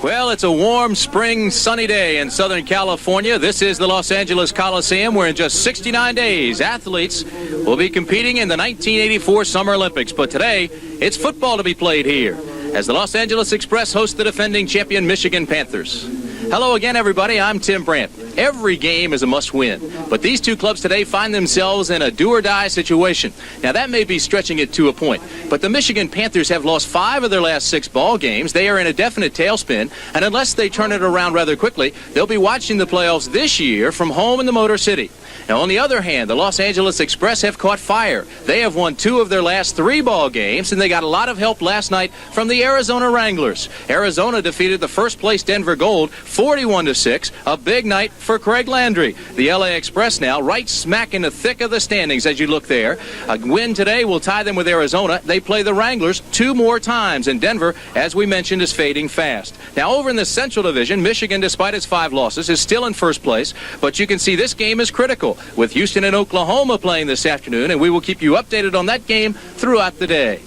Well, it's a warm spring sunny day in Southern California. This is the Los Angeles Coliseum, where in just 69 days athletes will be competing in the 1984 Summer Olympics. But today it's football to be played here as the Los Angeles Express hosts the defending champion Michigan Panthers. Hello again, everybody. I'm Tim Brandt. Every game is a must-win, but these two clubs today find themselves in a do-or-die situation. Now, that may be stretching it to a point, but the Michigan Panthers have lost 5 of their last 6 ball games. They are in a definite tailspin, and unless they turn it around rather quickly, they'll be watching the playoffs this year from home in the Motor City. Now, on the other hand, the Los Angeles Express have caught fire. They have won 2 of their last 3 ball games, and they got a lot of help last night from the Arizona Wranglers. Arizona defeated the first-place Denver Gold 41-6, a big night for Craig Landry. The LA Express now right smack in the thick of the standings as you look there. A win today will tie them with Arizona. They play the Wranglers 2 more times, and Denver, as we mentioned, is fading fast. Now, over in the Central Division, Michigan, despite its 5 losses, is still in first place, but you can see this game is critical, with Houston and Oklahoma playing this afternoon, and we will keep you updated on that game throughout the day.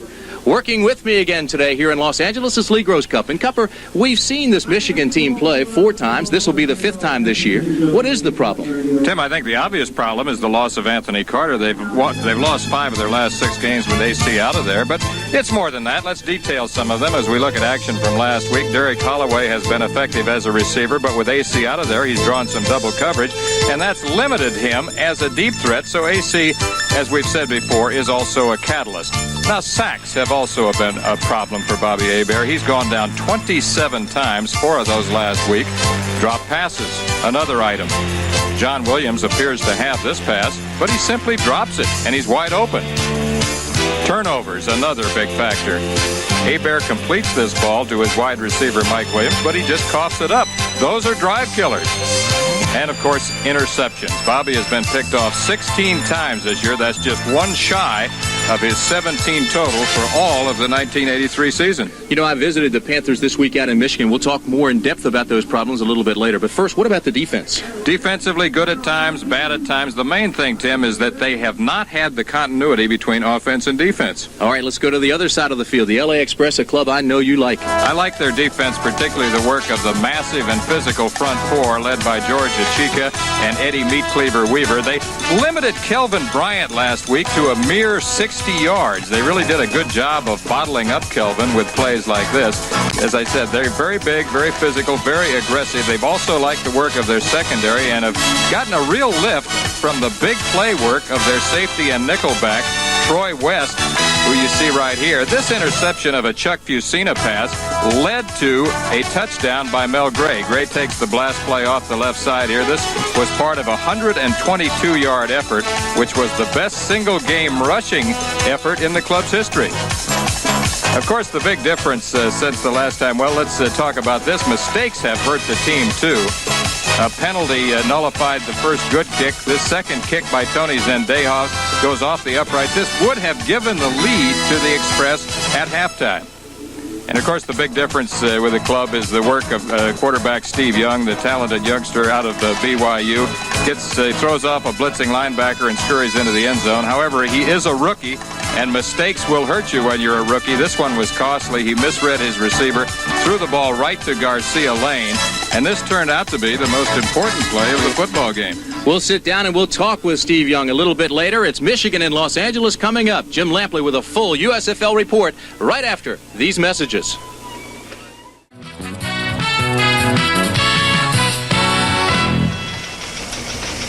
Working with me again today here in Los Angeles is Lee Groscup. And Cupper, we've seen this Michigan team play 4 times. This will be the 5th time this year. What is the problem? Tim, I think the obvious problem is the loss of Anthony Carter. They've lost 5 of their last 6 games with AC out of there, but it's more than that. Let's detail some of them as we look at action from last week. Derek Holloway has been effective as a receiver, but with AC out of there, he's drawn some double coverage, and that's limited him as a deep threat. So AC, as we've said before, is also a catalyst. Now, sacks have also been a problem for Bobby Hebert. He's gone down 27 times, 4 of those last week. Drop passes, another item. John Williams appears to have this pass, but he simply drops it, and he's wide open. Turnovers, another big factor. Hebert completes this ball to his wide receiver, Mike Williams, but he just coughs it up. Those are drive killers. And, of course, interceptions. Bobby has been picked off 16 times this year. That's just 1 shy of his 17 total for all of the 1983 season. You know, I visited the Panthers this week out in Michigan. We'll talk more in depth about those problems a little bit later. But first, what about the defense? Defensively, good at times, bad at times. The main thing, Tim, is that they have not had the continuity between offense and defense. All right, let's go to the other side of the field. The LA Express, a club I know you like. I like their defense, particularly the work of the massive and physical front 4 led by George Achika and Eddie Meat Cleaver Weaver. They limited Kelvin Bryant last week to a mere 60 yards. They really did a good job of bottling up Kelvin with plays like this. As I said, they're very big, very physical, very aggressive. They've also liked the work of their secondary and have gotten a real lift from the big play work of their safety and nickelback, Troy West, who you see right here. This interception of a Chuck Fusina pass led to a touchdown by Mel Gray. Gray takes the blast play off the left side here. This was part of a 122-yard effort, which was the best single-game rushing effort in the club's history. Of course, the big difference since the last time, well, let's talk about this. Mistakes have hurt the team, too. A penalty nullified the first good kick. This second kick by Tony Zendejo goes off the uprights. This would have given the lead to the Express at halftime. And, of course, the big difference with the club is the work of quarterback Steve Young, the talented youngster out of BYU. Throws off a blitzing linebacker and scurries into the end zone. However, he is a rookie, and mistakes will hurt you when you're a rookie. This one was costly. He misread his receiver, threw the ball right to Garcia Lane, and this turned out to be the most important play of the football game. We'll sit down and we'll talk with Steve Young a little bit later. It's Michigan and Los Angeles coming up. Jim Lampley with a full USFL report right after these messages.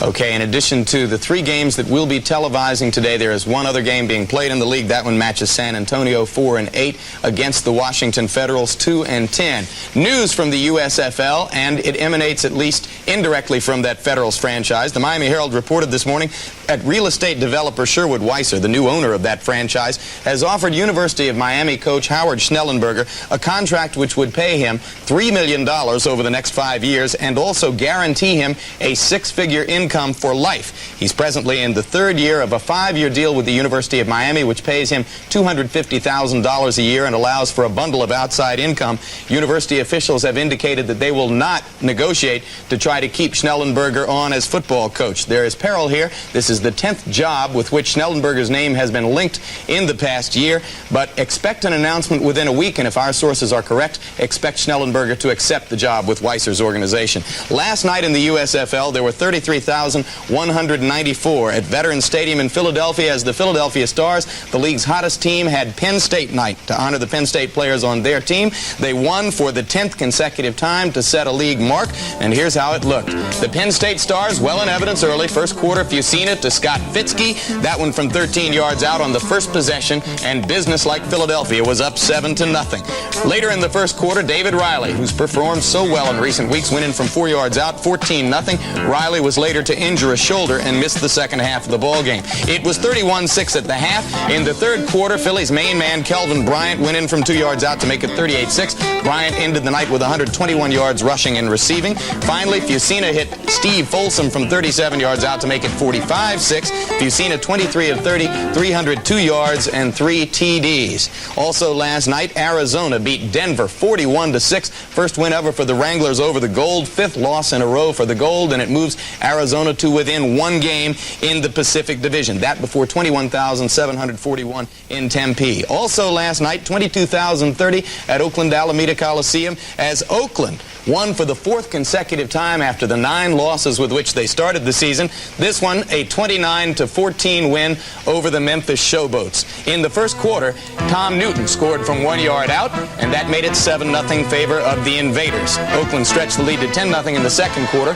Okay, in addition to the 3 games that we'll be televising today, there is one other game being played in the league. That one matches San Antonio 4-8 against the Washington Federals 2-10. News from the USFL, and it emanates at least indirectly from that Federals franchise. The Miami Herald reported this morning that real estate developer Sherwood Weiser, the new owner of that franchise, has offered University of Miami coach Howard Schnellenberger a contract which would pay him $3 million over the next 5 years and also guarantee him a 6-figure income income for life. He's presently in the third year of a 5-year deal with the University of Miami, which pays him $250,000 a year and allows for a bundle of outside income. University officials have indicated that they will not negotiate to try to keep Schnellenberger on as football coach. There is peril here. This is the 10th job with which Schnellenberger's name has been linked in the past year, but expect an announcement within a week, and if our sources are correct, expect Schnellenberger to accept the job with Weisser's organization. Last night in the USFL, there were 33,194 at Veterans Stadium in Philadelphia as the Philadelphia Stars, the league's hottest team, had Penn State night to honor the Penn State players on their team. They won for the 10th consecutive time to set a league mark, and here's how it looked. The Penn State Stars, well in evidence early. First quarter, Fusina to Scott Fitzke. That one from 13 yards out on the first possession, and business like Philadelphia was up 7-0. Later in the first quarter, David Riley, who's performed so well in recent weeks, went in from 4 yards out, 14-0. Riley was later to injure a shoulder and missed the second half of the ball game. It was 31-6 at the half. In the third quarter, Philly's main man, Kelvin Bryant, went in from 2 yards out to make it 38-6. Bryant ended the night with 121 yards rushing and receiving. Finally, Fusina hit Steve Folsom from 37 yards out to make it 45-6. Fusina 23 of 30, 302 yards and 3 TDs. Also last night, Arizona beat Denver 41-6. First win ever for the Wranglers over the Gold. 5th loss in a row for the Gold, and it moves Arizona to within 1 game in the Pacific Division. That before 21,741 in Tempe. Also last night, 22,030 at Oakland Alameda Coliseum as Oakland won for the 4th consecutive time after the 9 losses with which they started the season. This one, a 29-14 win over the Memphis Showboats. In the first quarter, Tom Newton scored from 1 yard out, and that made it 7-0 favor of the Invaders. Oakland stretched the lead to 10-0 in the second quarter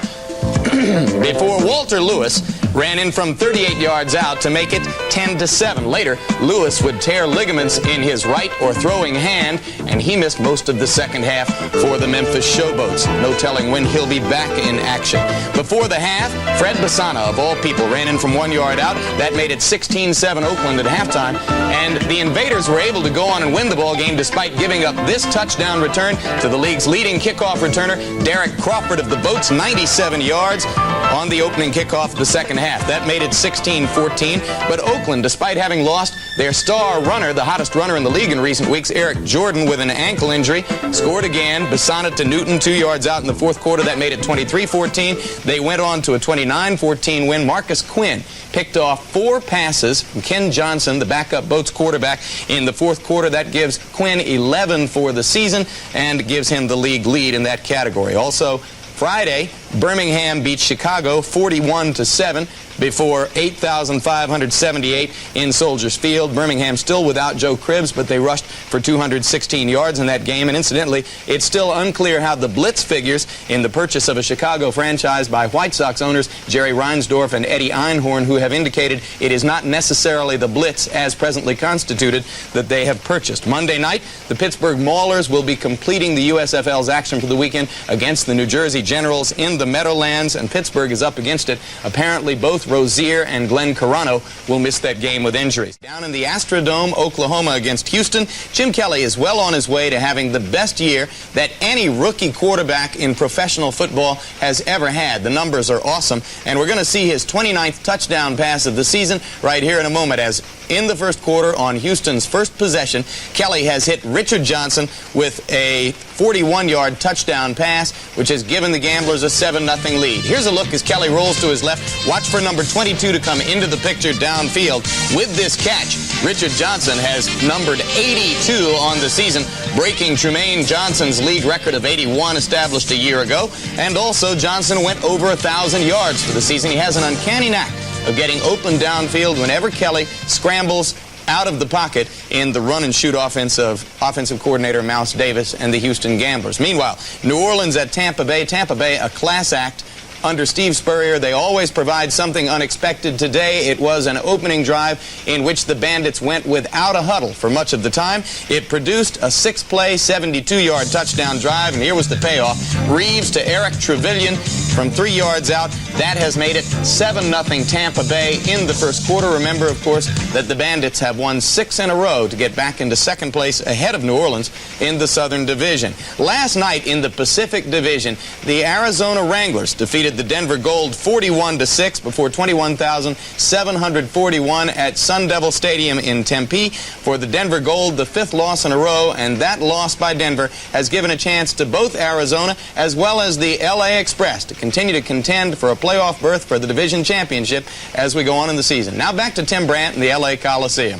before Walter Lewis ran in from 38 yards out to make it 10-7. Later, Lewis would tear ligaments in his right or throwing hand, and he missed most of the second half for the Memphis Showboats. No telling when he'll be back in action. Before the half, Fred Basana, of all people, ran in from 1 yard out. That made it 16-7 Oakland at halftime, and the Invaders were able to go on and win the ball game despite giving up this touchdown return to the league's leading kickoff returner, Derek Crawford of the Boats, 97 yards on the opening kickoff of the second half. That made it 16-14, but Oakland, despite having lost their star runner, the hottest runner in the league in recent weeks, Eric Jordan, with an ankle injury, scored again. Basana to Newton, 2 yards out in the fourth quarter. That made it 23-14. They went on to a 29-14 win. Marcus Quinn picked off 4 passes from Ken Johnson, the backup Boats quarterback, in the fourth quarter. That gives Quinn 11 for the season and gives him the league lead in that category. Also, Friday, Birmingham beat Chicago 41-7 before 8,578 in Soldiers Field. Birmingham still without Joe Cribbs, but they rushed for 216 yards in that game. And incidentally, it's still unclear how the blitz figures in the purchase of a Chicago franchise by White Sox owners Jerry Reinsdorf and Eddie Einhorn, who have indicated it is not necessarily the blitz as presently constituted that they have purchased. Monday night, the Pittsburgh Maulers will be completing the USFL's action for the weekend against the New Jersey Generals in the Meadowlands, and Pittsburgh is up against it. Apparently, both Rozier and Glenn Carano will miss that game with injuries. Down in the Astrodome, Oklahoma against Houston, Jim Kelly is well on his way to having the best year that any rookie quarterback in professional football has ever had. The numbers are awesome, and we're going to see his 29th touchdown pass of the season right here in a moment, as in the first quarter on Houston's first possession, Kelly has hit Richard Johnson with a 41-yard touchdown pass, which has given the Gamblers a 7-0 lead. Here's a look as Kelly rolls to his left. Watch for number 22 to come into the picture downfield. With this catch, Richard Johnson has numbered 82 on the season, breaking Trumaine Johnson's league record of 81 established a year ago. And also, Johnson went over 1,000 yards for the season. He has an uncanny knack of getting open downfield whenever Kelly scrambles out of the pocket in the run-and-shoot offensive coordinator Mouse Davis and the Houston Gamblers. Meanwhile, New Orleans at Tampa Bay, a class act under Steve Spurrier. They always provide something unexpected. Today, it was an opening drive in which the Bandits went without a huddle for much of the time. It produced a 6-play, 72-yard touchdown drive, and here was the payoff. Reeves to Eric Trevelyan from 3 yards out. That has made it 7-0 Tampa Bay in the first quarter. Remember, of course, that the Bandits have won 6 in a row to get back into second place ahead of New Orleans in the Southern Division. Last night in the Pacific Division, the Arizona Wranglers defeated defeated the Denver Gold 41-6 before 21,741 at Sun Devil Stadium in Tempe. For the Denver Gold, the 5th loss in a row, and that loss by Denver has given a chance to both Arizona as well as the LA Express to continue to contend for a playoff berth for the division championship as we go on in the season. Now back to Tim Brandt in the LA Coliseum.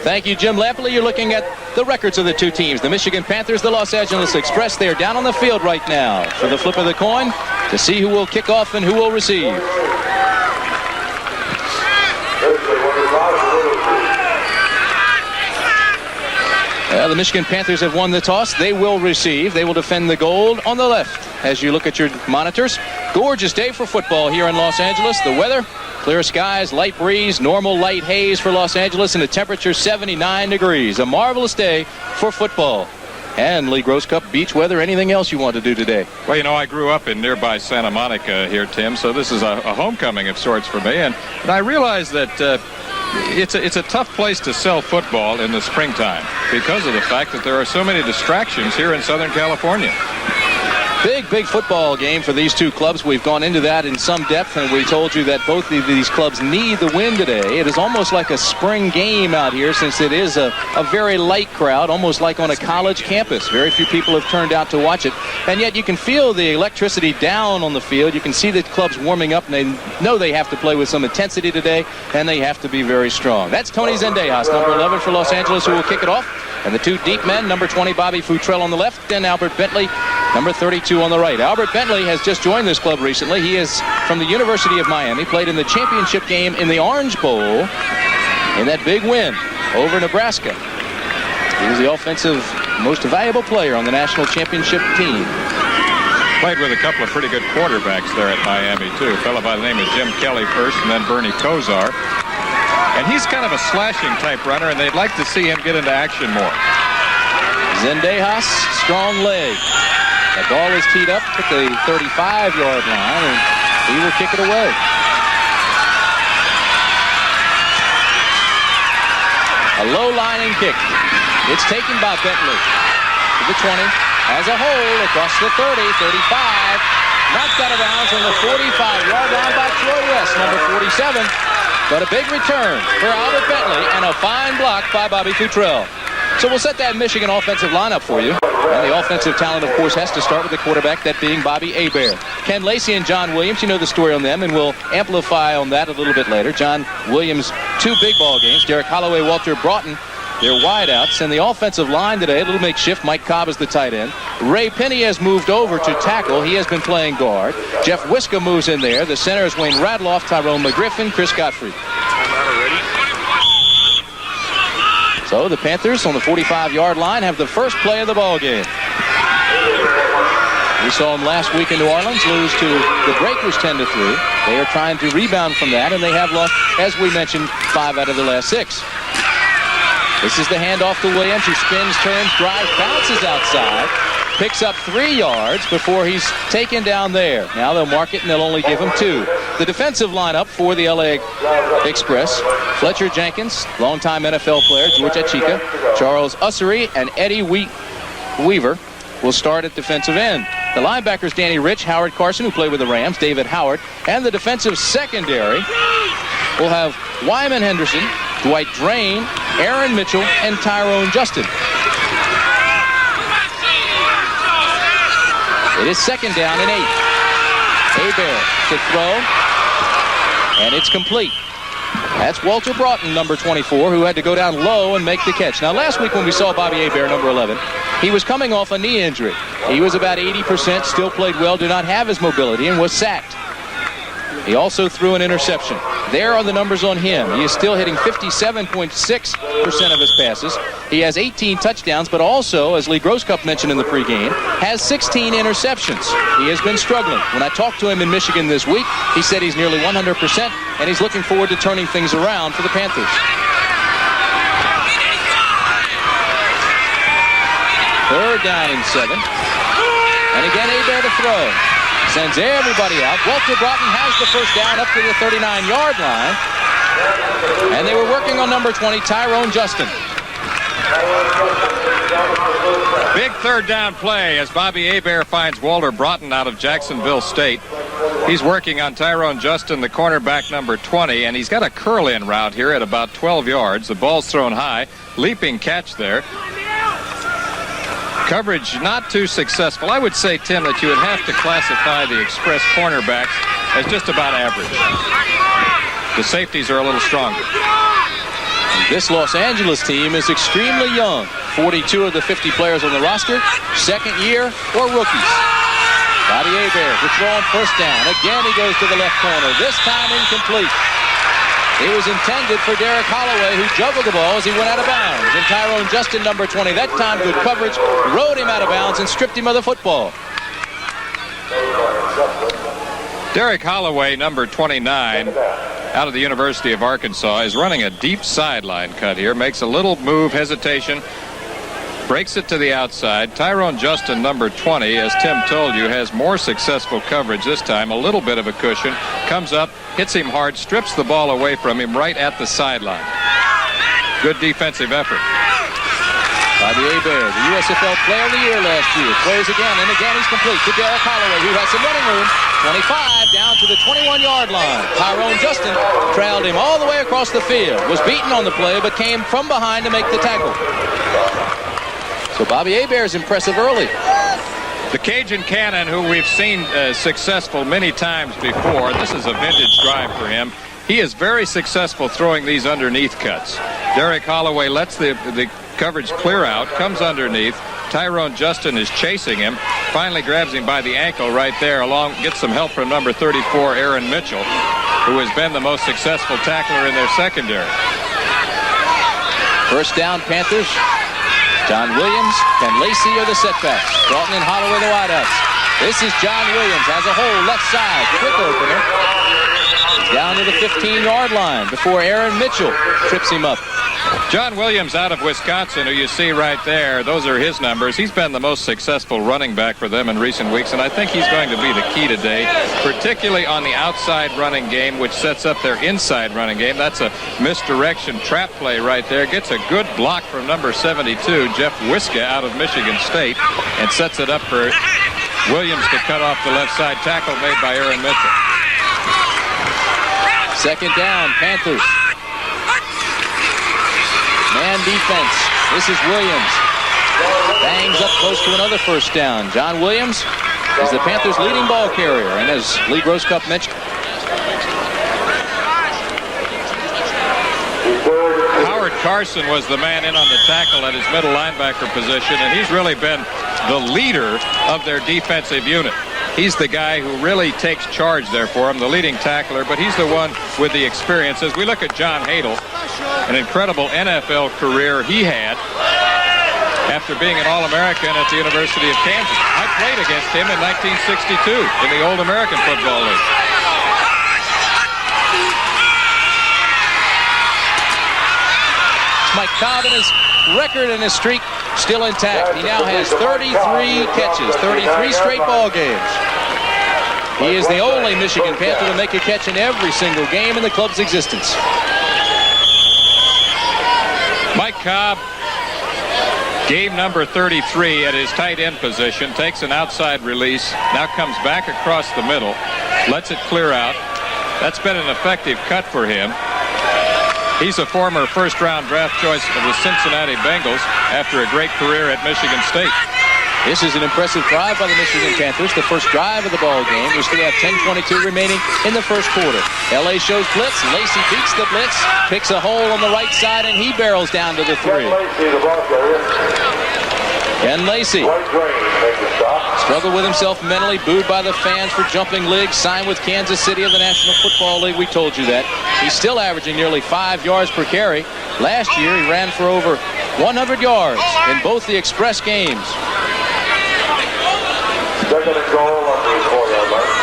Thank you, Jim Lampley. You're looking at the records of the two teams, the Michigan Panthers, the Los Angeles Express. They are down on the field right now for the flip of the coin to see who will kick off and who will receive. The Michigan Panthers have won the toss. They will receive. They will defend the gold on the left. As you look at your monitors, gorgeous day for football here in Los Angeles. The weather, clear skies, light breeze, normal light haze for Los Angeles, and the temperature 79 degrees. A marvelous day for football. And Lee Gross Cup beach weather, anything else you want to do today? Well, you know, I grew up in nearby Santa Monica here, Tim, so this is a homecoming of sorts for me. And I realize that it's a tough place to sell football in the springtime because of the fact that there are so many distractions here in Southern California. Big football game for these two clubs. We've gone into that in some depth, and we told you that both of these clubs need the win today. It is almost like a spring game out here since it is a very light crowd, almost like on a college campus. Very few people have turned out to watch it, and yet you can feel the electricity down on the field. You can see the clubs warming up, and they know they have to play with some intensity today, and they have to be very strong. That's Tony Zendejas, number 11 for Los Angeles, who will kick it off. And the two deep men, number 20, Bobby Futrell on the left, and Albert Bentley, number 32 on the right. Albert Bentley has just joined this club recently. He is from the University of Miami, played in the championship game in the Orange Bowl in that big win over Nebraska. He was the offensive most valuable player on the national championship team. Played with a couple of pretty good quarterbacks there at Miami, too. A fellow by the name of Jim Kelly first, and then Bernie Kosar. And he's kind of a slashing type runner, and they'd like to see him get into action more. Zendejas, strong leg. The ball is teed up at the 35-yard line, and he will kick it away. A low-lining kick. It's taken by Bentley to the 20. As a hole across the 30, 35. Knocked out of bounds on the 45-yard line by Troy West, number 47. But a big return for Albert Bentley and a fine block by Bobby Futrell. So we'll set that Michigan offensive lineup for you. And the offensive talent, of course, has to start with the quarterback, that being Bobby Hebert. Ken Lacey and John Williams, you know the story on them, and we'll amplify on that a little bit later. John Williams, 2 big ball games. Derek Holloway, Walter Broughton, they're wideouts. And the offensive line today, a little makeshift. Mike Cobb is the tight end. Ray Penny has moved over to tackle. He has been playing guard. Jeff Wiska moves in there. The center is Wayne Radloff, Tyrone McGriffin, Chris Godfrey. So the Panthers on the 45-yard line have the first play of the ball game. We saw them last week in New Orleans lose to the Breakers 10-3. They are trying to rebound from that, and they have lost, as we mentioned, 5 out of the last 6. This is the handoff to Williams, who spins, turns, drives, bounces outside, picks up 3 yards before he's taken down there. Now they'll mark it, and they'll only give him 2. The defensive lineup for the LA Express: Fletcher Jenkins, longtime NFL player, George Achika, Charles Ussery, and Eddie Weaver will start at defensive end. The linebackers: Danny Rich, Howard Carson, who played with the Rams, David Howard, and the defensive secondary will have Wyman Henderson, Dwight Drain, Aaron Mitchell, and Tyrone Justin. It is second down and 8. Hebert to throw, and it's complete. That's Walter Broughton, number 24, who had to go down low and make the catch. Now, last week when we saw Bobby Hebert, number 11, he was coming off a knee injury. He was about 80%, still played well, did not have his mobility, and was sacked. He also threw an interception. There are the numbers on him. He is still hitting 57.6% of his passes. He has 18 touchdowns, but also, as Lee Gross Cup mentioned in the pregame, has 16 interceptions. He has been struggling. When I talked to him in Michigan this week, he said he's nearly 100%, and he's looking forward to turning things around for the Panthers. 3rd down and 7. And again, Hebert to throw. Sends everybody out. Walter Broughton has the first down up to the 39-yard line. And they were working on number 20, Tyrone Justin. Big third down play as Bobby Hebert finds Walter Broughton out of Jacksonville State. He's working on Tyrone Justin, the cornerback, number 20, and he's got a curl-in route here at about 12 yards. The ball's thrown high. Leaping catch there. Coverage not too successful. I would say, Tim, that you would have to classify the Express cornerbacks as just about average. The safeties are a little stronger. This Los Angeles team is extremely young. 42 of the 50 players on the roster, second year or rookies. Bobby Hebert to throw on first down. Again, he goes to the left corner. This time incomplete. It was intended for Derek Holloway, who juggled the ball as he went out of bounds. And Tyrone Justin, number 20, that time good coverage, rode him out of bounds and stripped him of the football. Derek Holloway, number 29, out of the University of Arkansas, is running a deep sideline cut here. Makes a little move, hesitation, breaks it to the outside. Tyrone Justin, number 20, as Tim told you, has more successful coverage this time. A little bit of a cushion. Comes up, hits him hard, strips the ball away from him right at the sideline. Good defensive effort. Bobby Hebert, the USFL Player of the Year last year. Plays again, and again he's complete to Derek Holloway, who has some running room. 25 down to the 21-yard line. Tyrone Justin trailed him all the way across the field. Was beaten on the play, but came from behind to make the tackle. So Bobby Hebert is impressive early. The Cajun Cannon, who we've seen successful many times before. This is a vintage drive for him. He is very successful throwing these underneath cuts. Derek Holloway lets the coverage clear out, comes underneath. Tyrone Justin is chasing him, finally grabs him by the ankle right there, gets some help from number 34, Aaron Mitchell, who has been the most successful tackler in their secondary. First down, Panthers. John Williams, Ken Lacey are the setbacks. Broughton and Holloway the wideouts. This is John Williams, has a hole left side, quick opener. He's down to the 15-yard line before Aaron Mitchell trips him up. John Williams out of Wisconsin, who you see right there, those are his numbers. He's been the most successful running back for them in recent weeks, and I think he's going to be the key today, particularly on the outside running game, which sets up their inside running game. That's a misdirection trap play right there. Gets a good block from number 72, Jeff Wiska out of Michigan State, and sets it up for Williams to cut off the left side. Tackle made by Aaron Mitchell. Second down, Panthers. Man defense. This is Williams. Bangs up close to another first down. John Williams is the Panthers' leading ball carrier. And as Lee Groscup mentioned, Howard Carson was the man in on the tackle at his middle linebacker position, and he's really been the leader of their defensive unit. He's the guy who really takes charge there for him, the leading tackler, but he's the one with the experience. As we look at John Hadel, an incredible NFL career he had after being an All-American at the University of Kansas. I played against him in 1962 in the Old American Football League. Mike Cobb and his record and his streak still intact. He now has 33 catches, 33 straight ball games. He is the only Michigan Panther to make a catch in every single game in the club's existence. Mike Cobb, game number 33 at his tight end position, takes an outside release, now comes back across the middle, lets it clear out. That's been an effective cut for him. He's a former first-round draft choice of the Cincinnati Bengals after a great career at Michigan State. This is an impressive drive by the Michigan Panthers, the first drive of the ball game. We still have 10:22 remaining in the first quarter. L.A. shows blitz. Lacey beats the blitz, picks a hole on the right side, and he barrels down to the 3. Ken Lacey struggled with himself mentally, booed by the fans for jumping leagues, signed with Kansas City of the National Football League. We told you that. He's still averaging nearly 5 yards per carry. Last year, he ran for over 100 yards in both the Express games. Second and goal on the 4-yard line.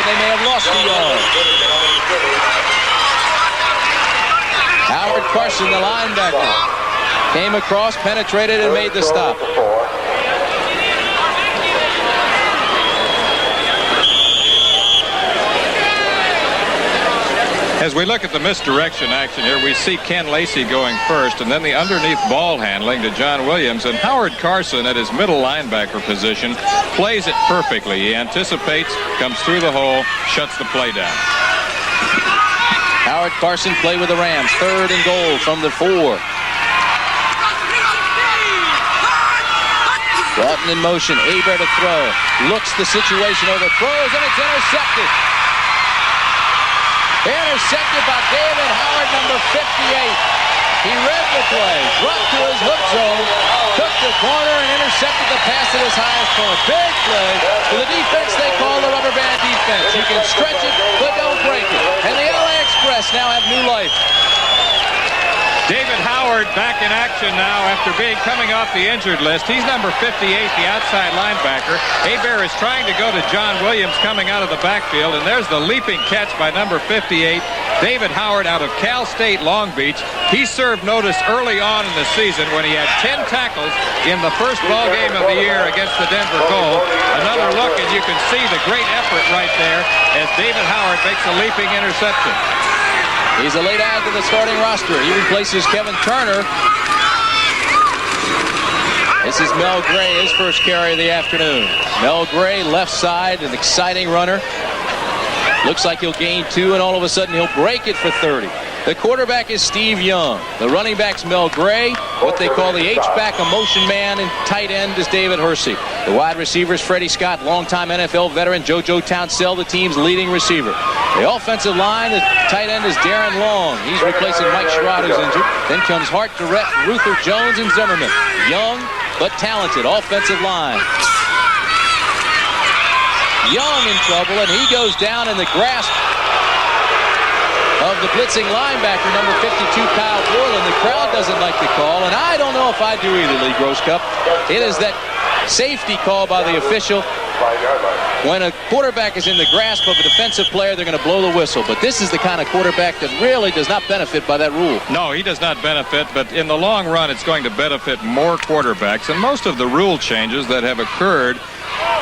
They may have lost the yard. Howard Carson, the linebacker. Came across, penetrated, and made the stop. As we look at the misdirection action here, we see Ken Lacey going first, and then the underneath ball handling to John Williams, and Howard Carson at his middle linebacker position plays it perfectly. He anticipates, comes through the hole, shuts the play down. Howard Carson play with the Rams. 3rd and goal from the 4. Broughton in motion. Hebert to throw. Looks the situation over. Throws, and it's intercepted. Intercepted by David Howard, number 58. He read the play, dropped to his hook zone, took the corner, and intercepted the pass at his highest point. Big play for the defense they call the rubber band defense. You can stretch it, but don't break it. And the LA Express now have new life. David Howard back in action now after coming off the injured list. He's number 58, the outside linebacker. Hebert is trying to go to John Williams coming out of the backfield, and there's the leaping catch by number 58, David Howard out of Cal State Long Beach. He served notice early on in the season when he had 10 tackles in the first ball game of the year against the Denver Gold. Another look, and you can see the great effort right there as David Howard makes a leaping interception. He's a late add to the starting roster. He replaces Kevin Turner. This is Mel Gray, his first carry of the afternoon. Mel Gray, left side, an exciting runner. Looks like he'll gain 2, and all of a sudden he'll break it for 30. The quarterback is Steve Young. The running back's Mel Gray. What they call the H-back, a motion man, and tight end is David Hersey. The wide receiver is Freddie Scott, longtime NFL veteran. JoJo Townsell, the team's leading receiver. The offensive line, the tight end is Darren Long. He's replacing Mike Sherrod, who's injured. Then comes Hart, Durrett, Ruther Jones, and Zimmerman. Young, but talented offensive line. Young in trouble, and he goes down in the grasp of the blitzing linebacker, number 52, Kyle Borland. The crowd doesn't like the call, and I don't know if I do either, Lee Grosscup. It is that safety call by the official. When a quarterback is in the grasp of a defensive player, they're going to blow the whistle. But this is the kind of quarterback that really does not benefit by that rule. No, he does not benefit, but in the long run, it's going to benefit more quarterbacks. And most of the rule changes that have occurred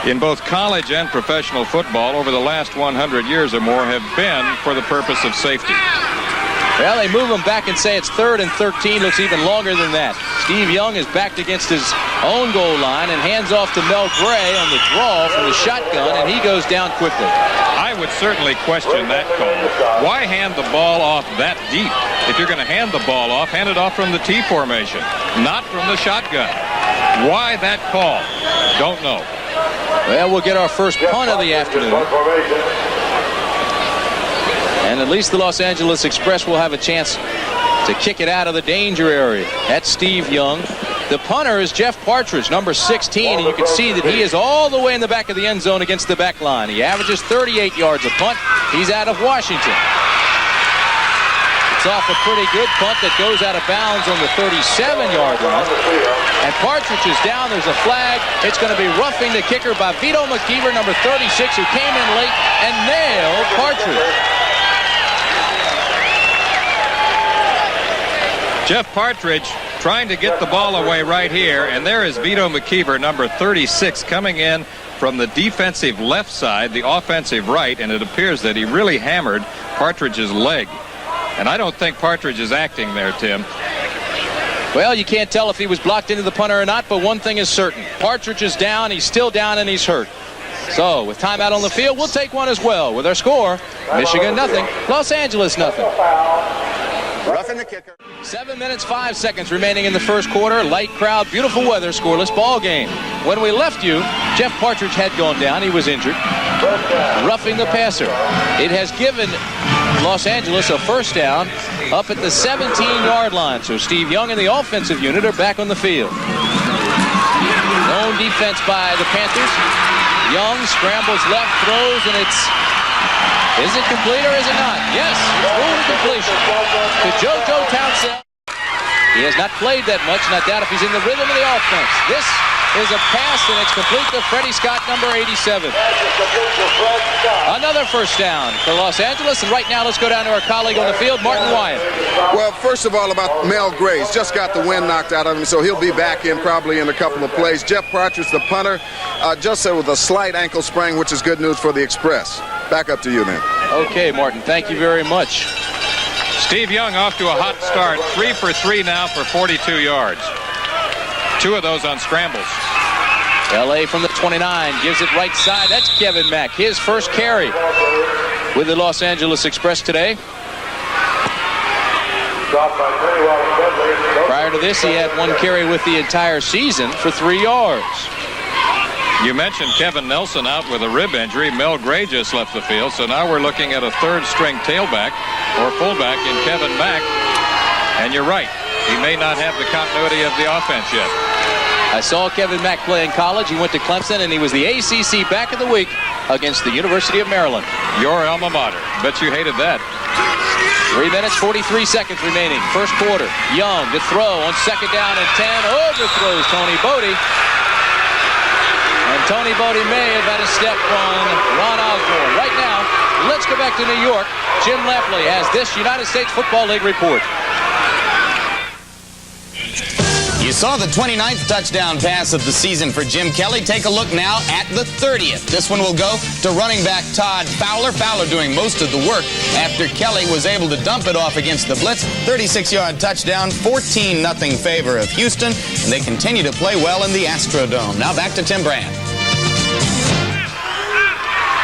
in both college and professional football over the last 100 years or more have been for the purpose of safety. Well, they move him back and say it's 3rd and 13. Looks even longer than that. Steve Young is backed against his own goal line and hands off to Mel Gray on the draw from the shotgun, and he goes down quickly. I would certainly question that call. Why hand the ball off that deep? If you're going to hand the ball off, hand it off from the T formation, not from the shotgun. Why that call? Don't know. Well, we'll get our first punt of the afternoon. And at least the Los Angeles Express will have a chance to kick it out of the danger area. That's Steve Young. The punter is Jeff Partridge, number 16, and you can see that he is all the way in the back of the end zone against the back line. He averages 38 yards a punt. He's out of Washington. It's off a pretty good punt that goes out of bounds on the 37-yard line. And Partridge is down. There's a flag. It's going to be roughing the kicker by Vito McKeever, number 36, who came in late and nailed Partridge. Jeff Partridge trying to get the ball away right here, and there is Vito McKeever, number 36, coming in from the defensive left side, the offensive right, and it appears that he really hammered Partridge's leg. And I don't think Partridge is acting there, Tim. Well, you can't tell if he was blocked into the punter or not, but one thing is certain. Partridge is down, he's still down, and he's hurt. So, with timeout on the field, we'll take one as well. With our score, Michigan nothing, Los Angeles nothing. Roughing the kicker. 7 minutes, 5 seconds remaining in the first quarter. Light crowd, beautiful weather, scoreless ball game. When we left you, Jeff Partridge had gone down. He was injured. Roughing the passer. It has given Los Angeles a first down up at the 17-yard line. So Steve Young and the offensive unit are back on the field. Zone defense by the Panthers. Young scrambles left, throws, and it's... Is it complete or is it not? Yes, it's moving completion to JoJo Townsell. He has not played that much, and I doubt if he's in the rhythm of the offense. This is a pass, and it's complete to Freddie Scott, number 87. Another first down for Los Angeles, and right now let's go down to our colleague on the field, Martin Wyatt. Well, first of all, about Mel Grace. Just got the wind knocked out of him, so he'll be back in probably in a couple of plays. Jeff Partridge, the punter, just with a slight ankle sprain, which is good news for the Express. Back up to you then. Okay, Martin, thank you very much. Steve Young off to a hot start. 3 for 3 now for 42 yards. 2 of those on scrambles. L.A. from the 29 gives it right side. That's Kevin Mack, his first carry with the Los Angeles Express today. Prior to this, he had 1 carry with the entire season for 3 yards. You mentioned Kevin Nelson out with a rib injury. Mel Gray just left the field, so now we're looking at a third-string tailback or fullback in Kevin Mack. And you're right, he may not have the continuity of the offense yet. I saw Kevin Mack play in college. He went to Clemson, and he was the ACC Back of the Week against the University of Maryland. Your alma mater. Bet you hated that. 3 minutes, 43 seconds remaining. First quarter. Young to throw on second down and 10. Overthrows Tony Bodie. And Tony Bodie may have had a step on Ron Osborne. Right now, let's go back to New York. Jim Lampley has this United States Football League report. You saw the 29th touchdown pass of the season for Jim Kelly. Take a look now at the 30th. This one will go to running back Todd Fowler. Fowler doing most of the work after Kelly was able to dump it off against the blitz. 36-yard touchdown, 14-0 favor of Houston. And they continue to play well in the Astrodome. Now back to Tim Brand.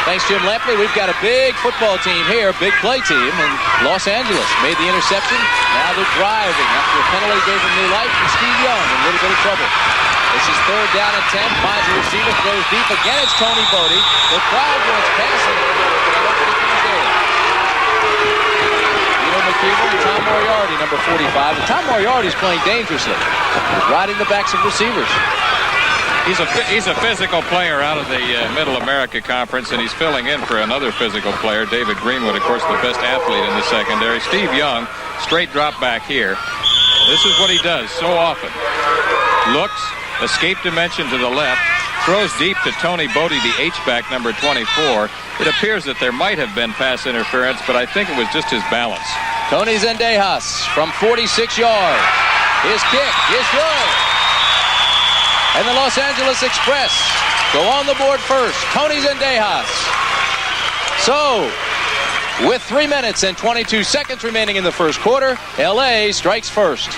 Thanks, Jim Lampley. We've got a big football team here, big play team, and Los Angeles made the interception. Now they're driving after a penalty gave them new life, and Steve Young in a little bit of trouble. This is third down and 10. Finds a receiver, throws deep. Again, it's Tony Bodie. The crowd wants passing, but I don't think he's there. Vito McKeever and Tom Moriarty, number 45. And Tom Moriarty's playing dangerously. He's riding the backs of receivers. He's a physical player out of the Middle America Conference, and he's filling in for another physical player, David Greenwood, of course, the best athlete in the secondary. Steve Young, straight drop back here. This is what he does so often. Looks, escape dimension to the left, throws deep to Tony Bodie, the H-back, number 24. It appears that there might have been pass interference, but I think it was just his balance. Tony Zendejas from 46 yards. His kick is good. And the Los Angeles Express go on the board first. Tony Zendejas. So, with 3 minutes and 22 seconds remaining in the first quarter, L.A. strikes first.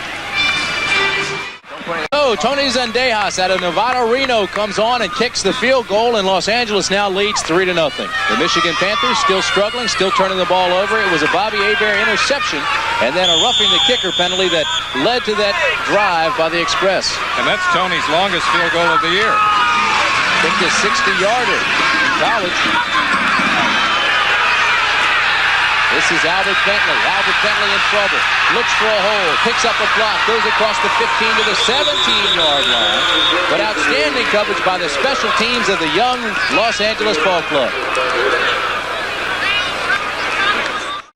So, Tony Zendejas out of Nevada Reno comes on and kicks the field goal, and Los Angeles now leads 3-0. The Michigan Panthers still struggling, still turning the ball over. It was a Bobby Hebert interception, and then a roughing the kicker penalty that led to that drive by the Express. And that's Tony's longest field goal of the year. Kicked a 60-yarder in college. This is Albert Bentley. Albert Bentley in trouble. Looks for a hole. Picks up a block. Goes across the 15 to the 17-yard line. But outstanding coverage by the special teams of the young Los Angeles Ball Club. I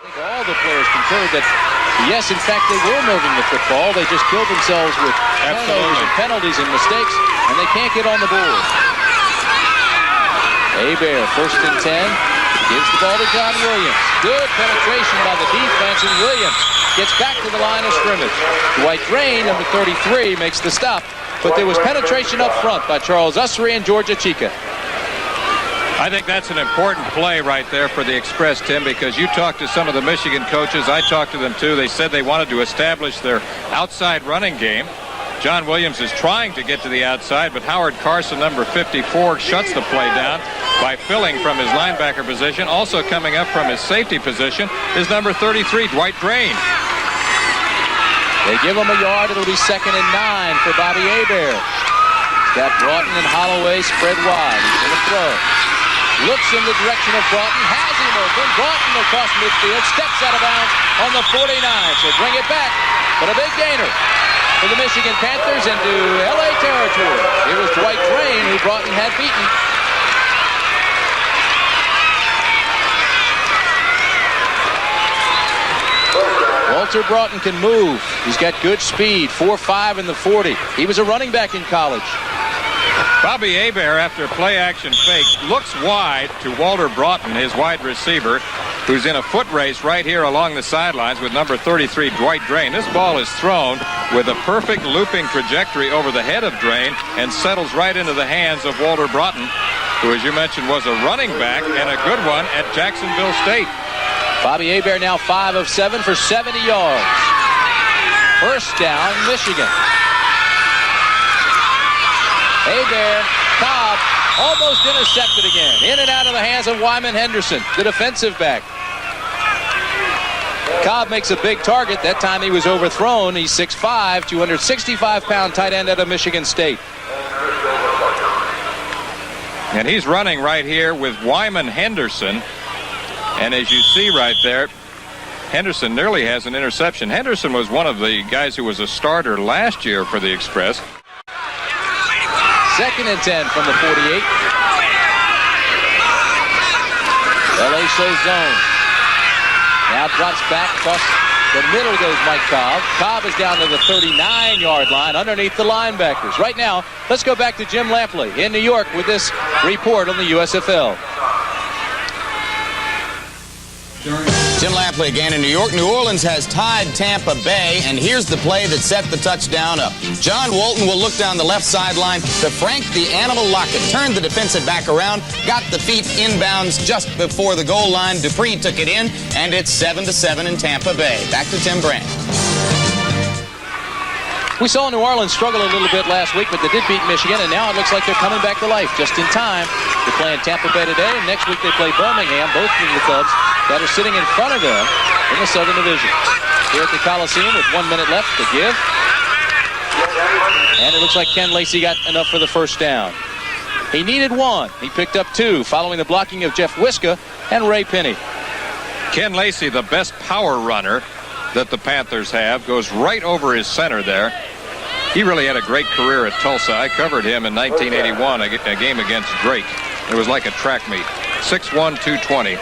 think all the players concurred that, yes, in fact, they were moving the football. They just killed themselves with turnovers and penalties and mistakes, and they can't get on the board. Hebert, first and 10. Gives the ball to John Williams. Good penetration by the defense, and Williams gets back to the line of scrimmage. Dwight Drain, number 33, makes the stop, but there was penetration up front by Charles Ussery and George Achika. I think that's an important play right there for the Express, Tim, because you talked to some of the Michigan coaches. I talked to them, too. They said they wanted to establish their outside running game. John Williams is trying to get to the outside, but Howard Carson, number 54, shuts the play down by filling from his linebacker position. Also coming up from his safety position is number 33, Dwight Drain. They give him a yard. It'll be 2nd and 9 for Bobby Hebert. Got Broughton and Holloway spread wide. He's going to throw. Looks in the direction of Broughton. Has him open. Broughton across midfield. Steps out of bounds on the 49. So bring it back. But a big gainer for the Michigan Panthers into L.A. territory. It was Dwight Drain who Broughton had beaten. Walter Broughton can move. He's got good speed, 4.5 in the 40. He was a running back in college. Bobby Hebert, after a play-action fake, looks wide to Walter Broughton, his wide receiver, who's in a foot race right here along the sidelines with number 33, Dwight Drain. This ball is thrown with a perfect looping trajectory over the head of Drain and settles right into the hands of Walter Broughton, who, as you mentioned, was a running back and a good one at Jacksonville State. Bobby Hebert now 5 of 7 for 70 yards. First down, Michigan. Hebert, Cobb, almost intercepted again. In and out of the hands of Wyman Henderson, the defensive back. Cobb makes a big target. That time he was overthrown. He's 6'5", 265-pound tight end out of Michigan State. And he's running right here with Wyman Henderson. And as you see right there, Henderson nearly has an interception. Henderson was one of the guys who was a starter last year for the Express. 2nd and 10 from the 48. LA shows zone. Now drops back across the middle goes Mike Cobb. Cobb is down to the 39-yard line underneath the linebackers. Right now, let's go back to Jim Lampley in New York with this report on the USFL. Jim Lampley again in New York. New Orleans has tied Tampa Bay, and here's the play that set the touchdown up. John Walton will look down the left sideline to Frank the Animal Lockett. Turned the defensive back around, got the feet inbounds just before the goal line. Dupree took it in, and it's 7-7 in Tampa Bay. Back to Tim Brandt. We saw New Orleans struggle a little bit last week, but they did beat Michigan, and now it looks like they're coming back to life just in time. They're playing Tampa Bay today, and next week they play Birmingham, both of the clubs that are sitting in front of them in the Southern Division. Here at the Coliseum with 1 minute left to give. And it looks like Ken Lacey got enough for the first down. He needed 1. He picked up 2 following the blocking of Jeff Wiska and Ray Penny. Ken Lacey, the best power runner that the Panthers have, goes right over his center there. He really had a great career at Tulsa. I covered him in 1981, a game against Drake. It was like a track meet. 6'1", 220.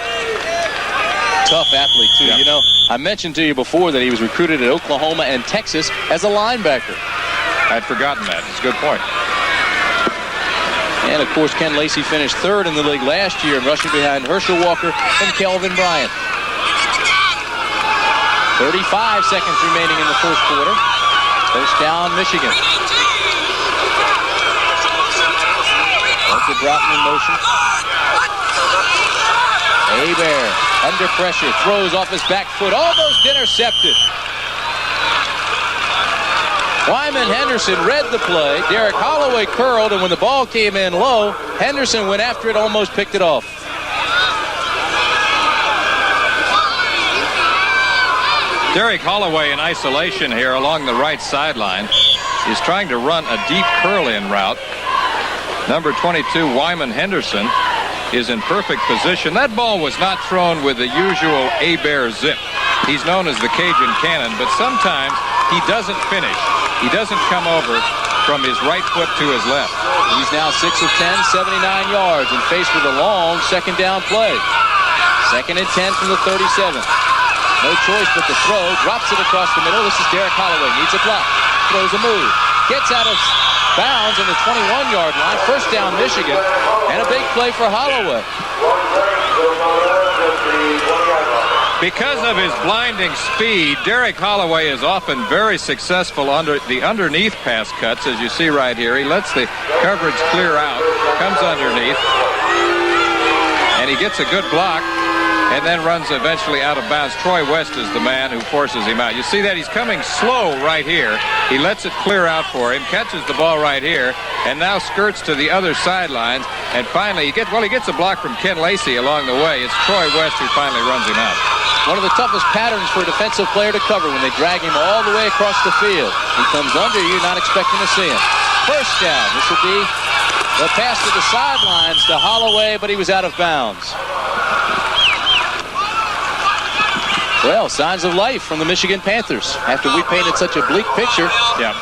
Tough athlete, too. Yeah. You know, I mentioned to you before that he was recruited at Oklahoma and Texas as a linebacker. I'd forgotten that. It's a good point. And, of course, Ken Lacey finished 3rd in the league last year, rushing behind Herschel Walker and Kelvin Bryant. 35 seconds remaining in the first quarter. First down, Michigan. Walter Broughton in motion. Hebert under pressure, throws off his back foot, almost intercepted. Wyman Henderson read the play. Derek Holloway curled, and when the ball came in low, Henderson went after it, almost picked it off. Derek Holloway in isolation here along the right sideline is trying to run a deep curl-in route. Number 22, Wyman Henderson, is in perfect position. That ball was not thrown with the usual Hebert zip. He's known as the Cajun Cannon, but sometimes he doesn't finish. He doesn't come over from his right foot to his left. He's now 6 of 10, 79 yards, and faced with a long second down play. 2nd and 10 from the 37. No choice but to throw. Drops it across the middle. This is Derek Holloway. Needs a block. Throws a move. Gets out of bounds on the 21-yard line. First down, Michigan. And a big play for Holloway. Because of his blinding speed, Derek Holloway is often very successful under the underneath pass cuts, as you see right here. He lets the coverage clear out, comes underneath, and he gets a good block, and then runs eventually out of bounds. Troy West is the man who forces him out. You see that he's coming slow right here. He lets it clear out for him, catches the ball right here, and now skirts to the other sidelines. And finally, he gets a block from Ken Lacey along the way. It's Troy West who finally runs him out. One of the toughest patterns for a defensive player to cover when they drag him all the way across the field. He comes under you, not expecting to see him. First down. This will be the pass to the sidelines to Holloway, but he was out of bounds. Well, signs of life from the Michigan Panthers. After we painted such a bleak picture,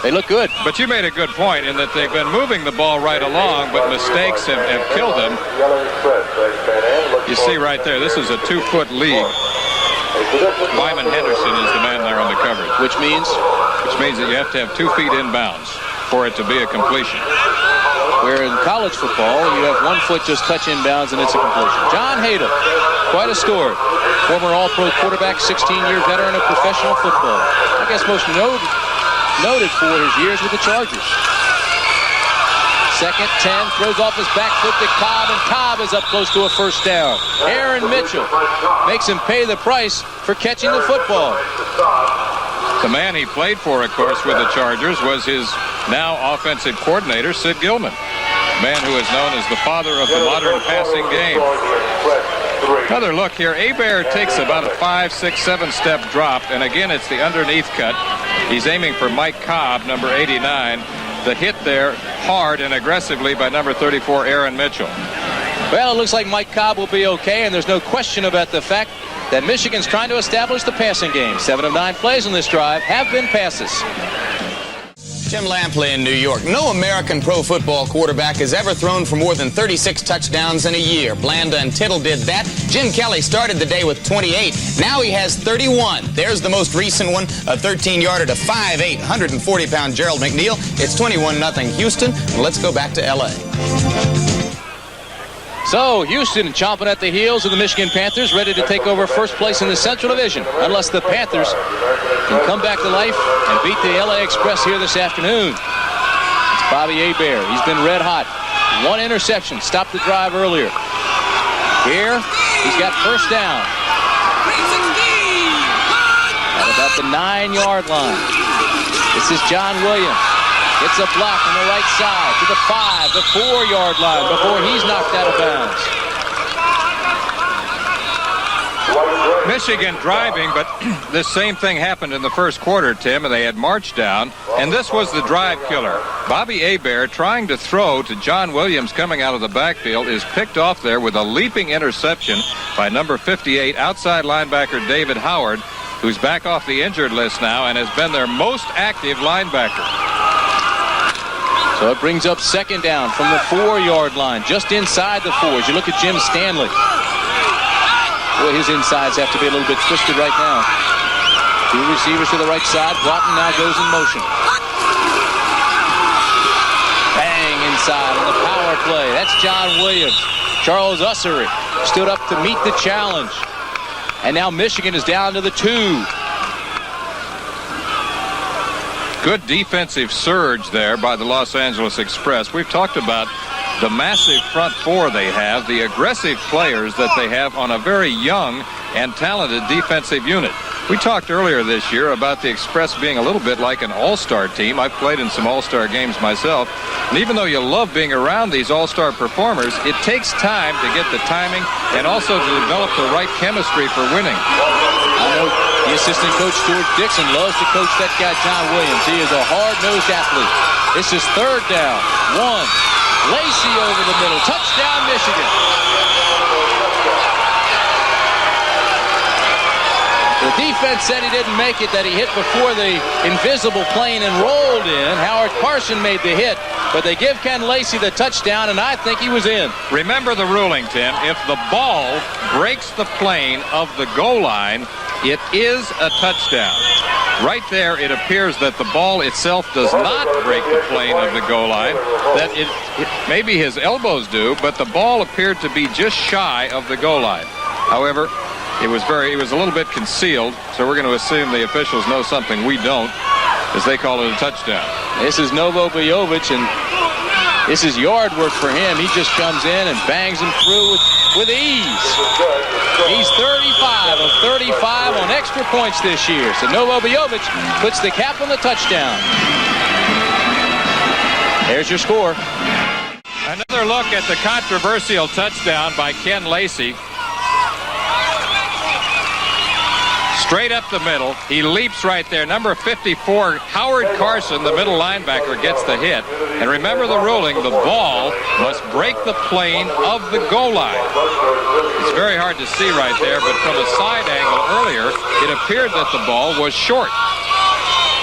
they look good. But you made a good point in that they've been moving the ball right along, but mistakes have killed them. You see right there, this is a 2-foot lead. Wyman Henderson is the man there on the coverage. Which means? Which means that you have to have 2 feet inbounds for it to be a completion. where in college football you have one foot just touch inbounds and it's a completion. John Hadle, quite a story. Former All-Pro quarterback, 16-year veteran of professional football. I guess most noted for his years with the Chargers. Second, 10, throws off his back foot to Cobb, and Cobb is up close to a first down. Aaron Mitchell makes him pay the price for catching the football. The man he played for, of course, with the Chargers was his now offensive coordinator, Sid Gilman, a man who is known as the father of the modern passing game. Another look here. Hebert takes about a 5, 6, 7-step drop, and again it's the underneath cut. He's aiming for Mike Cobb, number 89. The hit there hard and aggressively by number 34, Aaron Mitchell. Well, it looks like Mike Cobb will be okay, and there's no question about the fact that Michigan's trying to establish the passing game. 7 of 9 plays on this drive have been passes. Jim Lampley in New York. No American pro football quarterback has ever thrown for more than 36 touchdowns in a year. Blanda and Tittle did that. Jim Kelly started the day with 28. Now he has 31. There's the most recent one, a 13-yarder to 5'8", 140-pound Gerald McNeil. It's 21-0 Houston. Let's go back to L.A. So Houston chomping at the heels of the Michigan Panthers, ready to take over first place in the Central Division, unless the Panthers can come back to life and beat the LA Express here this afternoon. It's Bobby Hebert. He's been red hot. One interception, stopped the drive earlier. Here, he's got first down. At about the 9-yard line. This is John Williams. Gets a block on the right side to the 5, the 4-yard line before he's knocked out of bounds. Michigan driving, but this same thing happened in the first quarter, Tim, and they had marched down, and this was the drive killer. Bobby Hebert trying to throw to John Williams coming out of the backfield is picked off there with a leaping interception by number 58 outside linebacker David Howard, who's back off the injured list now and has been their most active linebacker. So it brings up second down from the 4-yard line, just inside the 4. As you look at Jim Stanley. Boy, his insides have to be a little bit twisted right now. 2 receivers to the right side. Broughton now goes in motion. Bang inside on the power play. That's John Williams. Charles Ussery stood up to meet the challenge. And now Michigan is down to the 2. Good defensive surge there by the Los Angeles Express. We've talked about the massive front 4 they have, the aggressive players that they have on a very young and talented defensive unit. We talked earlier this year about the Express being a little bit like an all-star team. I've played in some all-star games myself. And even though you love being around these all-star performers, it takes time to get the timing and also to develop the right chemistry for winning. I know the assistant coach, George Dixon, loves to coach that guy, John Williams. He is a hard-nosed athlete. This is third down. 1. Lacey over the middle. Touchdown, Michigan. The defense said he didn't make it, that he hit before the invisible plane and rolled in. Howard Carson made the hit, but they give Ken Lacey the touchdown, and I think he was in. Remember the ruling, Tim. If the ball breaks the plane of the goal line, it is a touchdown. Right there, it appears that the ball itself does not break the plane of the goal line. That it maybe his elbows do, but the ball appeared to be just shy of the goal line. However, it was a little bit concealed, so we're going to assume the officials know something we don't, as they call it a touchdown. This is Novo Bojovic, and this is yard work for him. He just comes in and bangs him through with ease. He's 35 of 35 on extra points this year. So Novo Bojovic puts the cap on the touchdown. There's your score. Another look at the controversial touchdown by Ken Lacey. Straight up the middle. He leaps right there. Number 54, Howard Carson, the middle linebacker, gets the hit. And remember the ruling, the ball must break the plane of the goal line. It's very hard to see right there, but from a side angle earlier, it appeared that the ball was short.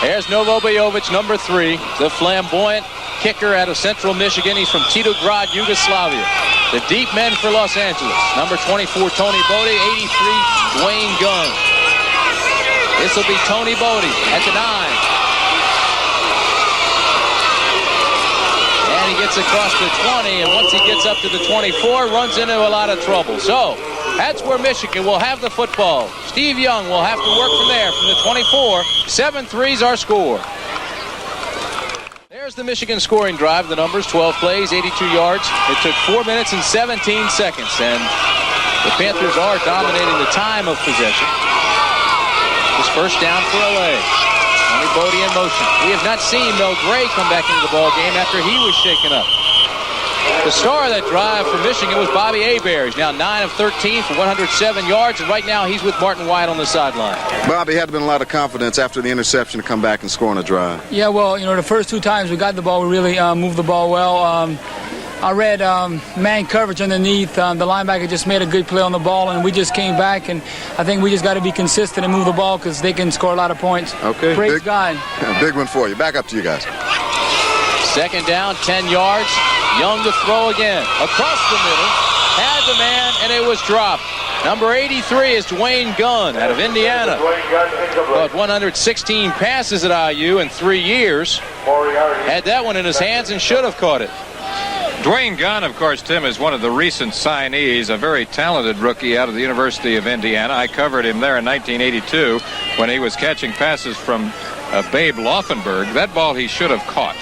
There's Novo Bojovic, number 3, the flamboyant kicker out of Central Michigan. He's from Titograd, Yugoslavia. The deep men for Los Angeles. Number 24, Tony Bodie. 83, Dwayne Gunn. This will be Tony Bodie at the 9. And he gets across the 20, and once he gets up to the 24, runs into a lot of trouble. So that's where Michigan will have the football. Steve Young will have to work from there, from the 24. 7-3's our score. There's the Michigan scoring drive. The numbers, 12 plays, 82 yards. It took 4 minutes and 17 seconds, and the Panthers are dominating the time of possession. This first down for LA. Tony Bodie in motion. We have not seen Mel Gray come back into the ball game after he was shaken up. The star of that drive for Michigan was Bobby Hebert. He's now 9 of 13 for 107 yards, and right now he's with Martin White on the sideline. Bobby had been a lot of confidence after the interception to come back and score on a drive. Yeah, well, the first 2 times we got the ball, we really moved the ball well. I read man coverage underneath. The linebacker just made a good play on the ball, and we just came back, and I think we just got to be consistent and move the ball because they can score a lot of points. Okay. Praise God. Yeah, big one for you. Back up to you guys. Second down, 10 yards. Young to throw again. Across the middle. Had the man, and it was dropped. Number 83 is Dwayne Gunn out of Indiana. Caught 116 passes at IU in 3 years. Had that one in his hands and should have caught it. Dwayne Gunn, of course, Tim, is one of the recent signees, a very talented rookie out of the University of Indiana. I covered him there in 1982 when he was catching passes from Babe Laufenberg. That ball he should have caught.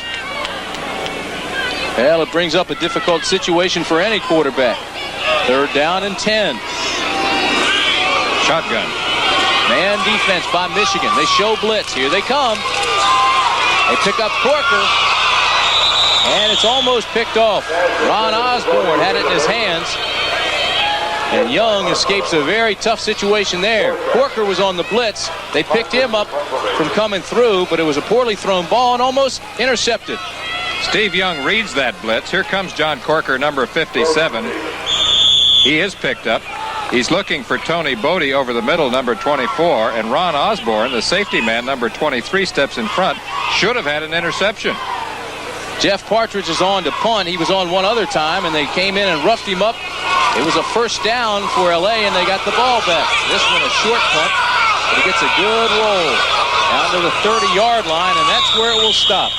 Well, it brings up a difficult situation for any quarterback. Third down and 10. Shotgun. Man defense by Michigan. They show blitz. Here they come. They pick up Corker. And it's almost picked off. Ron Osborne had it in his hands. And Young escapes a very tough situation there. Corker was on the blitz. They picked him up from coming through, but it was a poorly thrown ball and almost intercepted. Steve Young reads that blitz. Here comes John Corker, number 57. He is picked up. He's looking for Tony Bodie over the middle, number 24. And Ron Osborne, the safety man, number 23, steps in front. Should have had an interception. Jeff Partridge is on to punt. He was on one other time, and they came in and roughed him up. It was a first down for LA, and they got the ball back. This one a short punt, but he gets a good roll down to the 30-yard line, and that's where it will stop.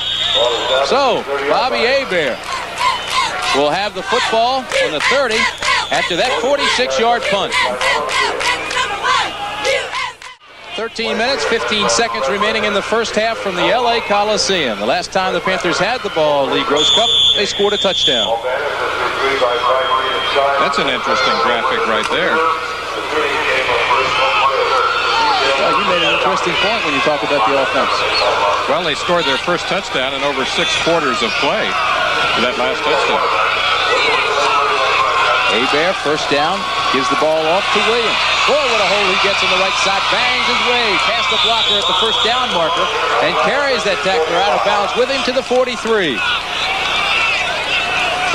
So, Bobby Hebert will have the football on the 30 after that 46-yard punt. 13 minutes, 15 seconds remaining in the first half from the LA Coliseum. The last time the Panthers had the ball, Lee Gross Cup, they scored a touchdown. That's an interesting graphic right there. Well, you made an interesting point when you talk about the offense. Well, they scored their first touchdown in over 6 quarters of play for that last touchdown. Hebert, first down, gives the ball off to Williams. Boy, what a hole he gets on the right side. Bangs his way past the blocker at the first down marker and carries that tackler out of bounds with him to the 43.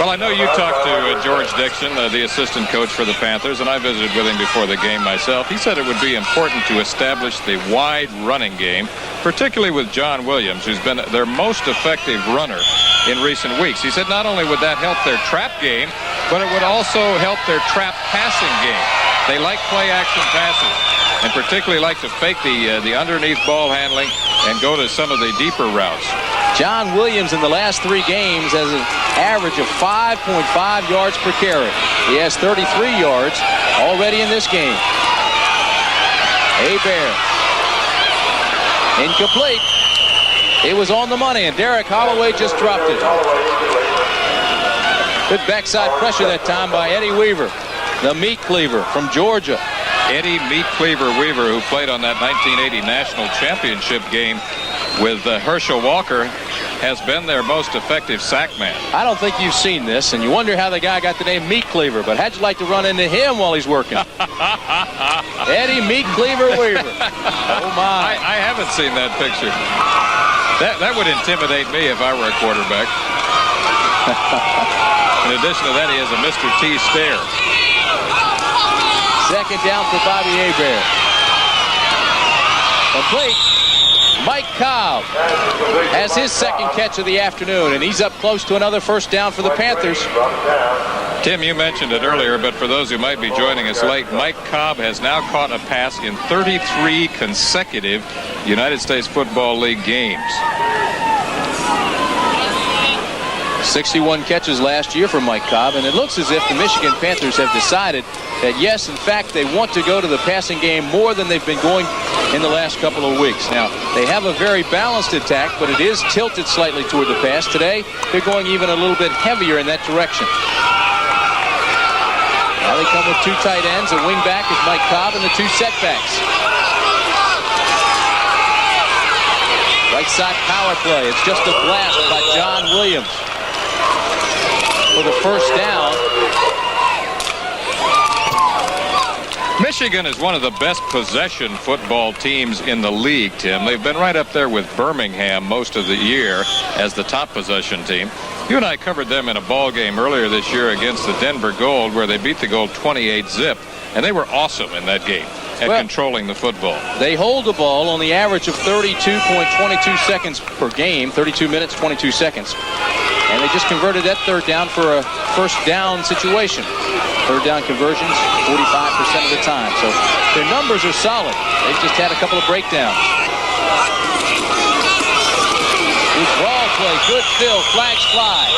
Well, I know you talked to George Dixon, the assistant coach for the Panthers, and I visited with him before the game myself. He said it would be important to establish the wide running game, particularly with John Williams, who's been their most effective runner in recent weeks. He said not only would that help their trap game, but it would also help their trap passing game. They like play-action passes, and particularly like to fake the underneath ball handling and go to some of the deeper routes. John Williams in the last 3 games has an average of 5.5 yards per carry. He has 33 yards already in this game. Hebert. Incomplete. It was on the money, and Derek Holloway just dropped it. Good backside pressure that time by Eddie Weaver, the meat cleaver from Georgia. Eddie Meat Cleaver Weaver, who played on that 1980 National Championship game with Herschel Walker, has been their most effective sack man. I don't think you've seen this, and you wonder how the guy got the name Meat Cleaver, but how'd you like to run into him while he's working? Eddie Meat Cleaver Weaver. Oh, my. I haven't seen that picture. That would intimidate me if I were a quarterback. In addition to that, he has a Mr. T stare. Second down for Bobby Hebert. Complete. Mike Cobb has his second catch of the afternoon, and he's up close to another first down for the Panthers. Tim, you mentioned it earlier, but for those who might be joining us late, Mike Cobb has now caught a pass in 33 consecutive United States Football League games. 61 catches last year for Mike Cobb, and it looks as if the Michigan Panthers have decided that, yes, in fact, they want to go to the passing game more than they've been going in the last couple of weeks. Now, they have a very balanced attack, but it is tilted slightly toward the pass. Today, they're going even a little bit heavier in that direction. Now they come with two tight ends. A wing back is Mike Cobb, and the two setbacks. Right side power play. It's just a blast by John Williams for the first down. Michigan is one of the best possession football teams in the league, Tim. They've been right up there with Birmingham most of the year as the top possession team. You and I covered them in a ball game earlier this year against the Denver Gold, where they beat the Gold 28-zip, and they were awesome in that game at controlling the football. They hold the ball on the average of 32.22 seconds per game, 32 minutes, 22 seconds. And they just converted that third down for a first down situation. Third down conversions 45% of the time. So their numbers are solid. They've just had a couple of breakdowns. Good ball play, good fill, flags fly.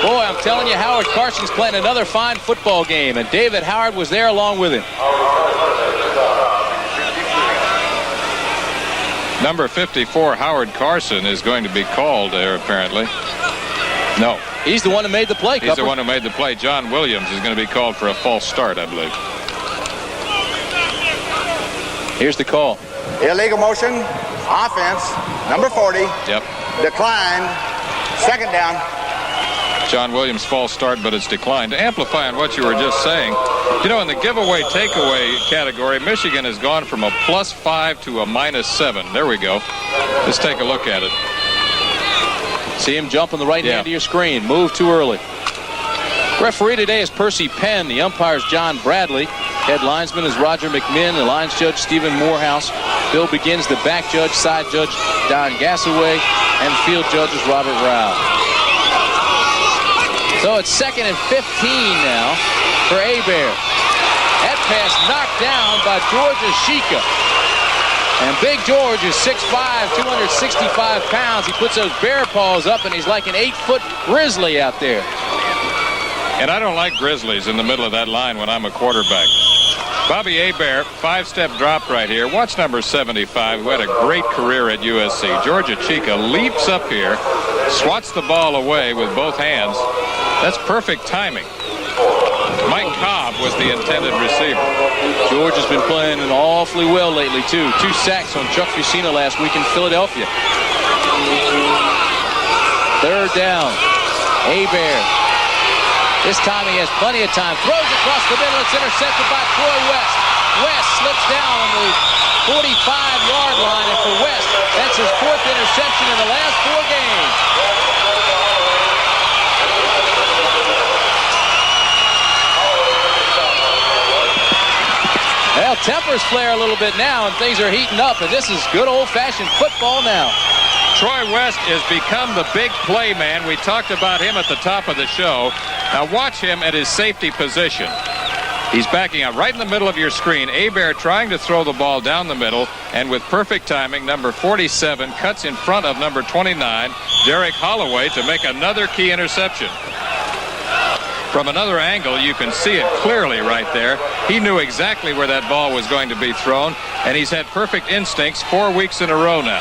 Boy, I'm telling you, Howard Carson's playing another fine football game, and David Howard was there along with him. Number 54, Howard Carson, is going to be called there, apparently. No. He's the one who made the play. He's the one who made the play. John Williams is going to be called for a false start, I believe. Here's the call. Illegal motion, offense, number 40. Yep. Declined, second down. John Williams false start, but it's declined. To amplify on what you were just saying, you know, in the giveaway takeaway category, Michigan has gone from a +5 to a -7. There we go. Let's take a look at it. See him jump on the right hand of your screen. Move too early. Referee today is Percy Penn. The umpire is John Bradley. Head linesman is Roger McMinn. The lines judge Stephen Morehouse. Bill Begins, the back judge, side judge Don Gassaway, and field judge is Robert Rao. So it's 2nd and 15 now for Hebert. That pass knocked down by George Ashika. And Big George is 6'5", 265 pounds. He puts those bear paws up, and he's like an 8-foot grizzly out there. And I don't like grizzlies in the middle of that line when I'm a quarterback. Bobby Hebert, 5-step drop right here. Watch number 75, who had a great career at USC. George Achika leaps up here, swats the ball away with both hands. That's perfect timing. Mike Cobb was the intended receiver. George has been playing awfully well lately, too. 2 sacks on Chuck Fusina last week in Philadelphia. Third down. Hebert. This time he has plenty of time. Throws across the middle. It's intercepted by Troy West. West slips down on the 45-yard line. And for West, that's his 4th interception in the last 4 games. Well, tempers flare a little bit now, and things are heating up, and this is good old-fashioned football now. Troy West has become the big play man. We talked about him at the top of the show. Now watch him at his safety position. He's backing up right in the middle of your screen. Hebert trying to throw the ball down the middle, and with perfect timing, number 47 cuts in front of number 29, Derek Holloway, to make another key interception. From another angle, you can see it clearly right there. He knew exactly where that ball was going to be thrown, and he's had perfect instincts 4 weeks in a row now.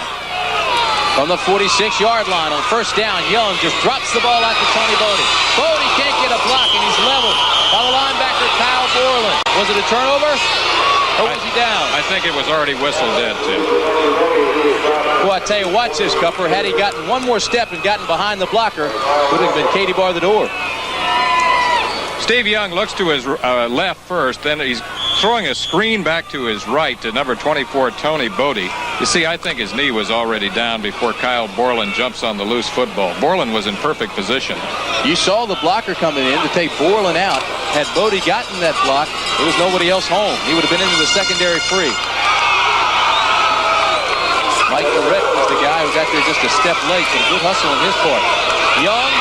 From the 46-yard line on first down, Young just drops the ball out to Tony Bodie. Bodie can't get a block, and he's leveled by the linebacker, Kyle Borland. Was it a turnover, or was he down? I think it was already whistled dead, Tim. Well, I tell you, watch this, Cupper. Had he gotten one more step and gotten behind the blocker, would have been Katie bar the door. Steve Young looks to his left first, then he's throwing a screen back to his right to number 24, Tony Bodie. You see, I think his knee was already down before Kyle Borland jumps on the loose football. Borland was in perfect position. You saw the blocker coming in to take Borland out. Had Bodie gotten that block, there was nobody else home. He would have been into the secondary free. Mike Barrett was the guy who got there just a step late, but a good hustle on his part. Young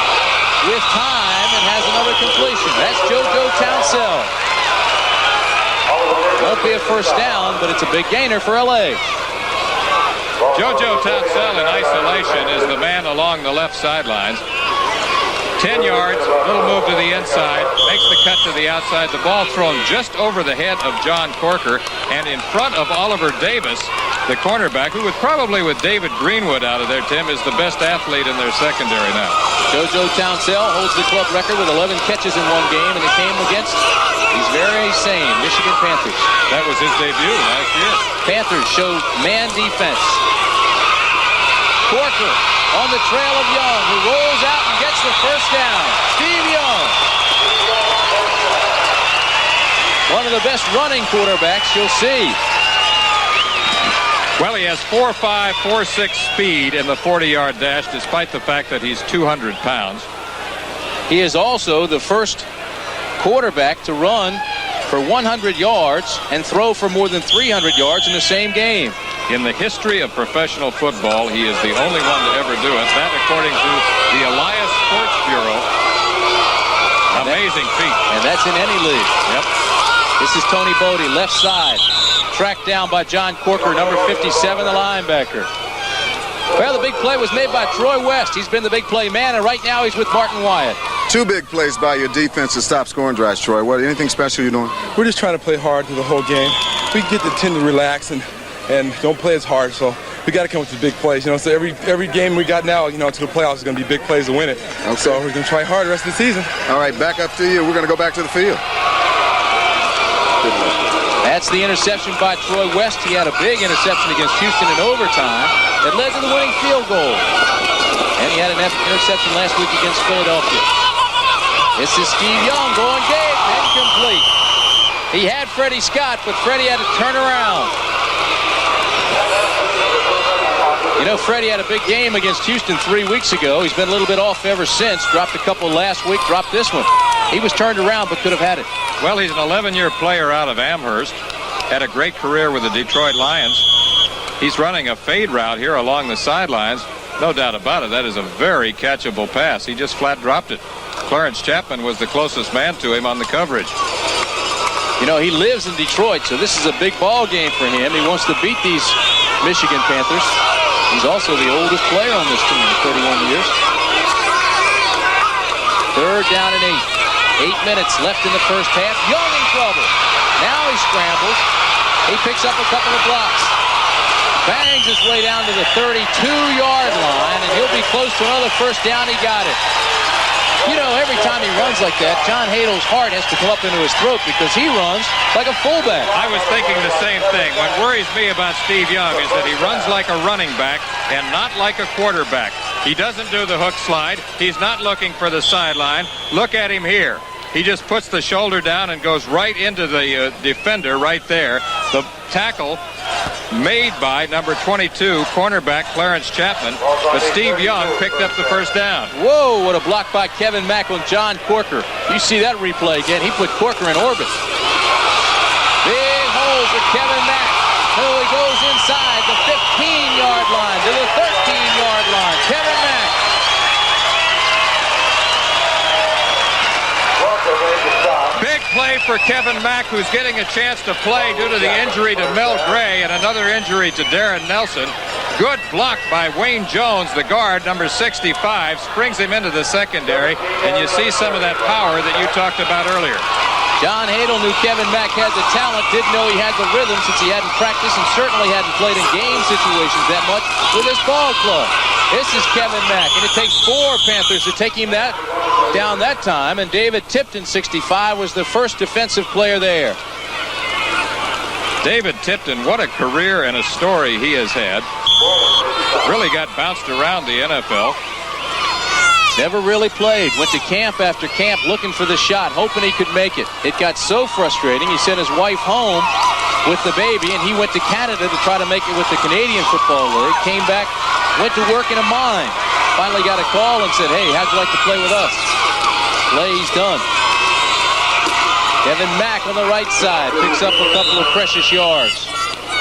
with time and has another completion. That's JoJo Townsell. Won't be a first down, but it's a big gainer for LA. JoJo Townsell in isolation is the man along the left sidelines. 10 yards, little move to the inside, makes the cut to the outside. The ball thrown just over the head of John Corker and in front of Oliver Davis, the cornerback, who would probably, with David Greenwood out of there, Tim, is the best athlete in their secondary now. JoJo Townsell holds the club record with 11 catches in one game, and it came against these very same Michigan Panthers. That was his debut last year. Panthers show man defense. Corker on the trail of Young, who rolls out and gets the first down. Steve Young. One of the best running quarterbacks you'll see. Well, he has 4.5, 4.6 speed in the 40-yard dash, despite the fact that he's 200 pounds. He is also the first quarterback to run for 100 yards and throw for more than 300 yards in the same game. In the history of professional football, he is the only one to ever do it. That, according to the Elias Sports Bureau, amazing feat. And that's in any league. Yep. This is Tony Bodie, left side. Tracked down by John Corker, number 57, the linebacker. Well, the big play was made by Troy West. He's been the big play man, and right now he's with Martin Wyatt. 2 big plays by your defense to stop scoring drives, Troy. What? Anything special you're doing? We're just trying to play hard through the whole game. We get to tend to relax and don't play as hard, so we got to come with the big plays. So every game we got now, to the playoffs is going to be big plays to win it. Okay. So we're going to try hard the rest of the season. All right, back up to you. We're going to go back to the field. That's the interception by Troy West. He had a big interception against Houston in overtime that led to the winning field goal. And he had an interception last week against Philadelphia. This is Steve Young going deep, incomplete. He had Freddie Scott, but Freddie had to turn around. Freddie had a big game against Houston 3 weeks ago. He's been a little bit off ever since. Dropped a couple last week, dropped this one. He was turned around, but could have had it. Well, he's an 11-year player out of Amherst. Had a great career with the Detroit Lions. He's running a fade route here along the sidelines. No doubt about it. That is a very catchable pass. He just flat dropped it. Clarence Chapman was the closest man to him on the coverage. He lives in Detroit, so this is a big ball game for him. He wants to beat these Michigan Panthers. He's also the oldest player on this team, 31 years. 3rd down and 8. 8 minutes left in the first half. Young in trouble. Now he scrambles. He picks up a couple of blocks. Bangs his way down to the 32-yard line, and he'll be close to another first down. He got it. Every time he runs like that, John Hadel's heart has to come up into his throat because he runs like a fullback. I was thinking the same thing. What worries me about Steve Young is that he runs like a running back and not like a quarterback. He doesn't do the hook slide. He's not looking for the sideline. Look at him here. He just puts the shoulder down and goes right into the defender right there. The tackle made by number 22, cornerback Clarence Chapman. But Steve Young picked up the first down. Whoa, what a block by Kevin Mack on John Corker. You see that replay again. He put Corker in orbit. Big hole for Kevin Mack. So he goes inside the 15-yard line to the 13-yard line. Kevin Mack. Big play for Kevin Mack, who's getting a chance to play due to the injury to Mel Gray and another injury to Darren Nelson. Good block by Wayne Jones, the guard, number 65, springs him into the secondary, and you see some of that power that you talked about earlier. John Hadel knew Kevin Mack had the talent, didn't know he had the rhythm since he hadn't practiced and certainly hadn't played in game situations that much with his ball club. This is Kevin Mack, and it takes 4 Panthers to take him down that time, and David Tipton, 65, was the first defensive player there. David Tipton, what a career and a story he has had. Really got bounced around the NFL. Never really played. Went to camp after camp looking for the shot, hoping he could make it. It got so frustrating, he sent his wife home with the baby, and he went to Canada to try to make it with the Canadian Football League. Came back, went to work in a mine. Finally got a call and said, hey, how'd you like to play with us? Play's done. Kevin Mack on the right side picks up a couple of precious yards.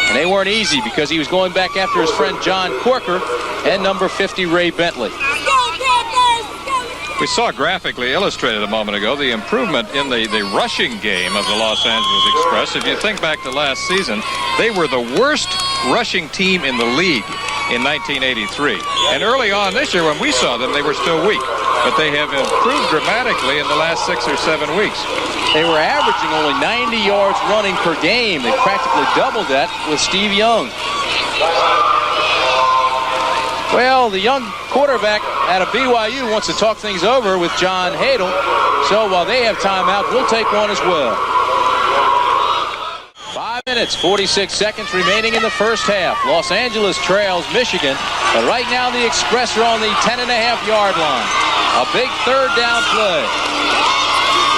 And they weren't easy because he was going back after his friend John Corker and number 50 Ray Bentley. We saw graphically illustrated a moment ago the improvement in the rushing game of the Los Angeles Express. If you think back to last season, they were the worst rushing team in the league in 1983. And early on this year when we saw them, they were still weak. but they have improved dramatically in the last 6 or 7 weeks. They were averaging only 90 yards running per game. They practically doubled that with Steve Young. Well, the young quarterback out of BYU wants to talk things over with John Hadel. So while they have timeout, we'll take one as well. 5 minutes, 46 seconds remaining in the first half. Los Angeles trails Michigan, but right now the Express are on the 10.5-yard line. A big third down play.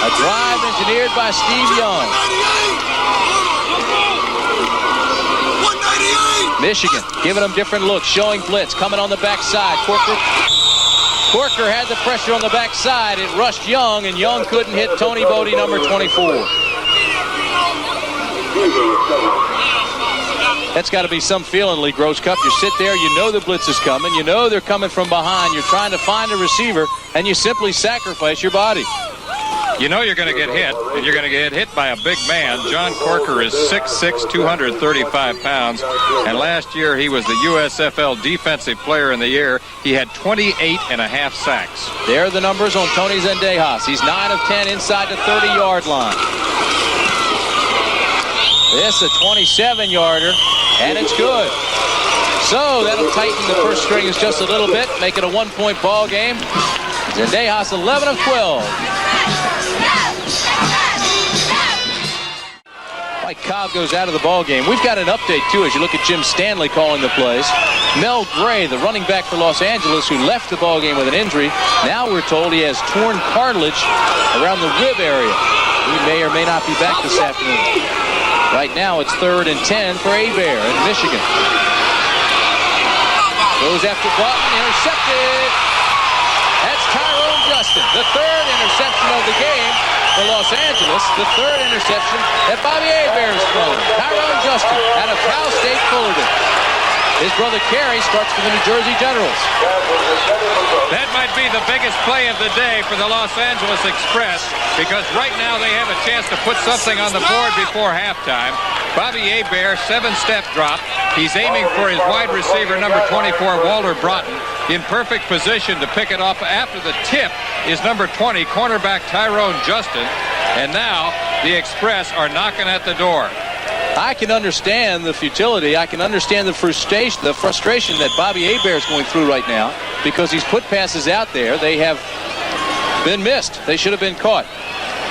A drive engineered by Steve Young. Michigan giving them different looks, showing blitz, coming on the backside. Corker had the pressure on the backside. It rushed Young, and Young couldn't hit Tony Bodie, number 24. That's got to be some feeling, Lee Grosscup. You sit there, you know the blitz is coming, you know they're coming from behind, you're trying to find a receiver, and you simply sacrifice your body. You know you're going to get hit, and you're going to get hit by a big man. John Corker is 6'6", 235 pounds, and last year he was the USFL Defensive Player in the Year. He had 28.5 sacks. There are the numbers on Tony Zendejas. He's 9 of 10 inside the 30-yard line. This a 27-yarder, and it's good. So that'll tighten the first strings just a little bit, make it a 1-point ball game. Zendejas 11 of 12. Mike Cobb goes out of the ball game. We've got an update, too, as you look at Jim Stanley calling the plays. Mel Gray, the running back for Los Angeles, who left the ball game with an injury. Now we're told he has torn cartilage around the rib area. He may or may not be back this afternoon. Right now, it's 3rd and 10 for Hebert in Michigan. Goes after Button, intercepted. That's Tyrone Justin, the 3rd interception of the game for Los Angeles. The 3rd interception that Bobby Hebert has thrown. Tyrone Justin out of Cal State Fullerton. His brother Kerry starts for the New Jersey Generals. That might be the biggest play of the day for the Los Angeles Express, because right now they have a chance to put something on the board before halftime. Bobby Hebert, 7-step drop. He's aiming for his wide receiver, number 24, Walter Broughton, in perfect position to pick it off. After the tip is number 20, cornerback Tyrone Justin. And now the Express are knocking at the door. I can understand the futility. I can understand the frustration that Bobby Hebert is going through right now, because he's put passes out there. They have been missed. They should have been caught.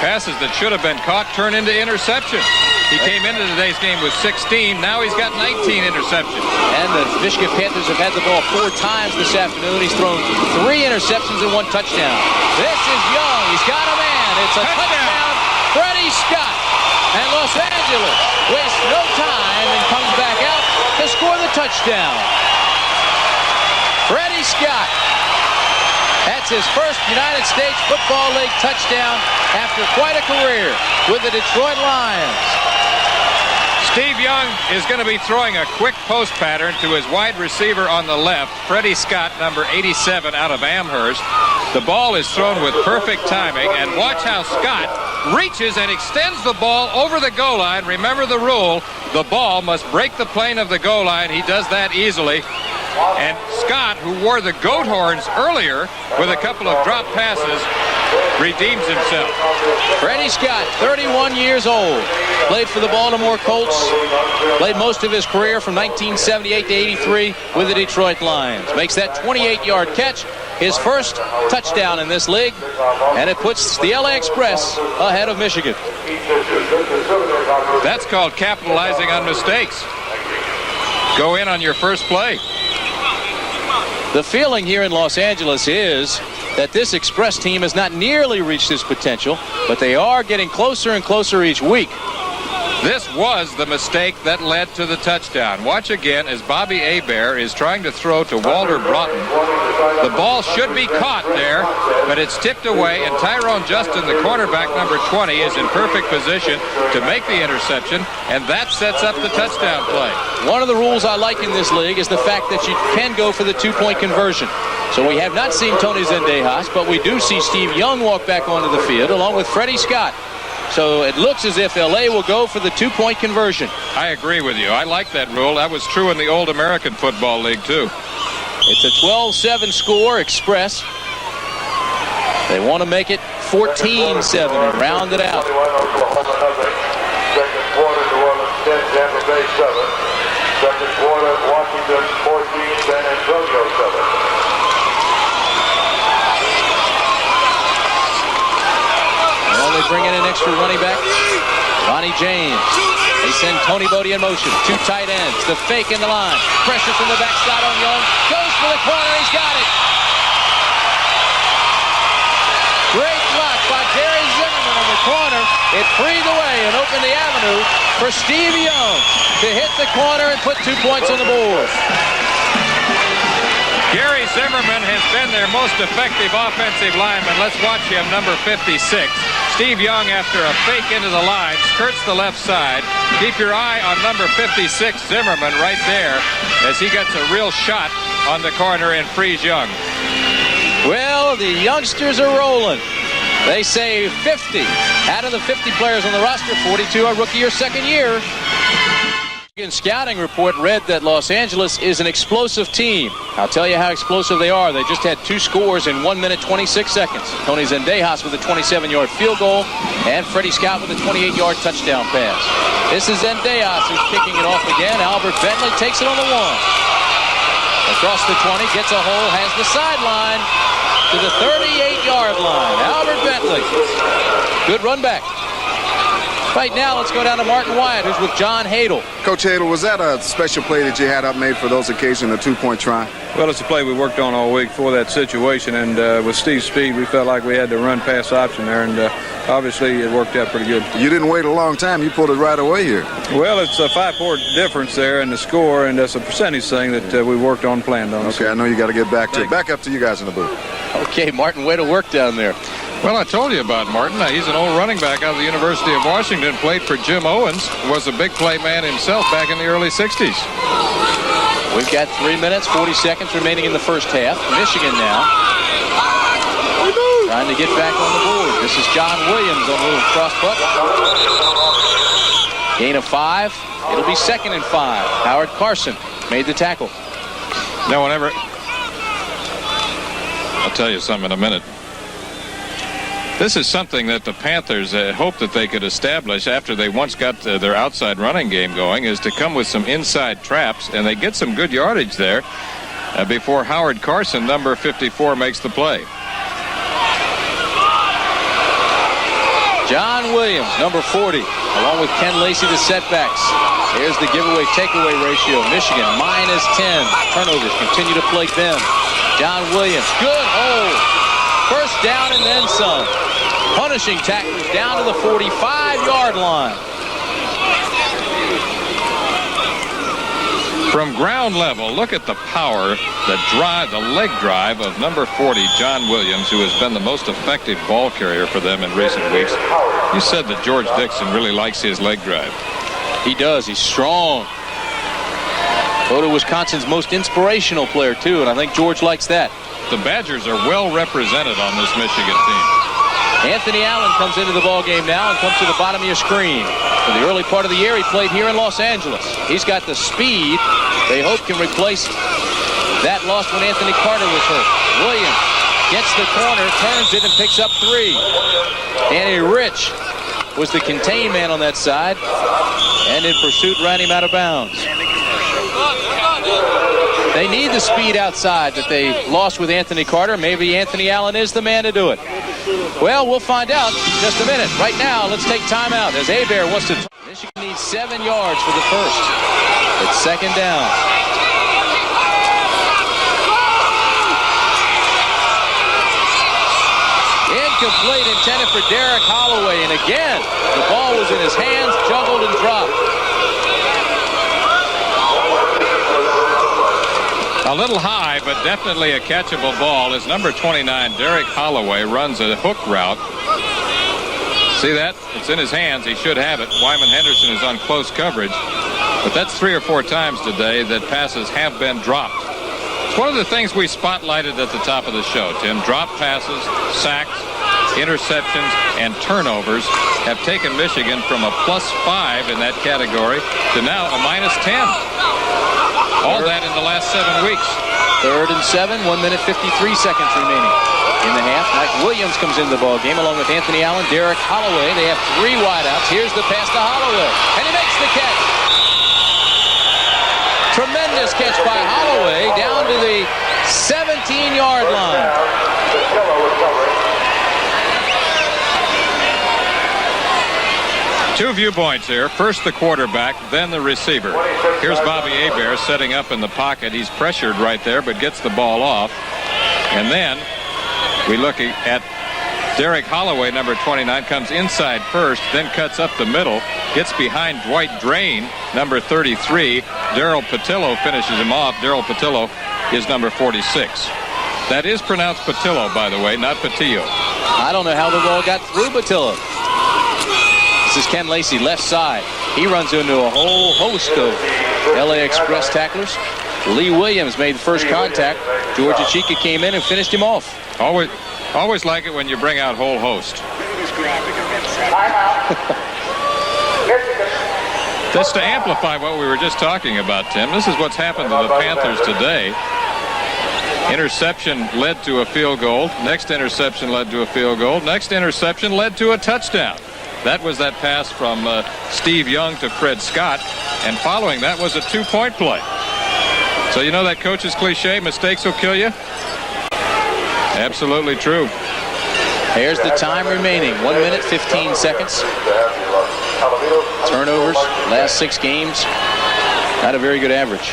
Passes that should have been caught turn into interceptions. He came into today's game with 16. Now he's got 19 interceptions. And the Michigan Panthers have had the ball 4 times this afternoon. He's thrown 3 interceptions and 1 touchdown. This is Young. He's got a man. It's a touchdown. Freddie Scott. And Los Angeles wastes no time and comes back out to score the touchdown. Freddie Scott. That's his first United States Football League touchdown after quite a career with the Detroit Lions. Steve Young is going to be throwing a quick post pattern to his wide receiver on the left, Freddie Scott, number 87, out of Amherst. The ball is thrown with perfect timing, and watch how Scott reaches and extends the ball over the goal line. Remember the rule, the ball must break the plane of the goal line. He does that easily. And Scott, who wore the goat horns earlier with a couple of drop passes, redeems himself. Freddie Scott, 31 years old, played for the Baltimore Colts, played most of his career from 1978 to 83 with the Detroit Lions. Makes that 28-yard catch, his first touchdown in this league, and it puts the LA Express ahead of Michigan. That's called capitalizing on mistakes. Go in on your first play. The feeling here in Los Angeles is that this Express team has not nearly reached its potential, but they are getting closer and closer each week. This was the mistake that led to the touchdown. Watch again as Bobby Hebert is trying to throw to Walter Broughton. The ball should be caught there, but it's tipped away, and Tyrone Justin, the cornerback, number 20, is in perfect position to make the interception, and that sets up the touchdown play. One of the rules I like in this league is the fact that you can go for the 2-point conversion. So we have not seen Tony Zendejas, but we do see Steve Young walk back onto the field along with Freddie Scott. So it looks as if LA will go for the 2-point conversion. I agree with you. I like that rule. That was true in the old American Football League, too. It's a 12-7 score, Express. They want to make it 14-7 and round it out. Second quarter, New Orleans 10, Tampa Bay 7. Second quarter, Washington 14, San Antonio 7. Well, they bring in an extra running back, Ronnie James. They send Tony Bodie in motion. 2 tight ends. The fake in the line. Pressure from the backside on Young. Goes for the corner. He's got it. Great block by Gary Zimmerman on the corner. It freed the way and opened the avenue for Steve Young to hit the corner and put 2 points on the board. Gary Zimmerman has been their most effective offensive lineman. Let's watch him, number 56. Steve Young, after a fake into the line, skirts the left side. Keep your eye on number 56, Zimmerman, right there, as he gets a real shot on the corner and frees Young. Well, the youngsters are rolling. They say 50 out of the 50 players on the roster, 42 are rookie or second year. Scouting report read that Los Angeles is an explosive team. I'll tell you how explosive they are. They just had 2 scores in 1 minute 26 seconds. Tony Zendejas with a 27-yard field goal and Freddie Scott with a 28-yard touchdown pass. This is Zendejas who's kicking it off again. Albert Bentley takes it on the 1. Across the 20, gets a hole, has the sideline to the 38-yard line. Albert Bentley. Good run back. Right now, let's go down to Martin Wyatt, who's with John Hadel. Coach Hadel, was that a special play that you had up made for those occasions, a 2-point try? Well, it's a play we worked on all week for that situation, and with Steve's speed, we felt like we had the run-pass option there, and obviously it worked out pretty good. You didn't wait a long time. You pulled it right away here. Well, it's a 5-point difference there in the score, and that's a percentage thing that we worked on and planned on. Okay, I know you got to get back to it. Back up to you guys in the booth. Okay, Martin, way to work down there. Well, I told you about Martin. He's an old running back out of the University of Washington, played for Jim Owens, was a big play man himself back in the early 60s. We've got 3 minutes, 40 seconds remaining in the first half. Michigan now trying to get back on the board. This is John Williams on the little cross butt. Gain of 5. It'll be 2nd and 5. Howard Carson made the tackle. No one ever... I'll tell you something in a minute. This is something that the Panthers hope that they could establish after they once got their outside running game going, is to come with some inside traps, and they get some good yardage there before Howard Carson, number 54, makes the play. John Williams, number 40, along with Ken Lacey, the setbacks. Here's the giveaway takeaway ratio. Michigan minus 10. Turnovers continue to plague them. John Williams, good hold. First down and then some. Punishing tackles down to the 45-yard line. From ground level, look at the power, the drive, the leg drive of number 40, John Williams, who has been the most effective ball carrier for them in recent weeks. You said that George Dixon really likes his leg drive. He does. He's strong. Go to Wisconsin's most inspirational player, too, and I think George likes that. The Badgers are well represented on this Michigan team. Anthony Allen comes into the ballgame now and comes to the bottom of your screen. For the early part of the year, he played here in Los Angeles. He's got the speed they hope can replace that loss when Anthony Carter was hurt. Williams gets the corner, turns it, and picks up 3. Danny Rich was the contain man on that side, and in pursuit ran him out of bounds. They need the speed outside that they lost with Anthony Carter. Maybe Anthony Allen is the man to do it. Well, we'll find out in just a minute. Right now, let's take time out as Hebert wants to... Michigan needs 7 yards for the first. It's 2nd down. Incomplete, intended for Derek Holloway. And again, the ball was in his hands, juggled and dropped. A little high, but definitely a catchable ball as number 29, Derek Holloway, runs a hook route. See that? It's in his hands. He should have it. Wyman Henderson is on close coverage. But that's 3 or 4 times today that passes have been dropped. It's one of the things we spotlighted at the top of the show, Tim. Drop passes, sacks, interceptions, and turnovers have taken Michigan from a +5 in that category to now a -10. All that in the last 7 weeks. 3rd and 7, 1 minute 53 seconds remaining. in the half. Mike Williams comes into the ball game along with Anthony Allen, Derek Holloway. They have 3 wideouts. Here's the pass to Holloway, and he makes the catch. Tremendous catch by Holloway down to the 17-yard line. Two viewpoints here. First the quarterback, then the receiver. Here's Bobby Hebert setting up in the pocket. He's pressured right there, but gets the ball off. And then we look at Derek Holloway, number 29, comes inside first, then cuts up the middle, gets behind Dwight Drain, number 33. Daryl Patillo finishes him off. Daryl Patillo is number 46. That is pronounced Patillo, by the way, not Patillo. I don't know how the ball got through Patillo. This is Ken Lacey, left side. He runs into a whole host of LA Express tacklers. Lee Williams made the first contact. George Achika came in and finished him off. Always like it when you bring out whole host. Just to amplify what we were just talking about, Tim, this is what's happened to the Panthers today. Interception led to a field goal. Next interception led to a field goal. Next interception led to a touchdown. That was that pass from Steve Young to Fred Scott. And following that was a 2-point play. So you know that coach's cliche, mistakes will kill you? Absolutely true. Here's the time remaining, 1 minute, 15 seconds. Turnovers, last 6 games, not a very good average.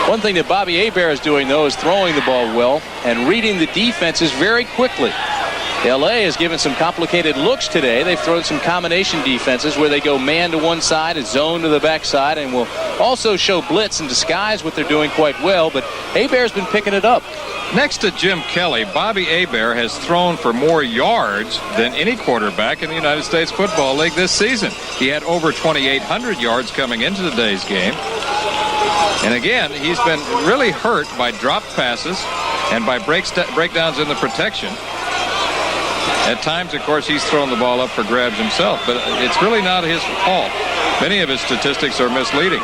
One thing that Bobby Hebert is doing, though, is throwing the ball well and reading the defenses very quickly. LA has given some complicated looks today. They've thrown some combination defenses where they go man to one side, a zone to the backside, and will also show blitz and disguise what they're doing quite well. But Hebert's been picking it up. Next to Jim Kelly, Bobby Hebert has thrown for more yards than any quarterback in the United States Football League this season. He had over 2,800 yards coming into today's game. And again, he's been really hurt by dropped passes and by breakdowns in the protection. At times, of course, he's thrown the ball up for grabs himself, but it's really not his fault. Many of his statistics are misleading.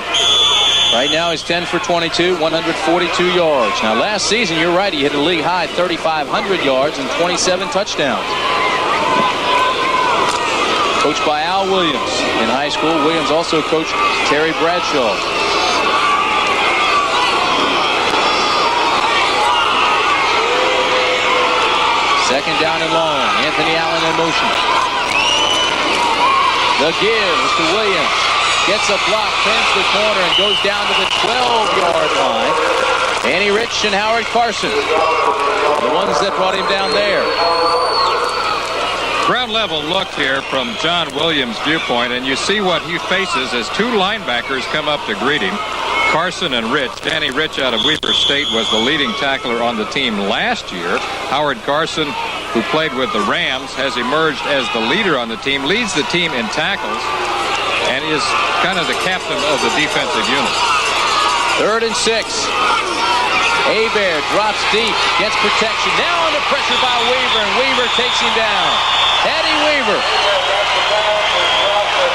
Right now, he's 10 for 22, 142 yards. Now, last season, you're right, he hit a league high 3,500 yards and 27 touchdowns. Coached by Al Williams in high school. Williams also coached Terry Bradshaw. Second down and long. Anthony Allen in motion. The give is to Williams. Gets a block, turns the corner, and goes down to the 12-yard line. Annie Rich and Howard Carson, the ones that brought him down there. Ground level look here from John Williams' viewpoint, and you see what he faces as 2 linebackers come up to greet him. Carson and Rich. Danny Rich out of Weber State was the leading tackler on the team last year. Howard Carson, who played with the Rams, has emerged as the leader on the team, leads the team in tackles, and is kind of the captain of the defensive unit. 3rd and 6. Hebert drops deep, gets protection. Now under pressure by Weaver, and Weaver takes him down. Eddie Weaver,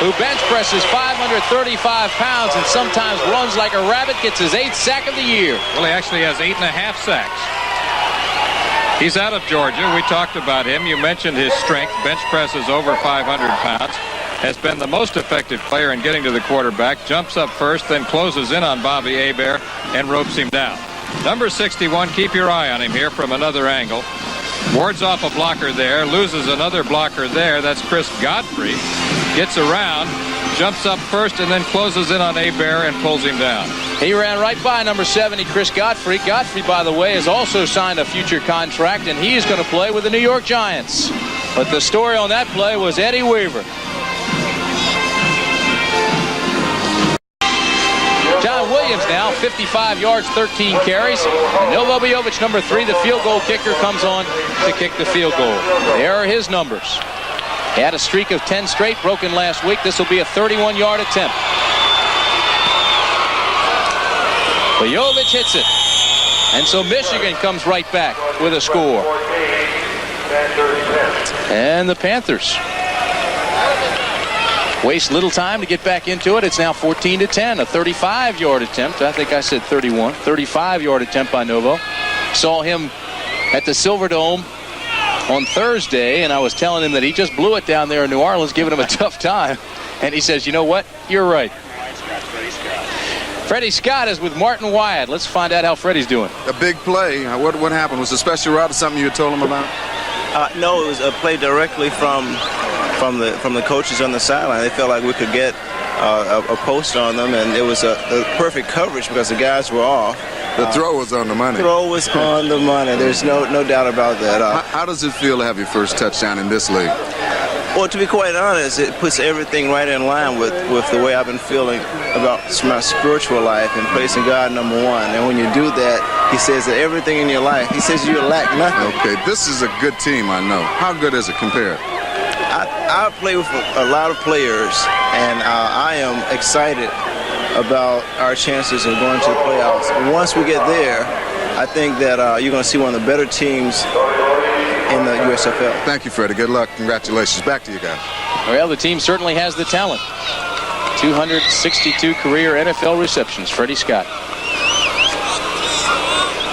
who bench presses 535 pounds and sometimes runs like a rabbit, gets his 8th sack of the year. Well, he actually has 8.5 sacks. He's out of Georgia. We talked about him. You mentioned his strength. Bench presses over 500 pounds. Has been the most effective player in getting to the quarterback. Jumps up first, then closes in on Bobby Hebert and ropes him down. Number 61, keep your eye on him here from another angle. Wards off a blocker there, loses another blocker there. That's Chris Godfrey. Gets around, jumps up first, and then closes in on Hebert and pulls him down. He ran right by number 70, Chris Godfrey. Godfrey, by the way, has also signed a future contract, and he is going to play with the New York Giants. But the story on that play was Eddie Weaver. John Williams now, 55 yards, 13 carries. And Novo Jovic, number 3, the field goal kicker, comes on to kick the field goal. There are his numbers. He had a streak of 10 straight, broken last week. This will be a 31-yard attempt. But Jovic hits it. And so Michigan comes right back with a score. And the Panthers waste little time to get back into it. It's now 14-10, a 35-yard attempt. I think I said 31. 35-yard attempt by Novo. Saw him at the Silverdome on Thursday, and I was telling him that he just blew it down there in New Orleans, giving him a tough time. And he says, you know what? You're right. Freddie Scott is with Martin Wyatt. Let's find out how Freddie's doing. A big play. What happened? Was it a special route or something you had told him about? No, it was a play directly from the coaches on the sideline. They felt like we could get a post on them, and it was a perfect coverage because the guys were off. The throw was on the money. Throw was on the money. There's no doubt about that. How does it feel to have your first touchdown in this league? Well, to be quite honest, it puts everything right in line with the way I've been feeling about my spiritual life and placing God number one. And when you do that, he says that everything in your life, he says you lack nothing. Okay, this is a good team, I know. How good is it compared? I play with a lot of players, and I am excited about our chances of going to the playoffs. Once we get there, I think that you're going to see one of the better teams in the USFL. Thank you, Freddie. Good luck. Congratulations. Back to you guys. Well, the team certainly has the talent. 262 career NFL receptions, Freddie Scott.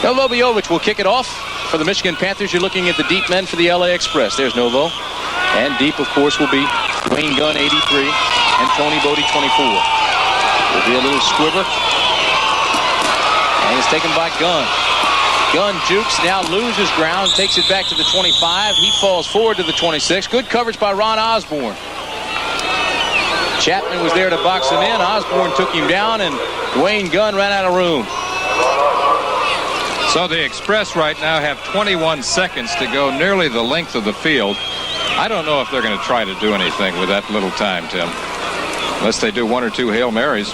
Novo Biovic will kick it off for the Michigan Panthers. You're looking at the deep men for the LA Express. There's Novo. And deep, of course, will be Wayne Gunn, 83, and Tony Bodie, 24. Will be a little squiver. And it's taken by Gunn. Gunn jukes, now loses ground, takes it back to the 25. He falls forward to the 26. Good coverage by Ron Osborne. Chapman was there to box him in. Osborne took him down, and Wayne Gunn ran out of room. So the Express right now have 21 seconds to go, nearly the length of the field. I don't know if they're going to try to do anything with that little time, Tim. Unless they do one or two Hail Marys.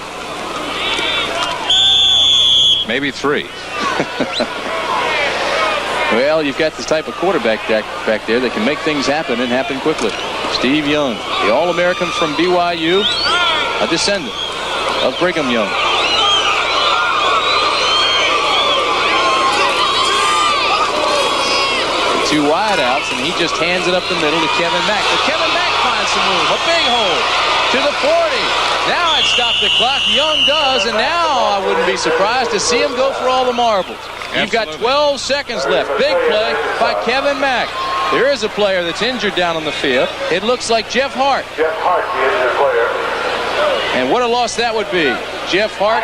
Maybe three. Well, you've got this type of quarterback back there that can make things happen and happen quickly. Steve Young, the All-American from BYU, a descendant of Brigham Young. Two wideouts, and he just hands it up the middle to Kevin Mack. But Kevin Mack finds some room. A big hole to the 40. Now it stopped the clock. Young does, and now I wouldn't be surprised to see him go for all the marbles. You've got 12 seconds left. Big play by Kevin Mack. There is a player that's injured down on the field. It looks like Jeff Hart. Jeff Hart, the injured player. And what a loss that would be. Jeff Hart,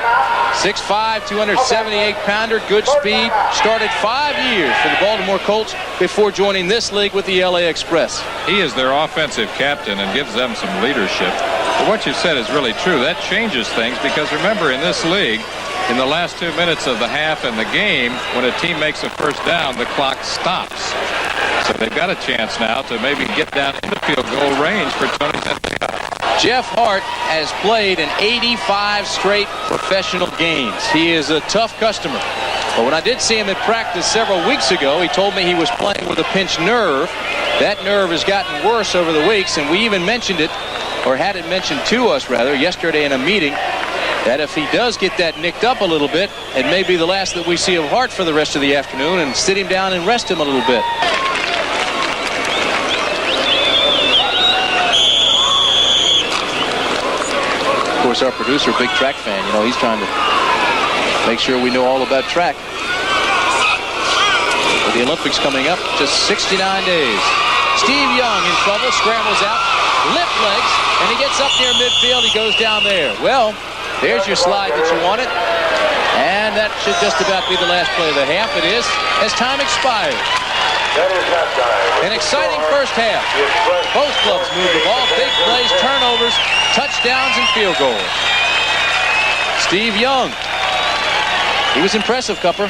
6'5", 278-pounder, good speed. Started 5 years for the Baltimore Colts before joining this league with the LA Express. He is their offensive captain and gives them some leadership. But what you said is really true. That changes things because remember, in this league, in the last 2 minutes of the half and the game, when a team makes a first down, the clock stops. So they've got a chance now to maybe get down into field goal range for Tony Zendeja. Jeff Hart has played in 85 straight professional games. He is a tough customer. But when I did see him at practice several weeks ago, he told me he was playing with a pinched nerve. That nerve has gotten worse over the weeks, and we even mentioned it, or had it mentioned to us, rather, yesterday in a meeting, that if he does get that nicked up a little bit, it may be the last that we see of Hart for the rest of the afternoon, and sit him down and rest him a little bit. Of course, our producer, big track fan, you know, he's trying to make sure we know all about track. With the Olympics coming up, just 69 days. Steve Young in trouble, scrambles out, lift legs, and he gets up near midfield. He goes down there. Well, there's your slide that you wanted. And that should just about be the last play of the half. It is, as time expires. That is halftime. An exciting first half. Both clubs move the ball, big plays, turnovers, touchdowns, and field goals. Steve Young. He was impressive, Cupper.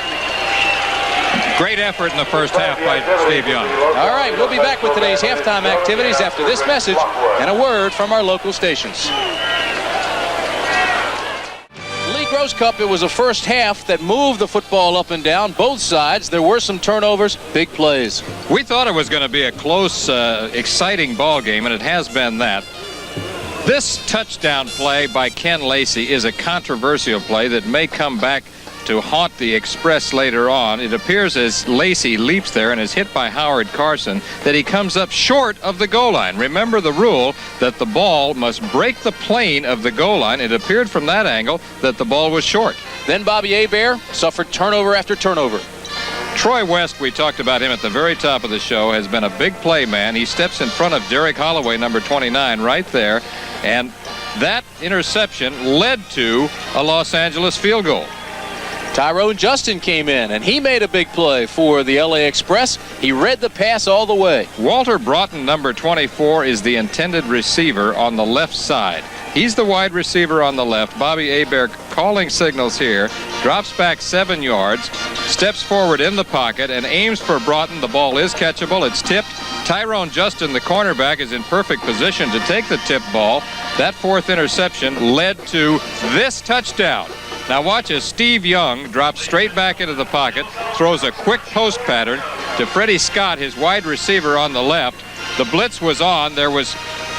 Great effort in the first half by Steve Young. All right, we'll be back with today's halftime activities after this message and a word from our local stations. Gross Cup, it was a first half that moved the football up and down, both sides. There were some turnovers, big plays. We thought it was going to be a close, exciting ball game, and it has been that. This touchdown play by Ken Lacey is a controversial play that may come back to haunt the Express later on. It appears as Lacey leaps there and is hit by Howard Carson that he comes up short of the goal line. Remember the rule that the ball must break the plane of the goal line. It appeared from that angle that the ball was short. Then Bobby Hebert suffered turnover after turnover. Troy West, we talked about him at the very top of the show, has been a big play man. He steps in front of Derek Holloway, number 29, right there. And that interception led to a Los Angeles field goal. Tyrone Justin came in, and he made a big play for the LA Express. He read the pass all the way. Walter Broughton, number 24, is the intended receiver on the left side. He's the wide receiver on the left. Bobby Hebert calling signals here. Drops back 7 yards. Steps forward in the pocket and aims for Broughton. The ball is catchable. It's tipped. Tyrone Justin, the cornerback, is in perfect position to take the tip ball. That 4th interception led to this touchdown. Now watch as Steve Young drops straight back into the pocket, throws a quick post pattern to Freddie Scott, his wide receiver on the left. The blitz was on. There was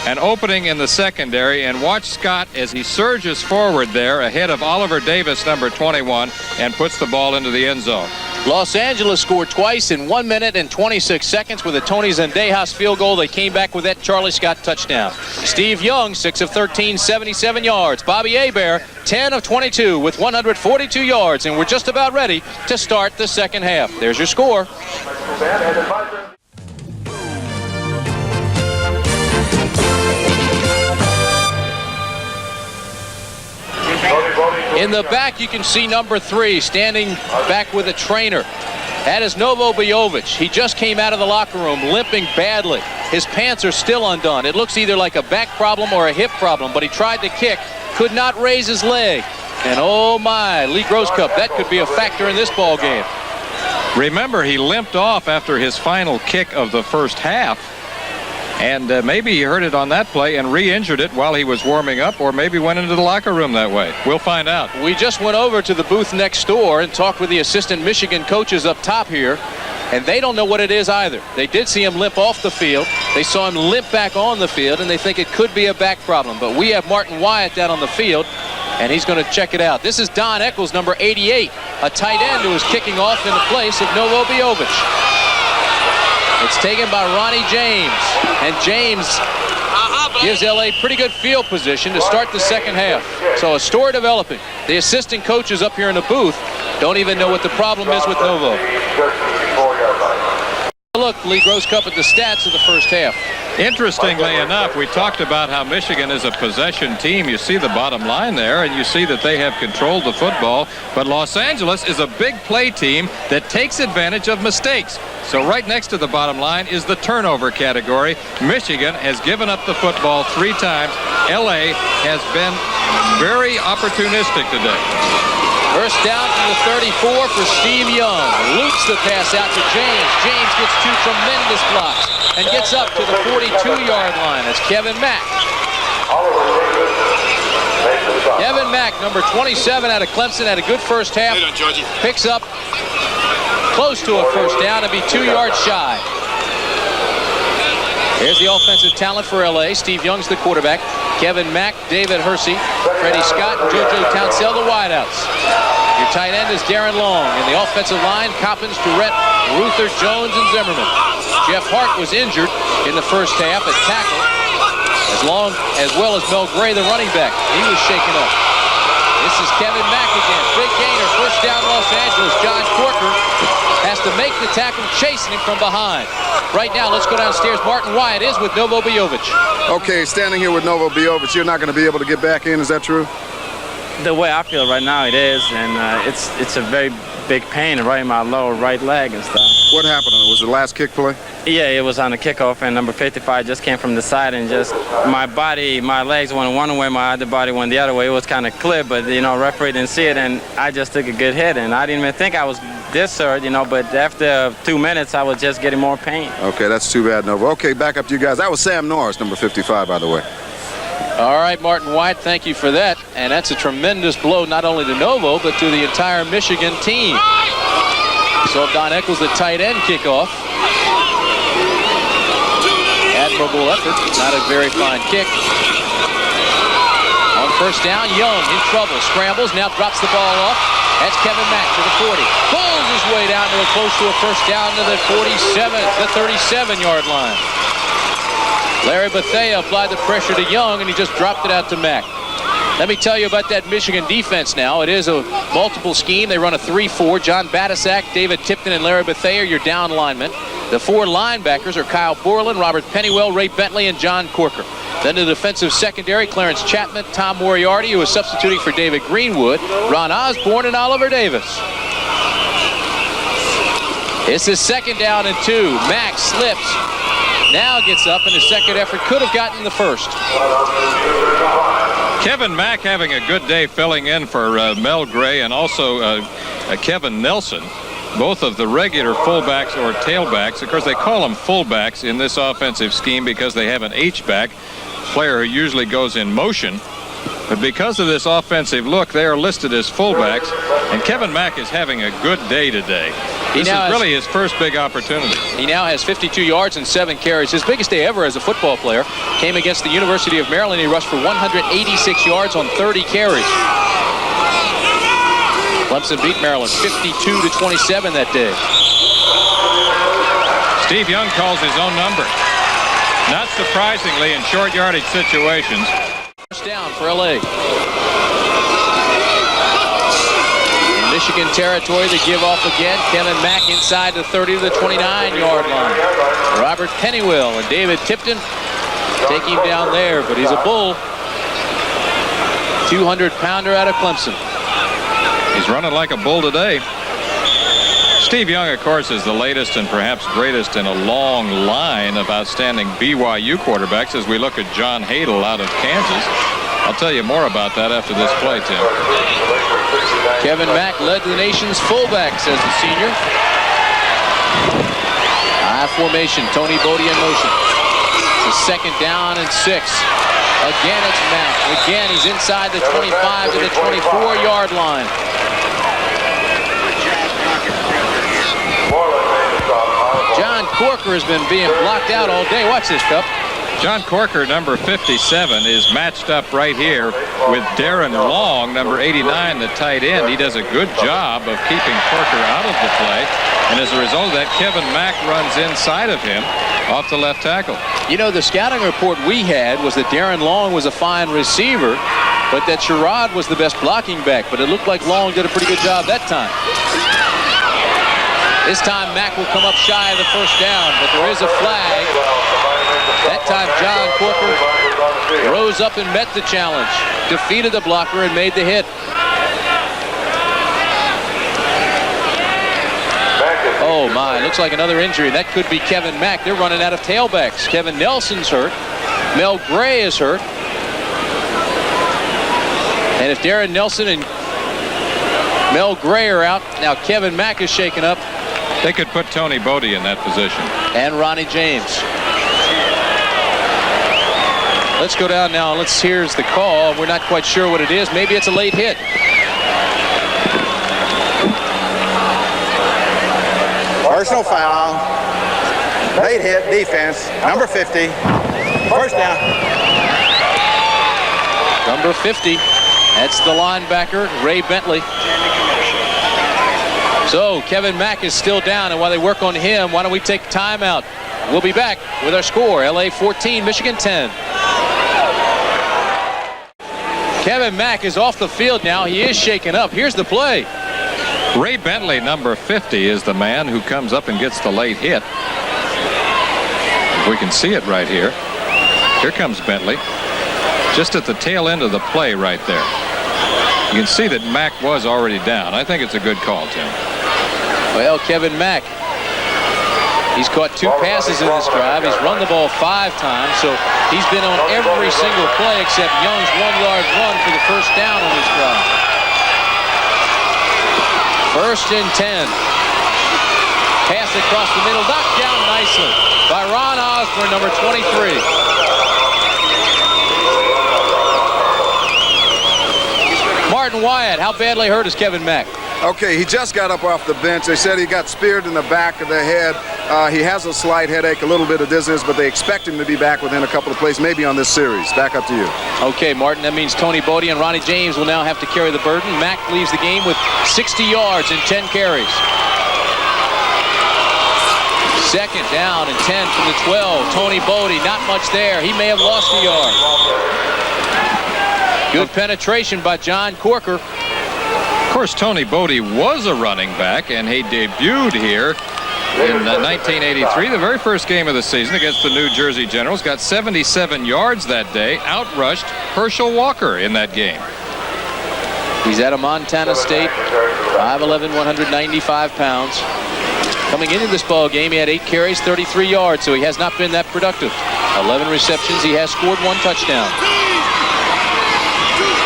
an opening in the secondary, and watch Scott as he surges forward there ahead of Oliver Davis, number 21, and puts the ball into the end zone. Los Angeles scored twice in 1 minute and 26 seconds with a Tony Zendejas field goal. They came back with that Charlie Scott touchdown. Steve Young, 6 of 13, 77 yards. Bobby Hebert, 10 of 22 with 142 yards. And we're just about ready to start the second half. There's your score. In the back, you can see number 3 standing back with a trainer. That is Novo Bojovic. He just came out of the locker room limping badly. His pants are still undone. It looks either like a back problem or a hip problem, but he tried to kick, could not raise his leg. And oh my, Lee Grosscup, that could be a factor in this ball game. Remember, he limped off after his final kick of the first half. And maybe he hurt it on that play and re-injured it while he was warming up, or maybe went into the locker room that way. We'll find out. We just went over to the booth next door and talked with the assistant Michigan coaches up top here, and they don't know what it is either. They did see him limp off the field. They saw him limp back on the field, and they think it could be a back problem. But we have Martin Wyatt down on the field, and he's going to check it out. This is Don Eccles, number 88, a tight end who is kicking off in the place of Novo Bojovic. It's taken by Ronnie James, and James gives LA pretty good field position to start the second half. So a story developing. The assistant coaches up here in the booth don't even know what the problem is with Novo. Look, Lee Grosscup at the stats of the first half. Interestingly enough, we talked about how Michigan is a possession team. You see the bottom line there, and you see that they have controlled the football. But Los Angeles is a big play team that takes advantage of mistakes. So right next to the bottom line is the turnover category. Michigan has given up the football 3 times. LA has been very opportunistic today. First down from the 34 for Steve Young. Loops the pass out to James. James gets 2 tremendous blocks and gets up to the 42-yard line. That's Kevin Mack. Kevin Mack, number 27 out of Clemson, had a good first half. Picks up close to a first down and be 2 yards shy. Here's the offensive talent for LA. Steve Young's the quarterback. Kevin Mack, David Hersey, Freddie Scott, and JoJo Townsell, the wideouts. Your tight end is Darren Long. In the offensive line, Coppins, Durrett, Ruther, Jones, and Zimmerman. Jeff Hart was injured in the first half at tackle, as well as Mel Gray, the running back. He was shaken up. This is Kevin Mack again. Big gainer, first down Los Angeles. Josh Corker has to make the tackle, chasing him from behind. Right now, let's go downstairs. Martin Wyatt is with Novo Bojovic. Okay, standing here with Novo Bojovic, you're not going to be able to get back in. Is that true? The way I feel right now, it is, and it's a very big pain right in my lower right leg and stuff. What happened? Was it the last kick play? Yeah, it was on the kickoff, and number 55 just came from the side, and just my legs went one way, my other body went the other way. It was kind of clear, but referee didn't see it, and I just took a good hit, and I didn't even think I was this hurt, but after 2 minutes, I was just getting more pain. Okay, that's too bad, Novo. Okay, back up to you guys. That was Sam Norris, number 55, by the way. All right, Martin White, thank you for that. And that's a tremendous blow not only to Novo, but to the entire Michigan team. So Don Eccles, the tight end kickoff. Admirable effort, not a very fine kick. On first down, Young in trouble, scrambles, now drops the ball off. That's Kevin Mack to the 40. Pulls his way down to close to a first down to the 37-yard line. Larry Bethea applied the pressure to Young, and he just dropped it out to Mack. Let me tell you about that Michigan defense now. It is a multiple scheme. They run a 3-4. John Batasak, David Tipton, and Larry Bethea are your down linemen. The 4 linebackers are Kyle Borland, Robert Pennywell, Ray Bentley, and John Corker. Then the defensive secondary, Clarence Chapman, Tom Moriarty, who is substituting for David Greenwood, Ron Osborne, and Oliver Davis. It's his second down and 2. Mack slips. Now gets up, and his second effort could have gotten the first. Kevin Mack having a good day filling in for Mel Gray and also Kevin Nelson, both of the regular fullbacks or tailbacks. Of course, they call them fullbacks in this offensive scheme because they have an H-back, player who usually goes in motion. But because of this offensive look, they are listed as fullbacks, and Kevin Mack is having a good day today. This is really his first big opportunity. He now has 52 yards and 7 carries. His biggest day ever as a football player came against the University of Maryland. He rushed for 186 yards on 30 carries. Clemson beat Maryland 52-27 that day. Steve Young calls his own number. Not surprisingly, in short yardage situations. First down for LA. In Michigan territory, they give off again. Kevin Mack inside the 30 to the 29-yard line. Robert Pennywell and David Tipton take him down there, but he's a bull. 200-pounder out of Clemson. He's running like a bull today. Steve Young, of course, is the latest and perhaps greatest in a long line of outstanding BYU quarterbacks as we look at John Hadel out of Kansas. I'll tell you more about that after this play, Tim. Kevin Mack led the nation's fullbacks as the senior. High formation, Tony Bodie in motion. It's a second down and 6. Again, it's Mack. Again, he's inside the 25 to the 24-yard line. John Corker has been being blocked out all day. Watch this, Cup. John Corker, number 57, is matched up right here with Darren Long, number 89, the tight end. He does a good job of keeping Corker out of the play. And as a result of that, Kevin Mack runs inside of him off the left tackle. You know, the scouting report we had was that Darren Long was a fine receiver, but that Sherrod was the best blocking back. But it looked like Long did a pretty good job that time. This time, Mack will come up shy of the first down, but there is a flag. That time, John Corker rose up and met the challenge, defeated the blocker, and made the hit. Oh, my. Looks like another injury. That could be Kevin Mack. They're running out of tailbacks. Kevin Nelson's hurt. Mel Gray is hurt. And if Darren Nelson and Mel Gray are out, now Kevin Mack is shaken up. They could put Tony Bodie in that position. And Ronnie James. Let's go down now. Here's the call. We're not quite sure what it is. Maybe it's a late hit. Personal foul. Late hit, defense. Number 50. First down. Number 50. That's the linebacker, Ray Bentley. So Kevin Mack is still down, and while they work on him, why don't we take timeout? We'll be back with our score. LA 14, Michigan 10. Kevin Mack is off the field now. He is shaken up. Here's the play. Ray Bentley, number 50, is the man who comes up and gets the late hit. We can see it right here. Here comes Bentley. Just at the tail end of the play right there. You can see that Mack was already down. I think it's a good call, Tim. Well, Kevin Mack, he's caught 2 passes in this drive. He's run the ball 5 times, so he's been on every single play except Young's 1-yard run for the first down on this drive. First and 10. Pass across the middle, knocked down nicely by Ron Osborne, number 23. Martin Wyatt, how badly hurt is Kevin Mack? Okay, he just got up off the bench. They said he got speared in the back of the head. He has a slight headache, a little bit of dizziness, but they expect him to be back within a couple of plays, maybe on this series. Back up to you. Okay, Martin, that means Tony Bodie and Ronnie James will now have to carry the burden. Mack leaves the game with 60 yards and 10 carries. Second down and 10 from the 12. Tony Bodie, not much there. He may have lost a yard. Good penetration by John Corker. Of course, Tony Bodie was a running back, and he debuted here in 1983, the very first game of the season against the New Jersey Generals. Got 77 yards that day, outrushed Herschel Walker in that game. He's out of Montana State, 5'11", 195 pounds. Coming into this ball game, he had 8 carries, 33 yards, so he has not been that productive. 11 receptions, he has scored 1 touchdown.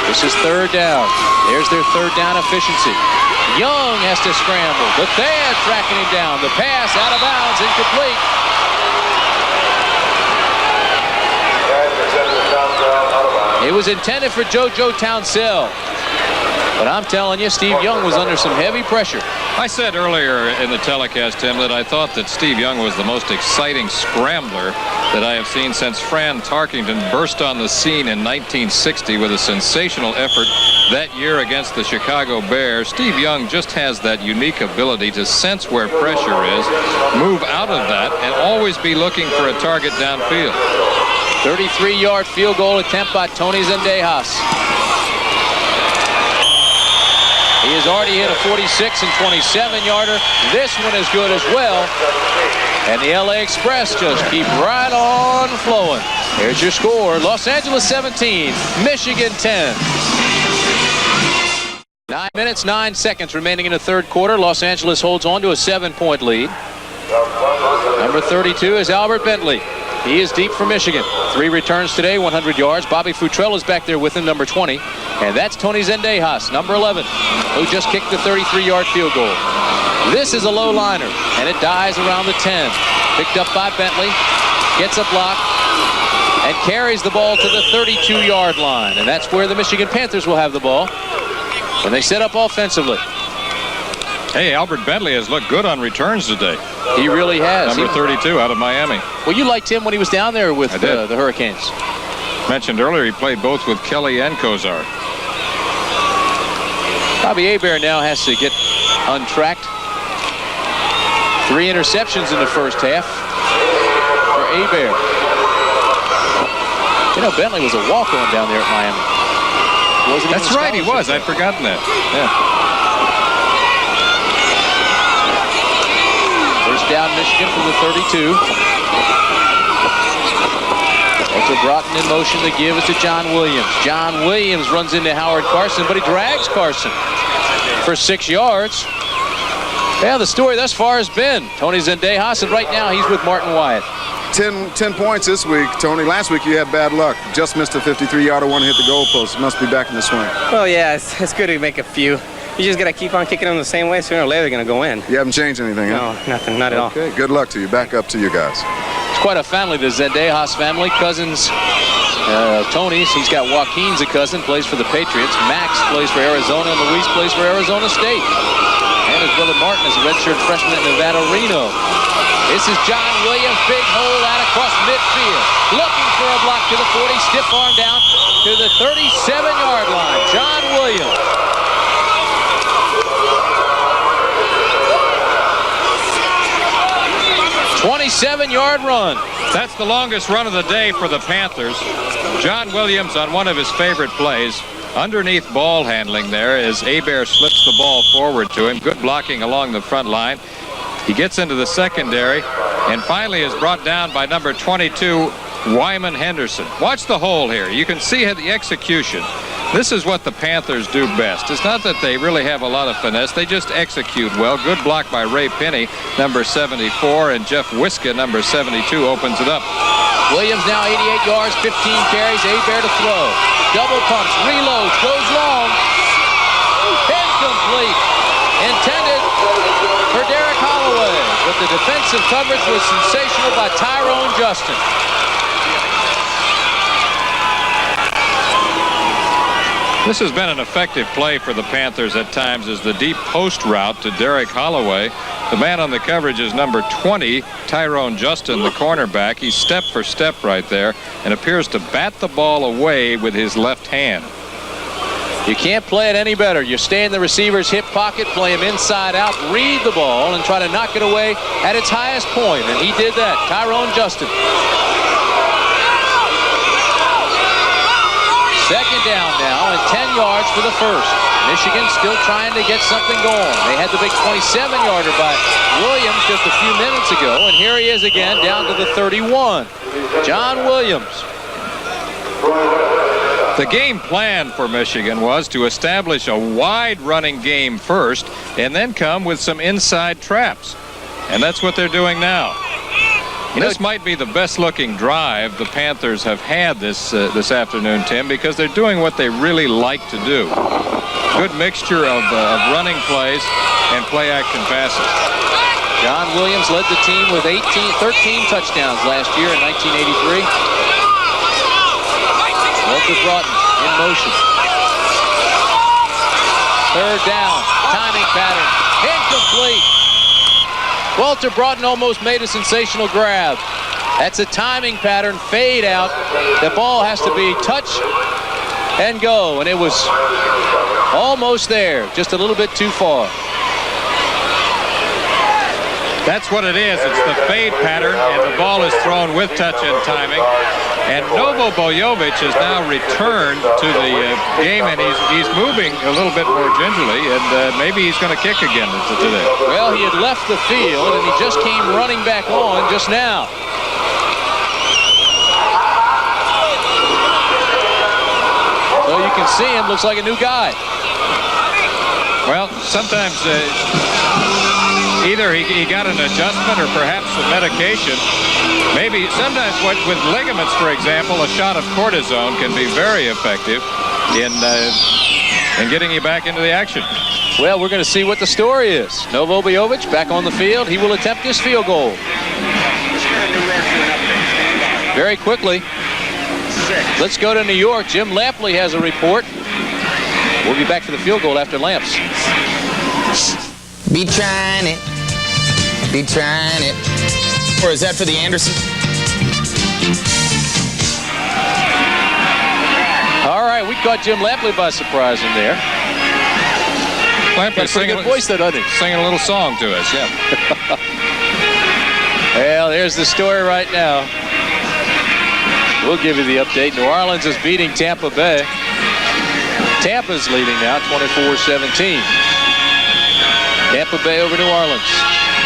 This is 3rd down. There's their 3rd down efficiency. Young has to scramble, but they're tracking him down. The pass out of bounds, incomplete. It was intended for JoJo Townsell. But I'm telling you, Steve Young was under some heavy pressure. I said earlier in the telecast, Tim, that I thought that Steve Young was the most exciting scrambler that I have seen since Fran Tarkington burst on the scene in 1960 with a sensational effort that year against the Chicago Bears. Steve Young just has that unique ability to sense where pressure is, move out of that, and always be looking for a target downfield. 33-yard field goal attempt by Tony Zendejas. He has already hit a 46 and 27-yarder. This one is good as well. And the LA Express just keep right on flowing. Here's your score. Los Angeles 17, Michigan 10. 9 minutes, 9 seconds remaining in the 3rd quarter. Los Angeles holds on to a 7-point lead. Number 32 is Albert Bentley. He is deep for Michigan. 3 returns today, 100 yards. Bobby Futrell is back there with him, number 20. And that's Tony Zendejas, number 11, who just kicked the 33-yard field goal. This is a low liner, and it dies around the 10. Picked up by Bentley, gets a block, and carries the ball to the 32-yard line. And that's where the Michigan Panthers will have the ball when they set up offensively. Hey, Albert Bentley has looked good on returns today. He really has. Number 32 out of Miami. Well, you liked him when he was down there with the Hurricanes. Mentioned earlier, he played both with Kelly and Kozar. Bobby Hebert now has to get untracked. 3 interceptions in the first half for Hebert. You know, Bentley was a walk-on down there at Miami. That's right, he was. I'd forgotten that. Yeah. First down, Michigan from the 32. Walter Broughton in motion to give it to John Williams. John Williams runs into Howard Carson, but he drags Carson for 6 yards. Yeah, the story thus far has been Tony Zendejas, and right now he's with Martin Wyatt. 10 points this week, Tony. Last week you had bad luck. Just missed a 53-yarder, one hit the goalpost. Must be back in the swing. Well, yeah, it's good to make a few. You just got to keep on kicking them the same way. Sooner or later, they're going to go in. You haven't changed anything, huh? No, nothing, not at all. Okay, good luck to you. Back up to you guys. It's quite a family, the Zendejas family. Cousins, Tony's. He's got Joaquin's a cousin, plays for the Patriots. Max plays for Arizona, and Luis plays for Arizona State. And his brother Martin is a redshirt freshman at Nevada Reno. This is John Williams, big hole out across midfield. Looking for a block to the 40, stiff arm down to the 37-yard line. John Williams. 27-yard run. That's the longest run of the day for the Panthers. John Williams on one of his favorite plays. Underneath ball handling there as Hebert slips the ball forward to him. Good blocking along the front line. He gets into the secondary and finally is brought down by number 22, Wyman Henderson. Watch the hole here. You can see the execution. This is what the Panthers do best. It's not that they really have a lot of finesse. They just execute well. Good block by Ray Penny, number 74, and Jeff Wiska, number 72, opens it up. Williams now 88 yards, 15 carries, Hebert to throw. Double pumps, reloads, goes long. Incomplete. Intended for Derek Holloway, but the defensive coverage was sensational by Tyrone Justin. This has been an effective play for the Panthers at times as the deep post route to Derek Holloway. The man on the coverage is number 20, Tyrone Justin, the cornerback. He's step for step right there and appears to bat the ball away with his left hand. You can't play it any better. You stay in the receiver's hip pocket, play him inside out, read the ball, and try to knock it away at its highest point. And he did that. Tyrone Justin. Second down now and 10 yards for the first. Michigan still trying to get something going. They had the big 27-yarder by Williams just a few minutes ago, and here he is again down to the 31. John Williams. The game plan for Michigan was to establish a wide running game first and then come with some inside traps. And that's what they're doing now. This might be the best looking drive the Panthers have had this afternoon, Tim, because they're doing what they really like to do. Good mixture of running plays and play action passes. John Williams led the team with 13 touchdowns last year in 1983. Walter Broughton in motion. Third down, timing pattern, incomplete. Walter Broughton almost made a sensational grab. That's a timing pattern, fade out. The ball has to be touch and go, and it was almost there, just a little bit too far. That's what it is. It's the fade pattern, and the ball is thrown with touch and timing. And Novo Bojovic has now returned to the game, and he's moving a little bit more gingerly, and maybe he's going to kick again today. Well, he had left the field, and he just came running back on just now. So you can see him, looks like a new guy. Well, sometimes either he got an adjustment or perhaps some medication. Maybe sometimes with ligaments, for example, a shot of cortisone can be very effective in getting you back into the action. Well, we're going to see what the story is. Novo Bojovic back on the field. He will attempt his field goal. Very quickly. Let's go to New York. Jim Lampley has a report. We'll be back for the field goal after Lamps. Be trying it. Be trying it. Or is that for the Anderson? All right, we caught Jim Lampley by surprise in there. Lampley singing a voice, though, doesn't he? Singing a little song to us, yeah. Well, there's the story right now. We'll give you the update. New Orleans is beating Tampa Bay. Tampa's leading now, 24-17. Tampa Bay over New Orleans.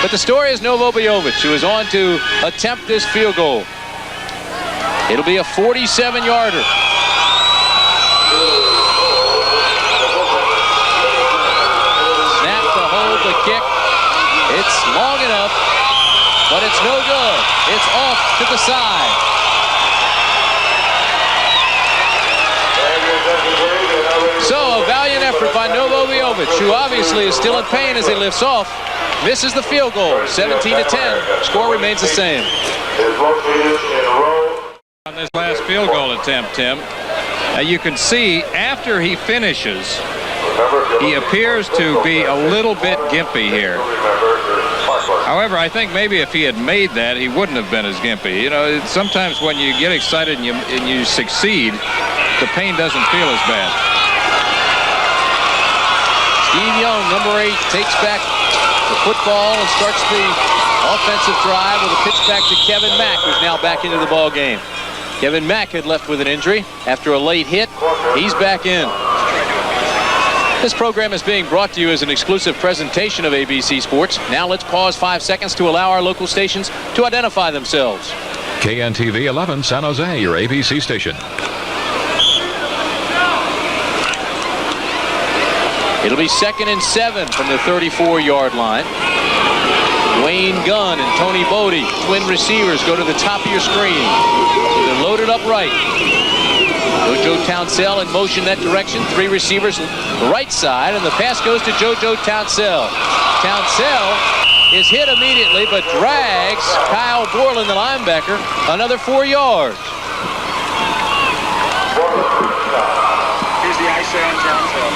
But the story is Novo Bojovic, who is on to attempt this field goal. It'll be a 47-yarder. Snap to hold the kick. It's long enough, but it's no good. It's off to the side. So, a valiant effort by Novo Bojovic, who obviously is still in pain as he lifts off. Misses the field goal, 17-10. Score remains the same. On this last field goal attempt, Tim, you can see after he finishes, he appears to be a little bit gimpy here. However, I think maybe if he had made that, he wouldn't have been as gimpy. You know, sometimes when you get excited and you succeed, the pain doesn't feel as bad. Steve Young, number 8, takes back the football and starts the offensive drive with a pitch back to Kevin Mack, who's now back into the ball game. Kevin Mack had left with an injury after a late hit. He's back in. This program is being brought to you as an exclusive presentation of ABC Sports. Now let's pause 5 seconds to allow our local stations to identify themselves. KNTV 11 San Jose, your ABC station. It'll be 2nd and 7 from the 34-yard line. Wayne Gunn and Tony Bodie, twin receivers, go to the top of your screen. They're loaded up right. JoJo Townsell in motion that direction. 3 receivers the right side, and the pass goes to JoJo Townsell. Townsell is hit immediately, but drags Kyle Borland, the linebacker, another 4 yards. Here's the ISO on Townsell.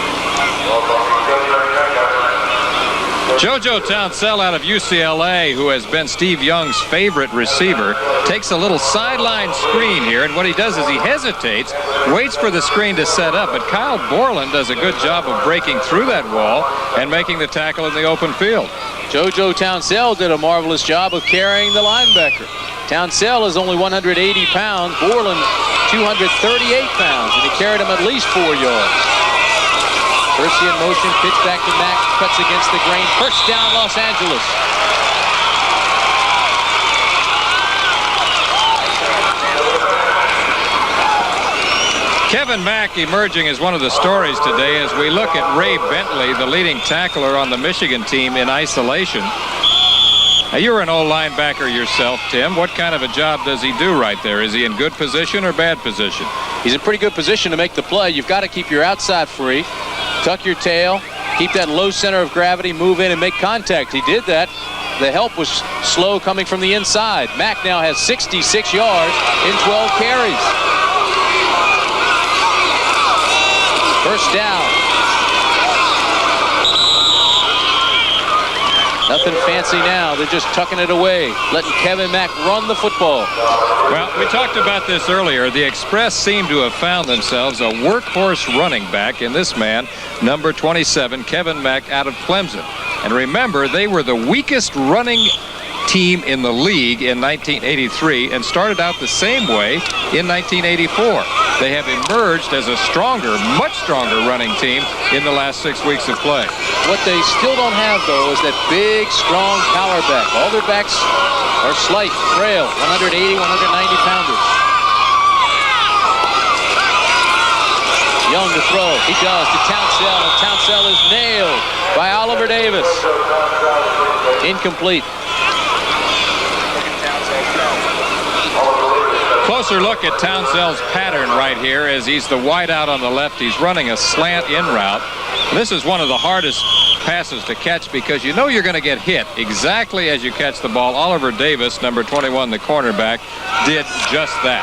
JoJo Townsell out of UCLA, who has been Steve Young's favorite receiver, takes a little sideline screen here, and what he does is he hesitates, waits for the screen to set up, but Kyle Borland does a good job of breaking through that wall and making the tackle in the open field. JoJo Townsell did a marvelous job of carrying the linebacker. Townsell is only 180 pounds. Borland 238 pounds, and he carried him at least 4 yards. Percy in motion, pitch back to Mack, cuts against the grain. First down, Los Angeles. Kevin Mack emerging as one of the stories today as we look at Ray Bentley, the leading tackler on the Michigan team, in isolation. Now, you're an old linebacker yourself, Tim. What kind of a job does he do right there? Is he in good position or bad position? He's in pretty good position to make the play. You've got to keep your outside free, tuck your tail, keep that low center of gravity, move in and make contact. He did that. The help was slow coming from the inside. Mack now has 66 yards in 12 carries. First down. Nothing fancy now. They're just tucking it away, letting Kevin Mack run the football. Well, we talked about this earlier. The Express seem to have found themselves a workhorse running back in this man, number 27, Kevin Mack, out of Clemson. And remember, they were the weakest running team in the league in 1983 and started out the same way in 1984. They have emerged as a stronger, much stronger running team in the last 6 weeks of play. What they still don't have, though, is that big, strong power back. All their backs are slight, frail, 180, 190 pounders. Young to throw. He does to Townsell, and Townsell is nailed by Oliver Davis. Incomplete. Closer look at Townsell's pattern right here as he's the wideout on the left. He's running a slant in route. This is one of the hardest passes to catch because you know you're going to get hit exactly as you catch the ball. Oliver Davis, number 21, the cornerback, did just that.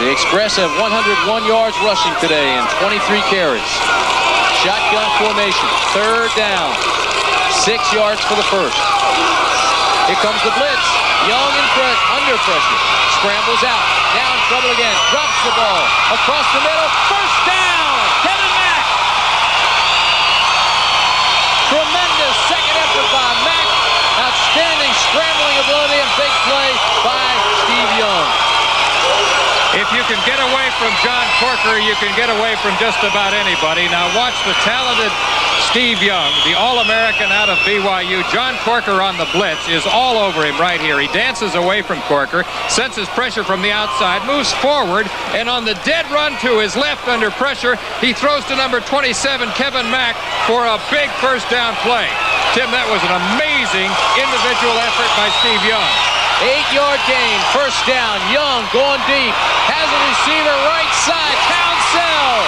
The Express have 101 yards rushing today and 23 carries. Shotgun formation, third down. 6 yards for the first. Here comes the blitz. Young under pressure. Scrambles out. Now in trouble again. Drops the ball. Across the middle. First down. Kevin Mack. Tremendous second effort by Mack. Outstanding scrambling ability and big play by Steve Young. If you can get away from John Corker, you can get away from just about anybody. Now watch the talented Steve Young, the All-American out of BYU. John Corker on the blitz is all over him right here. He dances away from Corker, senses pressure from the outside, moves forward, and on the dead run to his left under pressure, he throws to number 27, Kevin Mack, for a big first down play. Tim, that was an amazing individual effort by Steve Young. 8-yard gain, first down. Young going deep. Has a receiver right side. Townsell.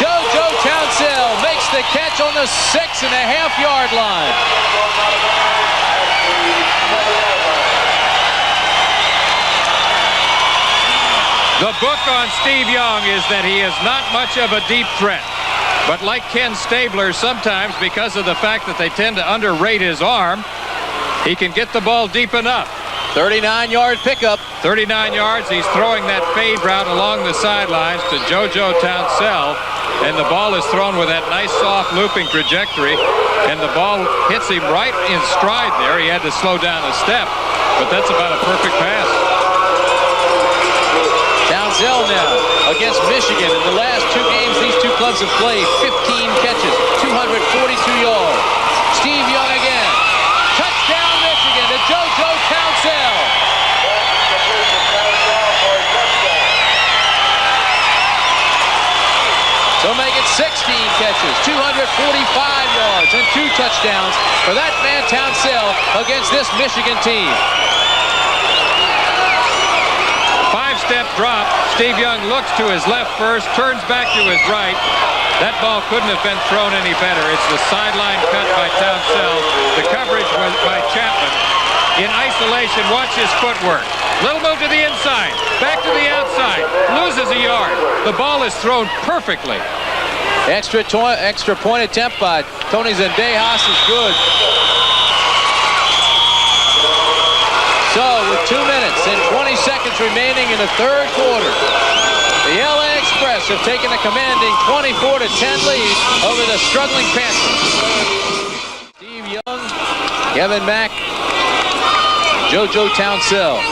JoJo Townsell makes the catch on the 6.5-yard line. The book on Steve Young is that he is not much of a deep threat. But like Ken Stabler, sometimes because of the fact that they tend to underrate his arm, he can get the ball deep enough. 39-yard pickup. 39 yards. He's throwing that fade route along the sidelines to JoJo Townsell. And the ball is thrown with that nice soft looping trajectory. And the ball hits him right in stride there. He had to slow down a step. But that's about a perfect pass. Townsell now against Michigan. In the last 2 games, these two clubs have played 15 catches, 242 yards. Steve Young again. Touchdown Michigan to JoJo Townsell. So make it 16 catches, 245 yards, and 2 touchdowns for that man Townsell against this Michigan team. 5-step drop. Steve Young looks to his left first, turns back to his right. That ball couldn't have been thrown any better. It's the sideline cut by Townsell. The coverage was by Chapman. In isolation, watch his footwork. Little move to the inside, back to the outside, loses a yard. The ball is thrown perfectly. Extra point attempt by Tony Zendejas is good. So with 2 minutes and 20 seconds remaining in the third quarter, the LA Express have taken a commanding 24-10 lead over the struggling Panthers. Steve Young, Kevin Mack, JoJo Townsell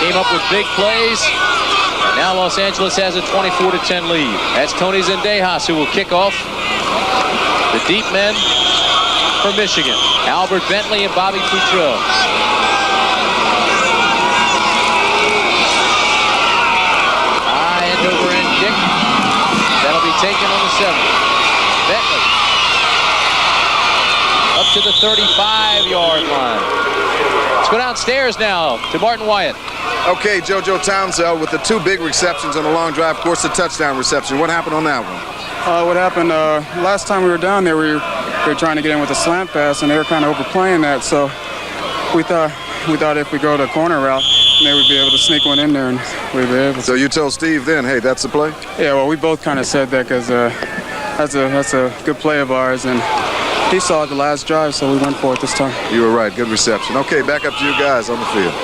came up with big plays. And now Los Angeles has a 24-10 lead. That's Tony Zendejas who will kick off. The deep men for Michigan, Albert Bentley and Bobby Futrell. High end over end kick. That'll be taken on the 7. Bentley up to the 35-yard line. Let's go downstairs now to Martin Wyatt. Okay, JoJo Townsell with the 2 big receptions on the long drive. Of course, the touchdown reception. What happened on that one? What happened last time we were down there, we were trying to get in with a slant pass, and they were kind of overplaying that. So we thought if we go the corner route, they would be able to sneak one in there, and we'd be able to. So you told Steve then, hey, that's the play? Yeah, well, we both kind of said that because that's a good play of ours, and he saw it the last drive, so we went for it this time. You were right. Good reception. Okay, back up to you guys on the field.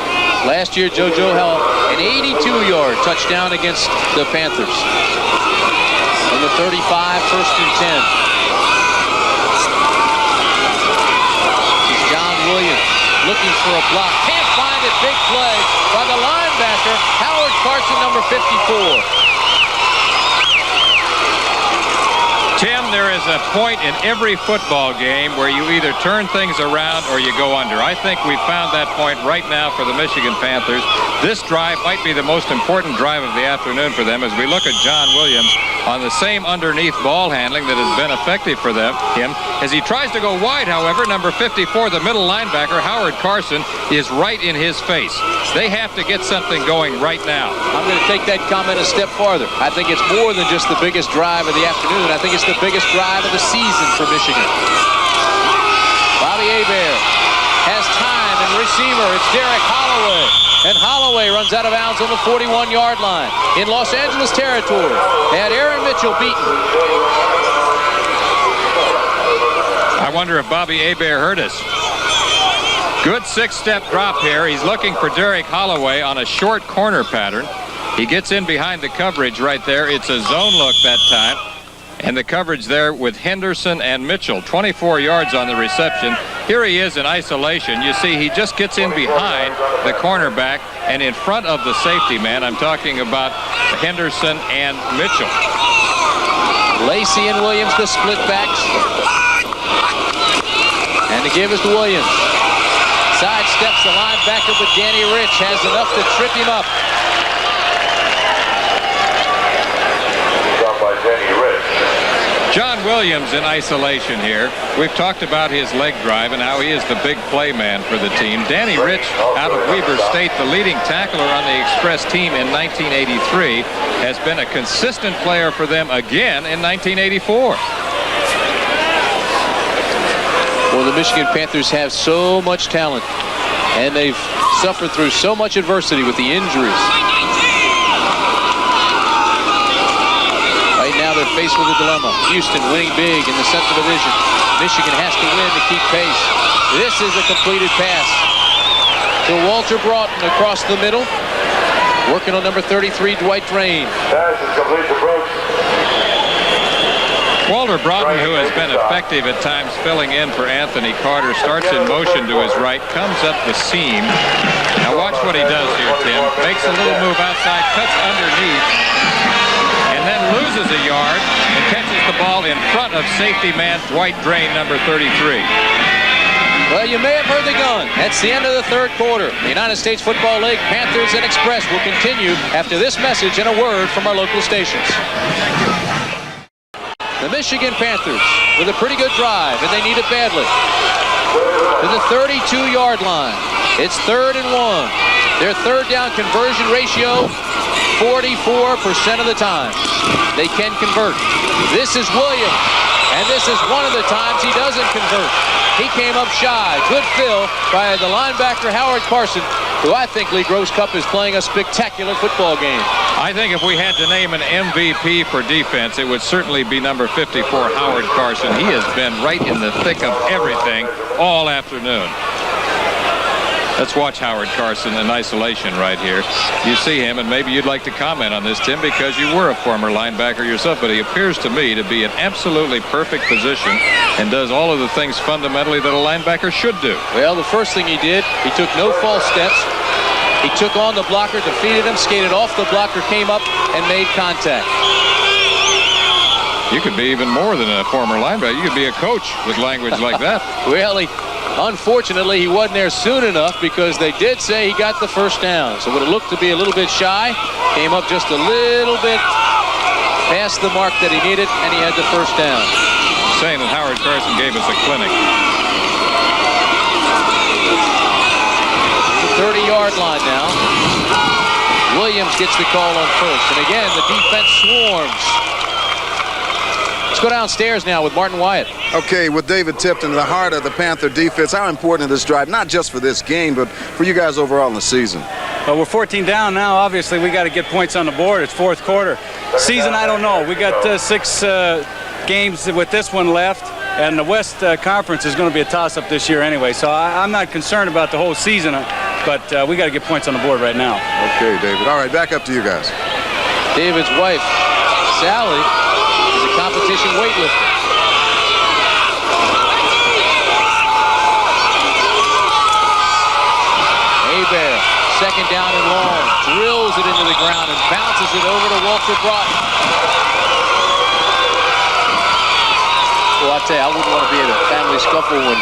Last year, JoJo held an 82-yard touchdown against the Panthers. On the 35, 1st and 10. This is John Williams looking for a block. Can't find it. Big play by the linebacker, Howard Carson, number 54. Tim, there is a point in every football game where you either turn things around or you go under. I think we found that point right now for the Michigan Panthers. This drive might be the most important drive of the afternoon for them as we look at John Williams on the same underneath ball handling that has been effective for him. As he tries to go wide, however, number 54, the middle linebacker, Howard Carson, is right in his face. They have to get something going right now. I'm going to take that comment a step farther. I think it's more than just the biggest drive of the afternoon. I think it's the biggest drive of the season for Michigan. Bobby Hebert has time and receiver. It's Derek Holloway. And Holloway runs out of bounds on the 41-yard line in Los Angeles territory. They had Aaron Mitchell beaten. I wonder if Bobby Hebert heard us. Good 6-step drop here. He's looking for Derek Holloway on a short corner pattern. He gets in behind the coverage right there. It's a zone look that time. And the coverage there with Henderson and Mitchell. 24 yards on the reception. Here he is in isolation. You see, he just gets in behind the cornerback and in front of the safety man. I'm talking about Henderson and Mitchell. Lacey and Williams, the split backs. And the give is to Williams. Sidesteps the linebacker, but Danny Rich has enough to trip him up. By Danny Rich. John Williams in isolation here. We've talked about his leg drive and how he is the big play man for the team. Danny Rich out of Weber State, the leading tackler on the Express team in 1983, has been a consistent player for them again in 1984. Well, the Michigan Panthers have so much talent, and they've suffered through so much adversity with the injuries. They're faced with a dilemma. Houston winning big in the Central Division. Michigan has to win to keep pace. This is a completed pass to Walter Broughton across the middle. Working on number 33, Dwight Drain. Pass is complete to Brooks. Walter Broughton, who has been effective at times filling in for Anthony Carter, starts in motion to his right, comes up the seam. Now watch what he does here, Tim. Makes a little move outside, cuts underneath, and then loses a yard and catches the ball in front of safety man Dwight Drain, number 33. Well, you may have heard the gun. That's the end of the third quarter. The United States Football League, Panthers and Express will continue after this message and a word from our local stations. The Michigan Panthers with a pretty good drive, and they need it badly. To the 32-yard line. It's 3rd and 1. Their third down conversion ratio, 44% of the time. They can convert. This is Williams, and this is one of the times he doesn't convert. He came up shy. Good fill by the linebacker Howard Carson, who I think Lee Gross Cup is playing a spectacular football game. I think if we had to name an MVP for defense, it would certainly be number 54, Howard Carson. He has been right in the thick of everything all afternoon. Let's watch Howard Carson in isolation right here. You see him, and maybe you'd like to comment on this, Tim, because you were a former linebacker yourself, but he appears to me to be an absolutely perfect position and does all of the things fundamentally that a linebacker should do. Well, the first thing he did, he took no false steps. He took on the blocker, defeated him, skated off the blocker, came up, and made contact. You could be even more than a former linebacker. You could be a coach with language like that. Well, unfortunately, he wasn't there soon enough because they did say he got the first down. So it looked to be a little bit shy. Came up just a little bit past the mark that he needed, and he had the first down. Saying that Howard Carson gave us a clinic. The 30-yard line now. Williams gets the call on first. And again, the defense swarms. Let's go downstairs now with Martin Wyatt. Okay, with David Tipton, the heart of the Panther defense, how important is this drive, not just for this game, but for you guys overall in the season? Well, we're 14 down now. Obviously, we got to get points on the board. It's fourth quarter. Season, I don't know. We got 6 games with this one left, and the West Conference is going to be a toss-up this year anyway. So I'm not concerned about the whole season, but we got to get points on the board right now. Okay, David. All right, back up to you guys. David's wife, Sally, is a competition weightlifter. Hebert, second down and long, drills it into the ground and bounces it over to Walter Broughton. Well, I tell you, I wouldn't want to be in a family scuffle when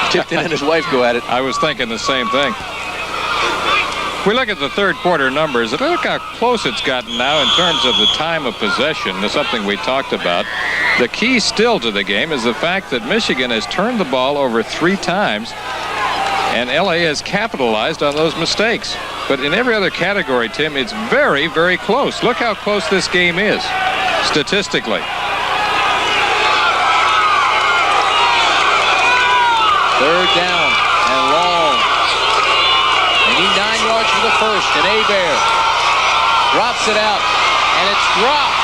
Tipton and his wife go at it. I was thinking the same thing. We look at the third quarter numbers, and look how close it's gotten now in terms of the time of possession. That's something we talked about. The key still to the game is the fact that Michigan has turned the ball over 3 times, and LA has capitalized on those mistakes. But in every other category, Tim, it's very, very close. Look how close this game is, statistically. Third down and long. They need 9 yards for the first, and Hebert drops it out, and it's dropped.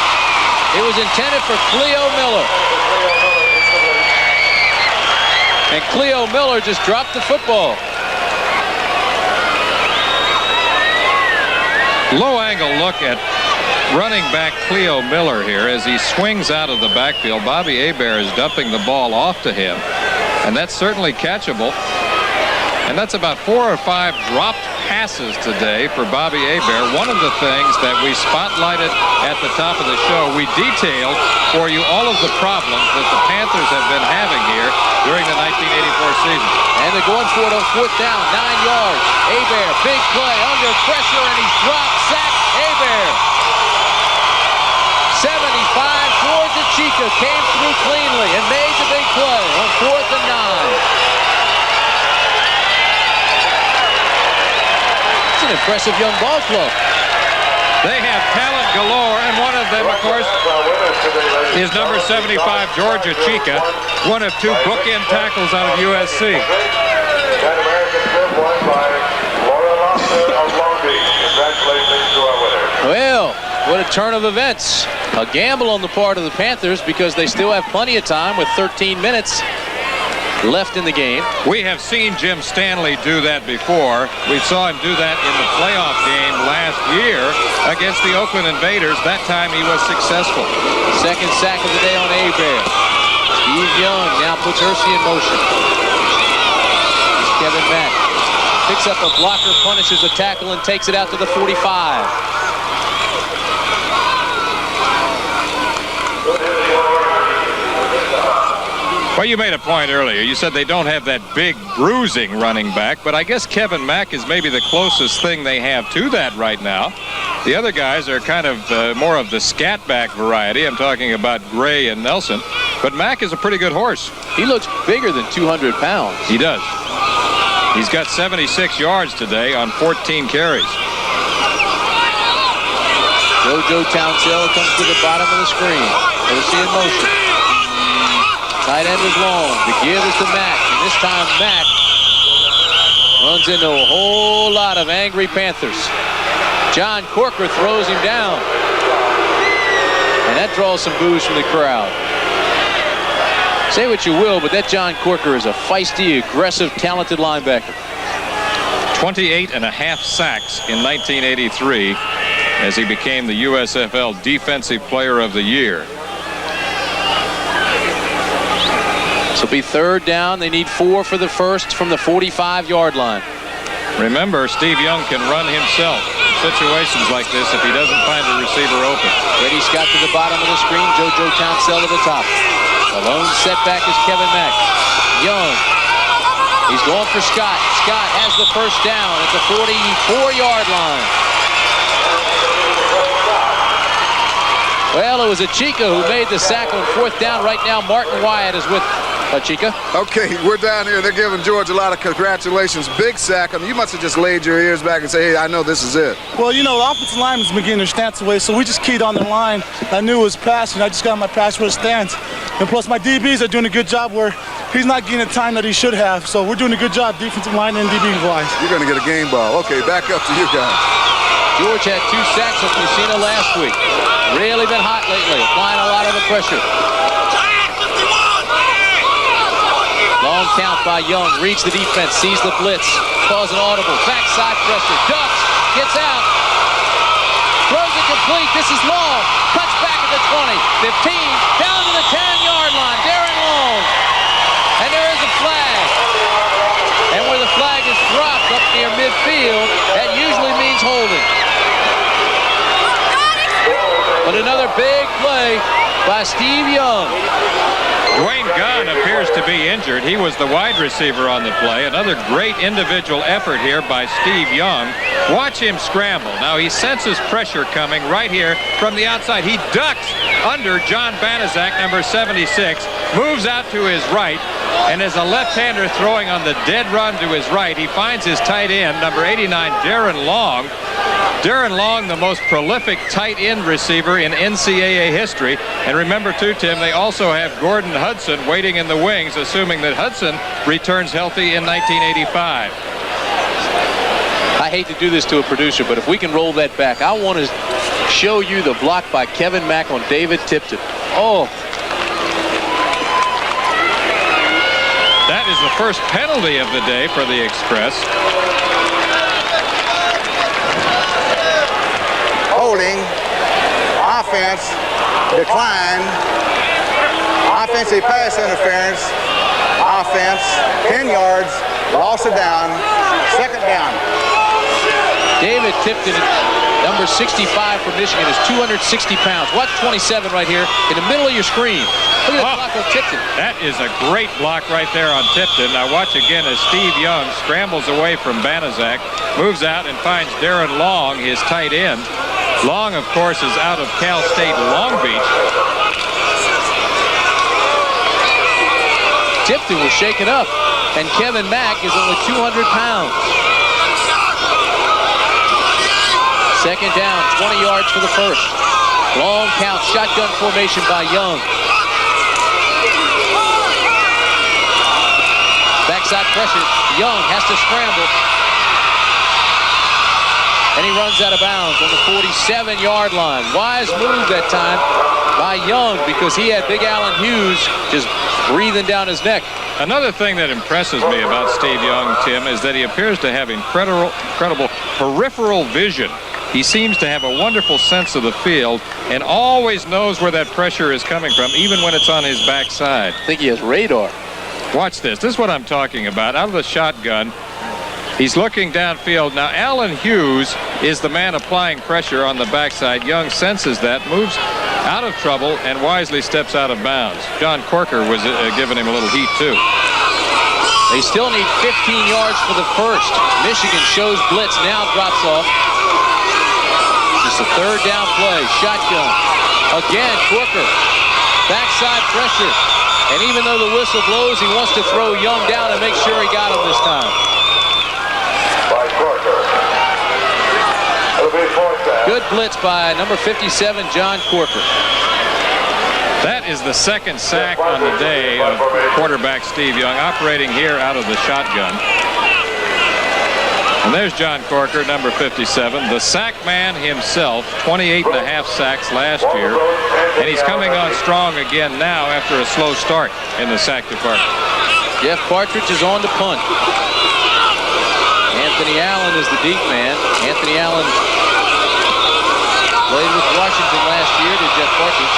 It was intended for Cleo Miller. And Cleo Miller just dropped the football. Low angle look at running back Cleo Miller here as he swings out of the backfield. Bobby Hebert is dumping the ball off to him, and that's certainly catchable. And that's about 4 or 5 dropped passes today for Bobby Hebert. One of the things that we spotlighted at the top of the show, we detailed for you all of the problems that the Panthers have been having here during the 1984 season. And they're going for it on fourth down, 9 yards. Hebert, big play, under pressure, and he's dropped. Sack, Hebert. 75 towards the Chica, came through cleanly and made the big play on 4th and 9. It's an impressive young ball club. They have talent galore, and one of them, of course, is number 75, Georgia Chica, one of 2 bookend tackles out of USC. Well, what a turn of events. A gamble on the part of the Panthers because they still have plenty of time with 13 minutes left in the game. We have seen Jim Stanley do that before. We saw him do that in the playoff game last year against the Oakland Invaders. That time he was successful. Second sack of the day on Hebert. Steve Young now puts Hersey in motion. It's Kevin Mack. Picks up a blocker, punishes a tackle, and takes it out to the 45. Well, you made a point earlier. You said they don't have that big bruising running back, but I guess Kevin Mack is maybe the closest thing they have to that right now. The other guys are kind of more of the scat back variety. I'm talking about Gray and Nelson, but Mack is a pretty good horse. He looks bigger than 200 pounds. He does. He's got 76 yards today on 14 carries. JoJo Townsell comes to the bottom of the screen. Hersey in motion. Tight end is long. The give is to Mack. And this time Mack runs into a whole lot of angry Panthers. John Corker throws him down. And that draws some boos from the crowd. Say what you will, but that John Corker is a feisty, aggressive, talented linebacker. 28.5 sacks in 1983 as he became the USFL Defensive Player of the Year. This will be third down. They need 4 for the first from the 45-yard line. Remember, Steve Young can run himself in situations like this if he doesn't find a receiver open. Brady Scott to the bottom of the screen. JoJo Townsell to the top. The lone setback is Kevin Mack. Young. He's going for Scott. Scott has the first down at the 44-yard line. Well, it was Achika who made the sack on fourth down. Right now, Martin Wyatt is with Achika. Okay, we're down here. They're giving George a lot of congratulations. Big sack. I mean, you must have just laid your ears back and say, hey, I know this is it. Well, you know, the offensive lineman's been getting their stance away, so we just keyed on the line. I knew it was passing. I just got my pass rush stance. And plus, my DBs are doing a good job where he's not getting the time that he should have. So we're doing a good job, defensive line and DB-wise. You're going to get a game ball. Okay, back up to you guys. George had 2 sacks with Messina last week. Really been hot lately, applying a lot of the pressure. Long count by Young, reads the defense, sees the blitz, calls an audible, backside pressure, ducks, gets out, throws it complete, this is Long, cuts back at the 20, 15, down to the 10-yard line, Darren Long, and there is a flag. And where the flag is dropped up near midfield, that usually means holding. But another big play by Steve Young. Dwayne Gunn appears to be injured. He was the wide receiver on the play. Another great individual effort here by Steve Young. Watch him scramble. Now he senses pressure coming right here from the outside. He ducks under John Banaszak, number 76, moves out to his right, and as a left-hander throwing on the dead run to his right, he finds his tight end, number 89, Darren Long. Darren Long, the most prolific tight end receiver in NCAA history. And remember, too, Tim, they also have Gordon Hudson waiting in the wings, assuming that Hudson returns healthy in 1985. I hate to do this to a producer, but if we can roll that back, I want to show you the block by Kevin Mack on David Tipton. Oh. That is the first penalty of the day for the Express. Holding, offense, decline, offensive pass interference, offense, 10 yards, loss of down, second down. David Tipton, number 65 for Michigan, is 260 pounds. Watch 27 right here in the middle of your screen. Look at that block on Tipton. That is a great block right there on Tipton. Now watch again as Steve Young scrambles away from Banaszak, moves out and finds Darren Long, his tight end. Long, of course, is out of Cal State Long Beach. Tipton was shaken up, and Kevin Mack is only 200 pounds. Second down, 20 yards for the first. Long count, shotgun formation by Young. Backside pressure, Young has to scramble. And he runs out of bounds on the 47-yard line. Wise move that time by Young because he had Big Allen Hughes just breathing down his neck. Another thing that impresses me about Steve Young, Tim, is that he appears to have incredible peripheral vision. He seems to have a wonderful sense of the field and always knows where that pressure is coming from, even when it's on his backside. I think he has radar. Watch this. This is what I'm talking about. Out of the shotgun, he's looking downfield. Now, Allen Hughes is the man applying pressure on the backside. Young senses that, moves out of trouble, and wisely steps out of bounds. John Corker was giving him a little heat, too. They still need 15 yards for the first. Michigan shows blitz, now drops off. Just a third down play, shotgun. Again, Corker, backside pressure. And even though the whistle blows, he wants to throw Young down and make sure he got him this time. By Corker. It'll be fourth down. Good blitz by number 57, John Corker. That is the second sack on the day of quarterback Steve Young, operating here out of the shotgun. And there's John Corker, number 57, the sack man himself, 28.5 sacks last year. And he's coming on strong again now after a slow start in the sack department. Jeff Partridge is on to punt. Anthony Allen is the deep man. Anthony Allen played with Washington last year to Jeff Partridge.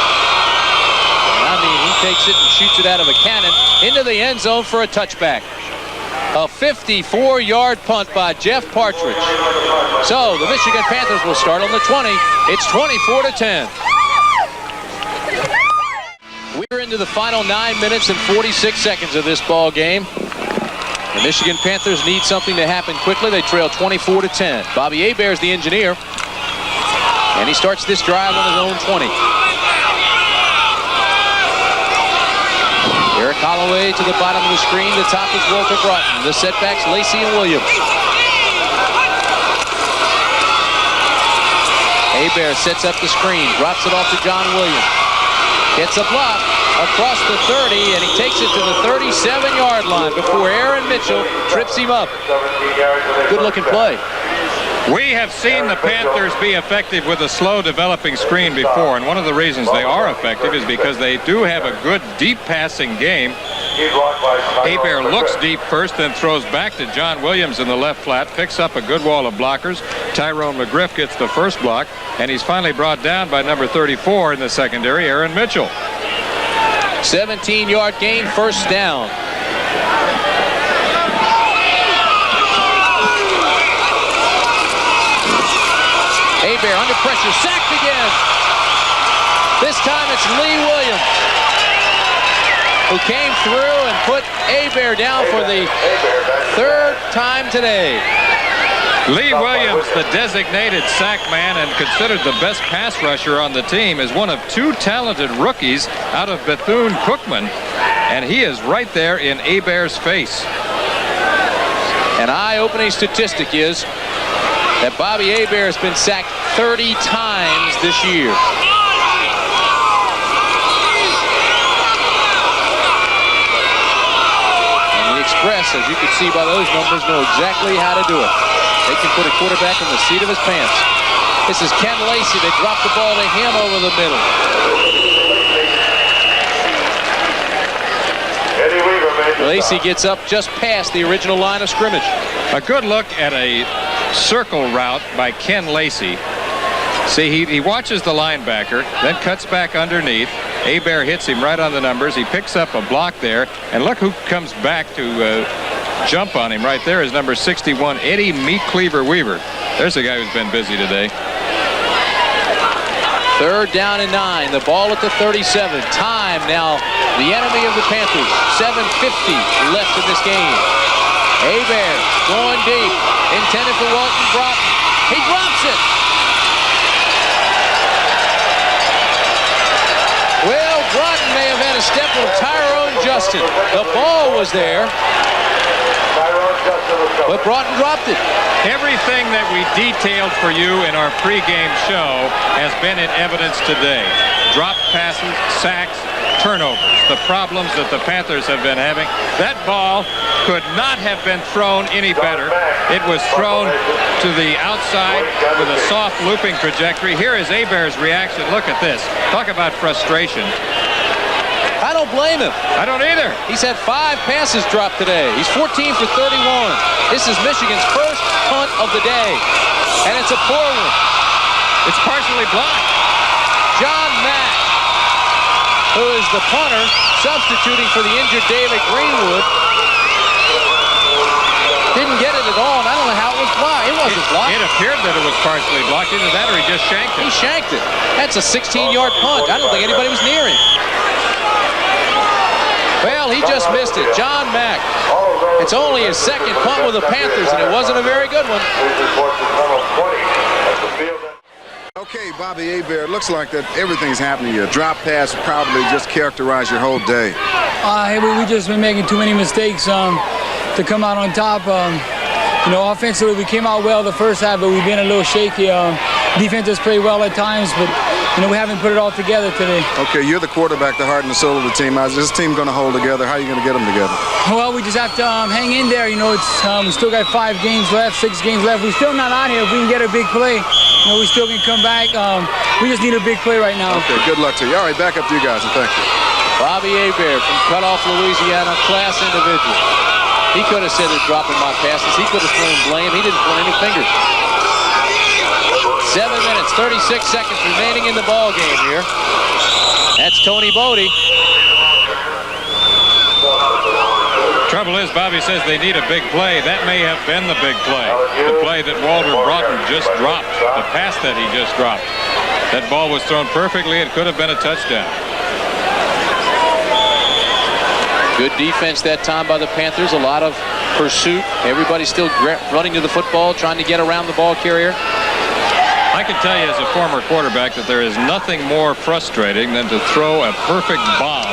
And I mean, he takes it and shoots it out of a cannon into the end zone for a touchback. A 54-yard punt by Jeff Partridge. So the Michigan Panthers will start on the 20. It's 24-10. We're into the final 9 minutes and 46 seconds of this ball game. The Michigan Panthers need something to happen quickly. They trail 24-10. Bobby Hebert is the engineer, and he starts this drive on his own 20. Eric Holloway to the bottom of the screen. The top is Walter Broughton. The setbacks, Lacey and Williams. Hebert sets up the screen, drops it off to John Williams. Gets a block across the 30, and he takes it to the 37-yard line before Aaron Mitchell trips him up. Good-looking play. We have seen the Panthers be effective with a slow developing screen before, and one of the reasons they are effective is because they do have a good deep passing game. Hebert looks deep first, then throws back to John Williams in the left flat, picks up a good wall of blockers. Tyrone McGriff gets the first block, and he's finally brought down by number 34 in the secondary, Aaron Mitchell. 17-yard gain, first down. Hebert under pressure, sacked again. This time it's Lee Williams, who came through and put Hebert down for the third time today. Lee Williams, the designated sack man and considered the best pass rusher on the team, is one of two talented rookies out of Bethune-Cookman, and he is right there in Hebert's face. An eye-opening statistic is that Bobby Hebert has been sacked 30 times this year. And the Express, as you can see by those numbers, know exactly how to do it. They can put a quarterback in the seat of his pants. This is Ken Lacey. They drop the ball to him over the middle. Lacey gets up just past the original line of scrimmage. A good look at a circle route by Ken Lacey. See, he watches the linebacker, then cuts back underneath. Hebert hits him right on the numbers. He picks up a block there, and look who comes back to jump on him right there is number 61, Eddie Meat Cleaver Weaver. There's a guy who's been busy today. Third down and 9. The ball at the 37. Time now, the enemy of the Panthers. 7:50 left in this game. Hebert going deep, intended for Walton Broughton. He drops it. Well, Broughton may have had a step with Tyrone Justin. The ball was there, but Broughton dropped it. Everything that we detailed for you in our pregame show has been in evidence today. Dropped passes, sacks, turnovers, the problems that the Panthers have been having. That ball could not have been thrown any better. It was thrown to the outside with a soft looping trajectory. Here is Hebert's reaction. Look at this. Talk about frustration. I don't blame him. I don't either. He's had 5 passes dropped today. He's 14 for 31. This is Michigan's first punt of the day, and it's a poor one. It's partially blocked. John Mack, who is the punter, substituting for the injured David Greenwood, didn't get it at all, and I don't know how it was blocked. It wasn't blocked. It appeared that it was partially blocked. Either that or he just shanked it. He shanked it. That's a 16-yard punt. I don't think anybody was near him. Well, he just missed it. John Mack. It's only his second punt with the Panthers, and it wasn't a very good one. Okay, Bobby Hebert, it looks like that everything's happening here. Drop pass probably just characterized your whole day. We just been making too many mistakes to come out on top. Offensively, we came out well the first half, but we've been a little shaky. Defense has played well at times, but we haven't put it all together today. Okay, you're the quarterback, the heart and the soul of the team. How's this team going to hold together? How are you going to get them together? Well, we just have to hang in there. We still got 5 games left, 6 games left. We're still not out here. If we can get a big play, we still can come back. We just need a big play right now. Okay, good luck to you. All right, back up to you guys, and thank you. Bobby Hebert from Cutoff, Louisiana, class individual. He could have said they're dropping my passes. He could have thrown blame. He didn't point any fingers. 7 minutes, 36 seconds remaining in the ball game here. That's Tony Bodie. Trouble is, Bobby says they need a big play. That may have been the big play. The play that Walter Broughton just dropped. The pass that he just dropped. That ball was thrown perfectly. It could have been a touchdown. Good defense that time by the Panthers. A lot of pursuit. Everybody's still running to the football, trying to get around the ball carrier. I can tell you as a former quarterback that there is nothing more frustrating than to throw a perfect bomb,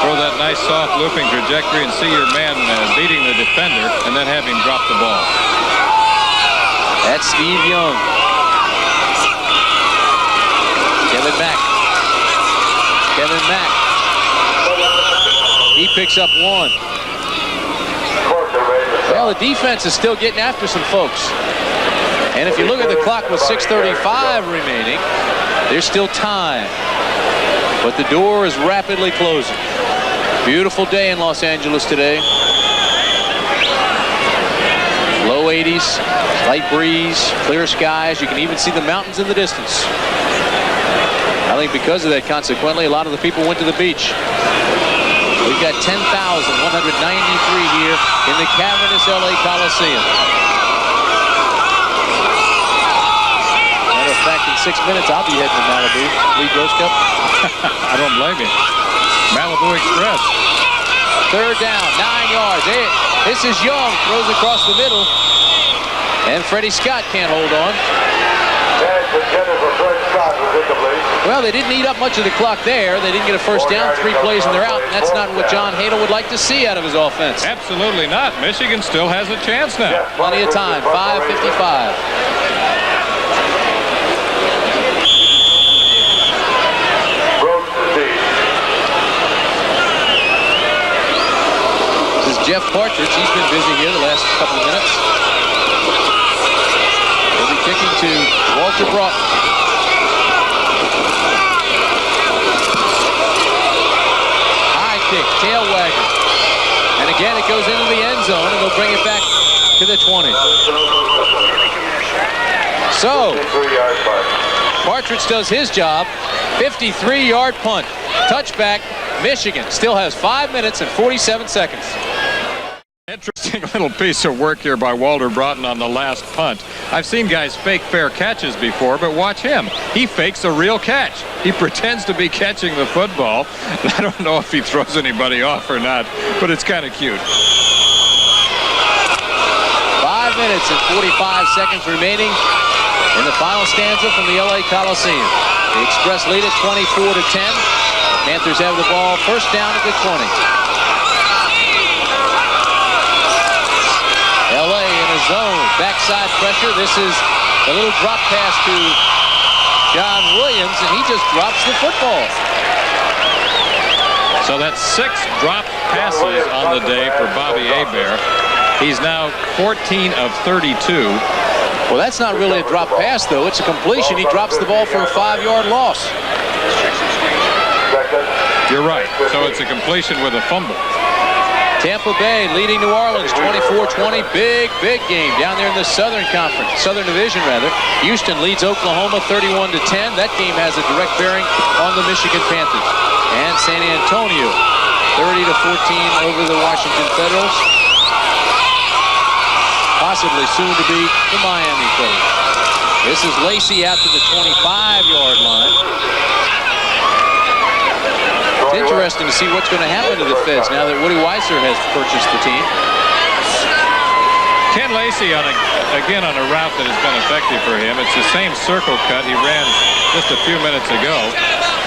throw that nice soft looping trajectory and see your man beating the defender and then have him drop the ball. That's Steve Young. Kevin Mack. He picks up one. Well, the defense is still getting after some folks. And if you look at the clock with 6:35 remaining, there's still time. But the door is rapidly closing. Beautiful day in Los Angeles today. Low 80s, light breeze, clear skies. You can even see the mountains in the distance. I think because of that, consequently, a lot of the people went to the beach. We've got 10,193 here in the cavernous LA Coliseum. Matter of fact, in 6 minutes, I'll be heading to Malibu. Lee Gross Cup. I don't blame you. Malibu Express. Third down, 9 yards. This is Young, throws across the middle. And Freddie Scott can't hold on. Well, they didn't eat up much of the clock there. They didn't get a first down, 3 plays, and they're out. And that's not what John Hadel would like to see out of his offense. Absolutely not. Michigan still has a chance now. Plenty of time, 5:55. This is Jeff Partridge. He's been busy here the last couple of minutes. He'll be kicking to Walter Broughton. High kick, tail wagger. And again, it goes into the end zone, and they'll bring it back to the 20. So, Partridge does his job. 53-yard punt. Touchback. Michigan still has 5 minutes and 47 seconds. Interesting little piece of work here by Walter Broughton on the last punt. I've seen guys fake fair catches before, but watch him. He fakes a real catch. He pretends to be catching the football. I don't know if he throws anybody off or not, but it's kind of cute. 5 minutes and 45 seconds remaining in the final stanza from the LA Coliseum. The Express lead at 24-10. Panthers have the ball first down at the 20. LA in a zone, backside pressure. This is a little drop pass to John Williams, and he just drops the football. So that's 6 drop passes on the day for Bobby Hebert. He's now 14 of 32. Well, that's not really a drop pass, though. It's a completion. He drops the ball for a 5-yard loss. You're right. So it's a completion with a fumble. Tampa Bay leading New Orleans 24-20. Big game down there in the Southern Division rather. Houston leads Oklahoma 31-10. That game has a direct bearing on the Michigan Panthers. And San Antonio 30-14 over the Washington Federals. Possibly soon to be the Miami Federals. This is Lacey out to the 25-yard line. It's interesting to see what's going to happen to the Feds now that Woody Weiser has purchased the team. Ken Lacey on a route that has been effective for him. It's the same circle cut he ran just a few minutes ago.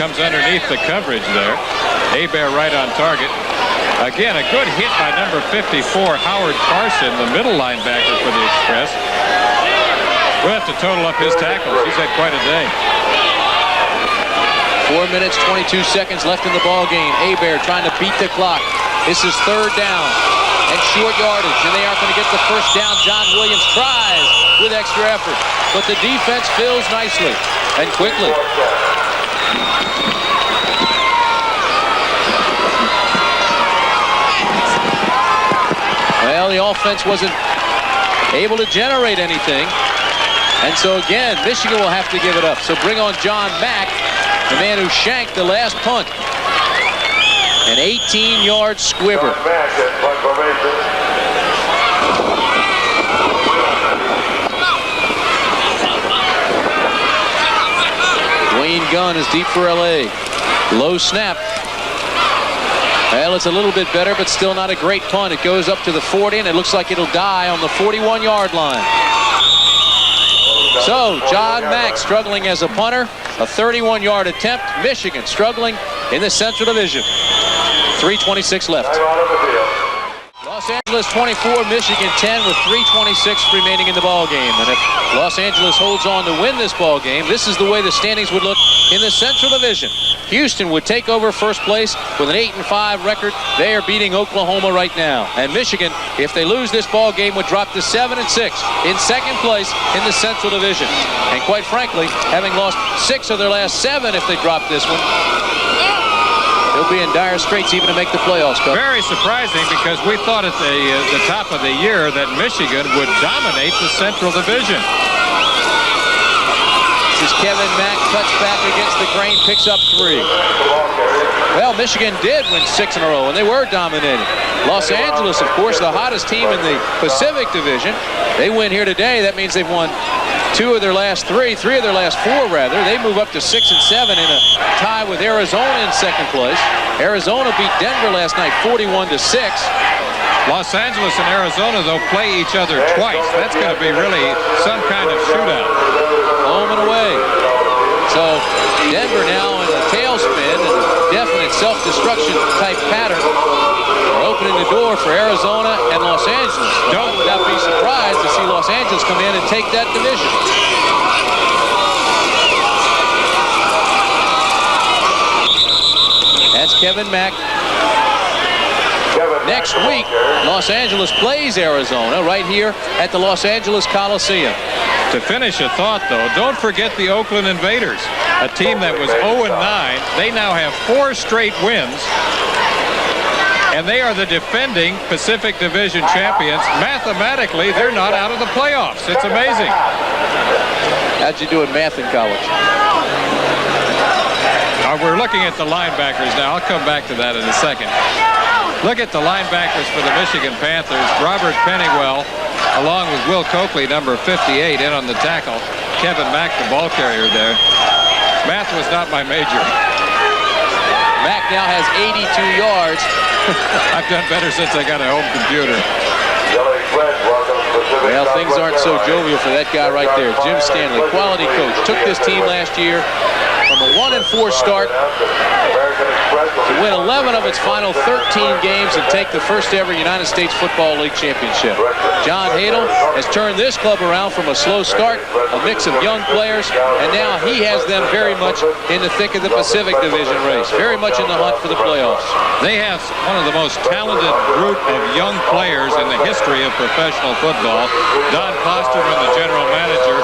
Comes underneath the coverage there. Hebert right on target. Again, a good hit by number 54, Howard Carson, the middle linebacker for the Express. We'll have to total up his tackles. He's had quite a day. 4 minutes, 22 seconds left in the ball game. Hebert trying to beat the clock. This is third down and short yardage, and they aren't going to get the first down. John Williams tries with extra effort, but the defense fills nicely and quickly. the offense wasn't able to generate anything. And so again, Michigan will have to give it up. So bring on John Mack, the man who shanked the last punt. An 18-yard squibber. Dwayne Gunn is deep for LA. Low snap. Well, it's a little bit better, but still not a great punt. It goes up to the 40, and it looks like it'll die on the 41-yard line. So, John Mack struggling as a punter. A 31-yard attempt. Michigan struggling in the Central Division. 3:26 left. Los Angeles 24, Michigan 10 with 3:26 remaining in the ball game. And if Los Angeles holds on to win this ball game, this is the way the standings would look in the Central Division. Houston would take over first place with an 8-5 record. They are beating Oklahoma right now. And Michigan, if they lose this ball game, would drop to 7-6 in second place in the Central Division. And quite frankly, having lost 6 of their last 7 if they drop this one, they'll be in dire straits even to make the playoffs. Coach. Very surprising, because we thought at the top of the year that Michigan would dominate the Central Division. This is Kevin Mack, cuts back against the grain, picks up 3. Well, Michigan did win 6 in a row, and they were dominating. Los Angeles, of course, the hottest team in the Pacific Division. They win here today. That means they've won 2 of their last 3 of their last 4 rather. They move up to 6 and 7 in a tie with Arizona in second place. Arizona beat Denver last night 41-6. Los Angeles and Arizona, though, play each other twice. That's going to be really some kind of shootout. Home and away. So Denver now in a tailspin and a definite self-destruction type pattern. They're opening the door for Arizona and Los Angeles. Don't not be surprised to see Los Angeles come in and take that division. That's Kevin Mack. Next week, Los Angeles plays Arizona right here at the Los Angeles Coliseum. To finish a thought, though, don't forget the Oakland Invaders, a team that was 0-9. They now have 4 straight wins, and they are the defending Pacific Division champions. Mathematically, they're not out of the playoffs. It's amazing. How'd you do in math in college? We're looking at the linebackers now. I'll come back to that in a second. Look at the linebackers for the Michigan Panthers. Robert Pennywell, along with Will Coakley, number 58, in on the tackle. Kevin Mack, the ball carrier there. Math was not my major. Mack now has 82 yards. I've done better since I got a home computer. Well, things aren't so jovial for that guy right there. Jim Stanley, quality coach, took this team last year from a 1-4 start to win 11 of its final 13 games and take the first ever United States Football League championship. John Hadel has turned this club around from a slow start, a mix of young players, and now he has them very much in the thick of the Pacific Division race, very much in the hunt for the playoffs. They have one of the most talented group of young players in the history of professional football. Don Klosterman, the general manager,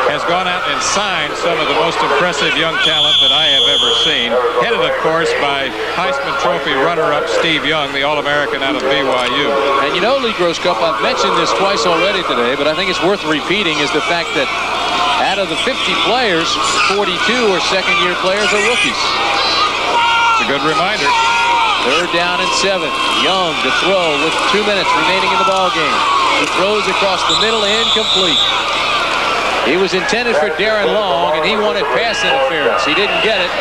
has gone out and signed some of the most impressive young talent that I have ever seen, headed, of course, by Heisman Trophy runner-up Steve Young, the All-American out of BYU. And you know, Lee Grosskopf, I've mentioned this twice already today, but I think it's worth repeating, is the fact that out of the 50 players, 42 are second-year players or rookies. It's a good reminder. 3rd down and 7. Young to throw with 2 minutes remaining in the ball game. He throws across the middle, incomplete. He was intended for Darren Long, and he wanted pass interference. He didn't get it.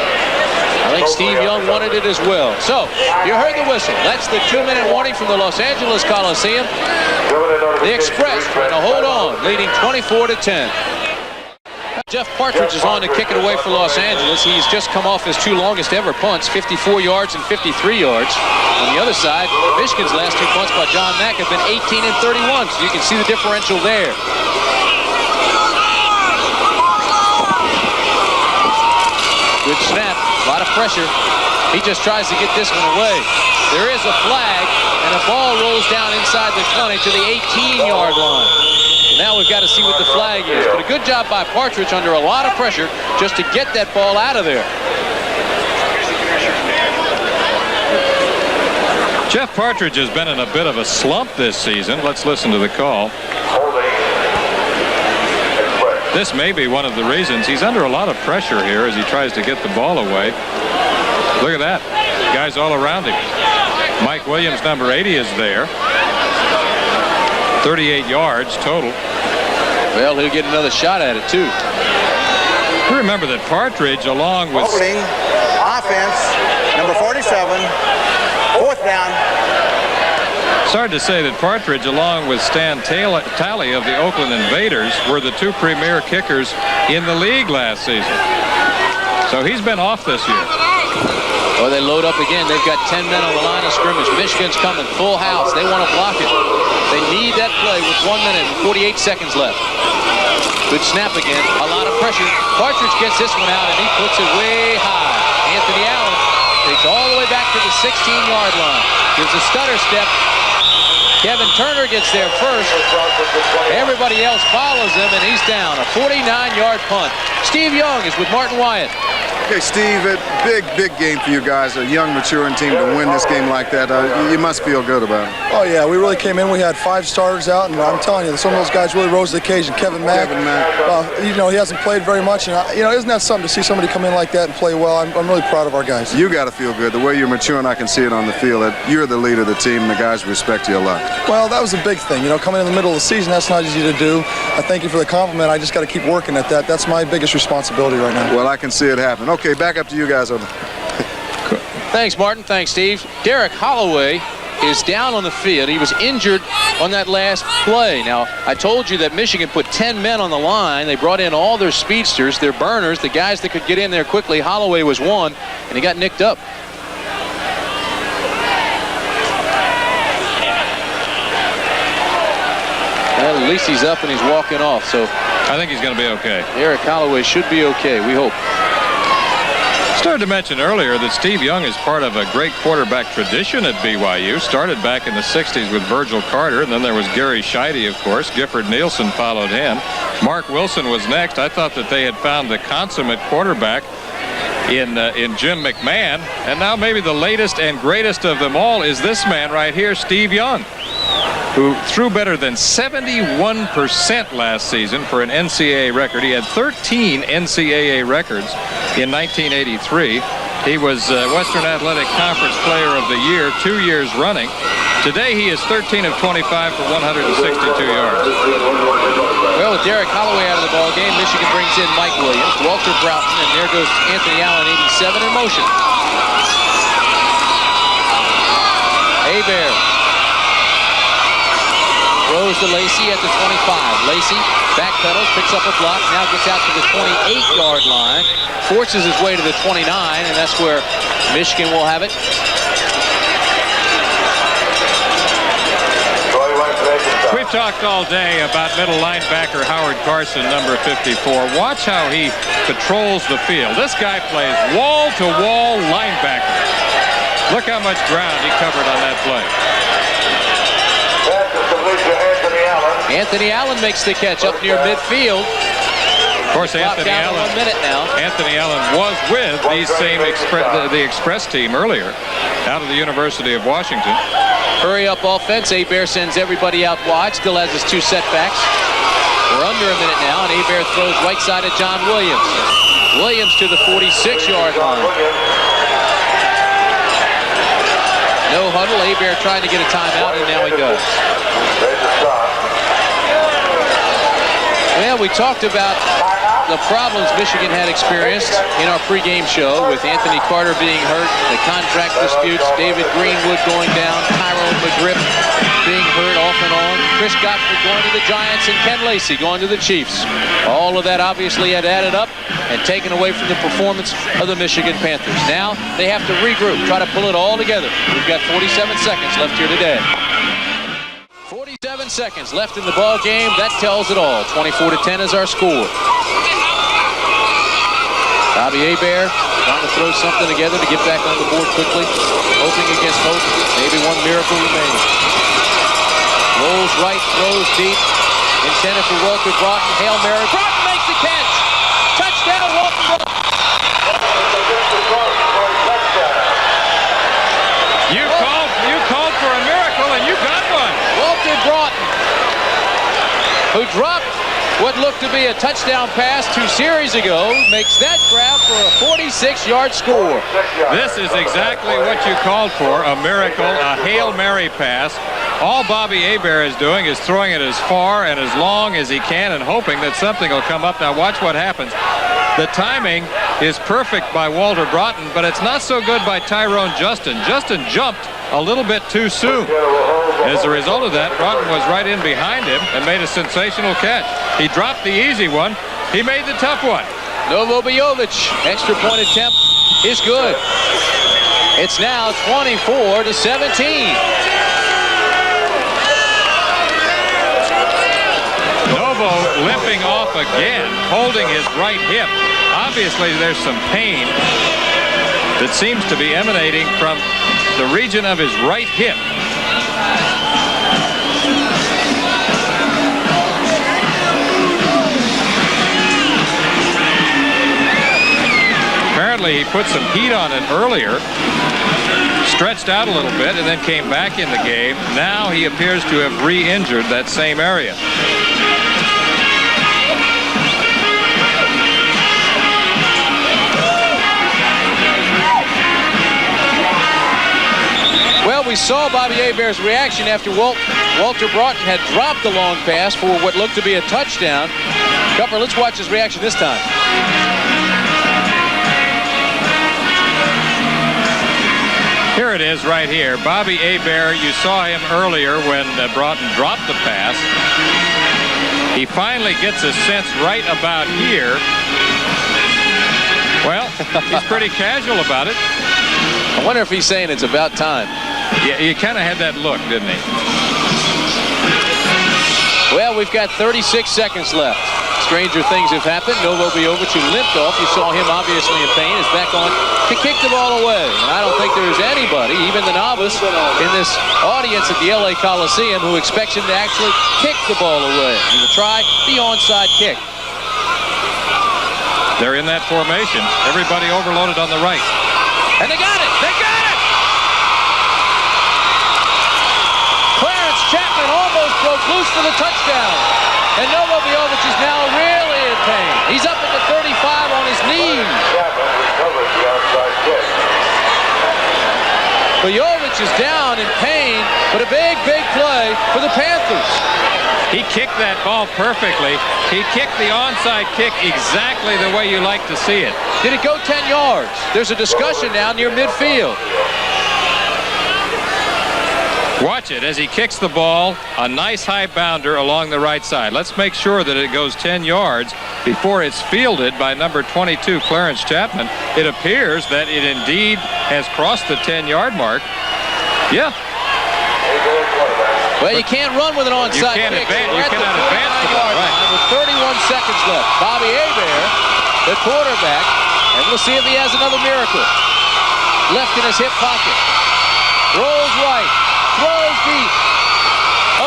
I think Steve Young wanted it as well. So, you heard the whistle. That's the 2-minute warning from the Los Angeles Coliseum. The Express trying to hold on, leading 24-10. Jeff Partridge is on to kick it away for Los Angeles. He's just come off his 2 longest ever punts, 54 yards and 53 yards. On the other side, Michigan's last 2 punts by John Mack have been 18 and 31, so you can see the differential there. Good snap, a lot of pressure. He just tries to get this one away. There is a flag, and a ball rolls down inside the 20 to the 18-yard line. Now we've got to see what the flag is. But a good job by Partridge under a lot of pressure just to get that ball out of there. Jeff Partridge has been in a bit of a slump this season. Let's listen to the call. This may be one of the reasons. He's under a lot of pressure here as he tries to get the ball away. Look at that. Guys all around him. Mike Williams, number 80, is there. 38 yards total. Well, he'll get another shot at it, too. Remember that Partridge, along with... Opening, offense, number 47, fourth down. It's hard to say that Partridge, along with Stan Talley of the Oakland Invaders, were the two premier kickers in the league last season. So he's been off this year. Oh, they load up again. They've got 10 men on the line of scrimmage. Michigan's coming full house. They want to block it. They need that play with 1 minute and 48 seconds left. Good snap again. A lot of pressure. Partridge gets this one out, and he puts it way high. Anthony Allen takes all the way back to the 16-yard line. Gives a stutter step. Kevin Turner gets there first. Everybody else follows him, and he's down. A 49-yard punt. Steve Young is with Martin Wyatt. Okay, Steve, a big game for you guys, a young, maturing team to win this game like that. You must feel good about it. Oh, yeah, we really came in. We had 5 starters out, and I'm telling you, some of those guys really rose to the occasion. Kevin Mack, you know, he hasn't played very much. And, you know, isn't that something to see somebody come in like that and play well? I'm really proud of our guys. You got to feel good. The way you're maturing, I can see it on the field. That you're the leader of the team, and the guys respect you a lot. Well, that was a big thing. You know, coming in the middle of the season, that's not easy to do. I thank you for the compliment. I just got to keep working at that. That's my biggest responsibility right now. Well, I can see it happen. Okay, back up to you guys. Thanks, Martin. Thanks, Steve. Derek Holloway is down on the field. He was injured on that last play. Now, I told you that Michigan put 10 men on the line. They brought in all their speedsters, their burners, the guys that could get in there quickly. Holloway was one, and he got nicked up. Well, at least he's up and he's walking off, so I think he's going to be okay. Derek Holloway should be okay, we hope. Started to mention earlier that Steve Young is part of a great quarterback tradition at BYU. Started back in the 60s with Virgil Carter, and then there was Gary Scheide, of course. Gifford Nielsen followed him. Mark Wilson was next. I thought that they had found the consummate quarterback in Jim McMahon, and now maybe the latest and greatest of them all is this man right here, Steve Young, who threw better than 71% last season for an NCAA record. He had 13 NCAA records in 1983. He was Western Athletic Conference Player of the Year 2 years running. Today he is 13 of 25 for 162 yards. Well, with Derek Holloway out of the ball game, Michigan brings in Mike Williams, Walter Broughton, and there goes Anthony Allen, 87, in motion. Hebert throws to Lacey at the 25. Lacey backpedals, picks up a block, now gets out to the 28-yard line, forces his way to the 29, and that's where Michigan will have it. We've talked all day about middle linebacker Howard Carson, number 54. Watch how he patrols the field. This guy plays wall-to-wall linebacker. Look how much ground he covered on that play. Anthony Allen makes the catch up near midfield. Of course, Anthony Allen was with these same the Express team earlier out of the University of Washington. Hurry up offense. Hebert sends everybody out wide. Still has his 2 setbacks. We're under a minute now, and Hebert throws right side at John Williams. Williams to the 46-yard line. No huddle. Hebert trying to get a timeout, and now he does. Well, we talked about the problems Michigan had experienced in our pregame show with Anthony Carter being hurt, the contract disputes, David Greenwood going down, Tyrone McGriff being hurt off and on, Chris Godfrey going to the Giants, and Ken Lacey going to the Chiefs. All of that obviously had added up and taken away from the performance of the Michigan Panthers. Now they have to regroup, try to pull it all together. We've got 47 seconds left here today. 47 seconds left in the ball game. That tells it all. 24-10 is our score. Bobby Hebert trying to throw something together to get back on the board quickly. Hoping against hope. Maybe one miracle remaining. Rolls right, throws deep. Intended for Walter Broughton. Hail Mary. Broughton makes the catch. Touchdown, Walter Broughton. You call what looked to be a touchdown pass 2 series ago makes that grab for a 46-yard score. This is exactly what you called for, a miracle, a Hail Mary pass. All Bobby Hebert is doing is throwing it as far and as long as he can and hoping that something will come up. Now watch what happens. The timing is perfect by Walter Broughton, but it's not so good by Tyrone Justin. Justin jumped a little bit too soon. As a result of that, Broughton was right in behind him and made a sensational catch. He dropped the easy one. He made the tough one. Novo Bojovic, extra point attempt is good. It's now 24-17. Novo limping off again, holding his right hip. Obviously, there's some pain that seems to be emanating from the region of his right hip. Apparently, he put some heat on it earlier, stretched out a little bit, and then came back in the game. Now he appears to have re-injured that same area. Well, we saw Bobby Hebert's reaction after Walter Broughton had dropped the long pass for what looked to be a touchdown. Cupper, let's watch his reaction this time. Here it is right here. Bobby Hebert, you saw him earlier when Broughton dropped the pass. He finally gets a sense right about here. Well, he's pretty casual about it. I wonder if he's saying it's about time. Yeah, he kind of had that look, didn't he? Well, we've got 36 seconds left. Stranger things have happened. Novo Bojovic, who limped off, you saw him obviously in pain, is back on to kick the ball away. And I don't think there's anybody, even the novice, in this audience at the LA Coliseum who expects him to actually kick the ball away. He will try the onside kick. They're in that formation. Everybody overloaded on the right. And they got it! They got it! Clarence Chapman almost broke loose for the touchdown. And Novo Bojovic is now really in pain. He's up at the 35 on his knees. Chapman recovered the outside kick. Bojovic is down in pain, but a big, big play for the Panthers. He kicked that ball perfectly. He kicked the onside kick exactly the way you like to see it. Did it go 10 yards? There's a discussion now near midfield. Watch it as he kicks the ball, a nice high bounder along the right side. Let's make sure that it goes 10 yards before it's fielded by number 22, Clarence Chapman. It appears that it indeed has crossed the 10-yard mark. Yeah. Well, you can't run with an onside kick. You cannot advance the ball. Right. With 31 seconds left. Bobby Hebert, the quarterback, and we'll see if he has another miracle. Left in his hip pocket. Rolls right. Throws deep.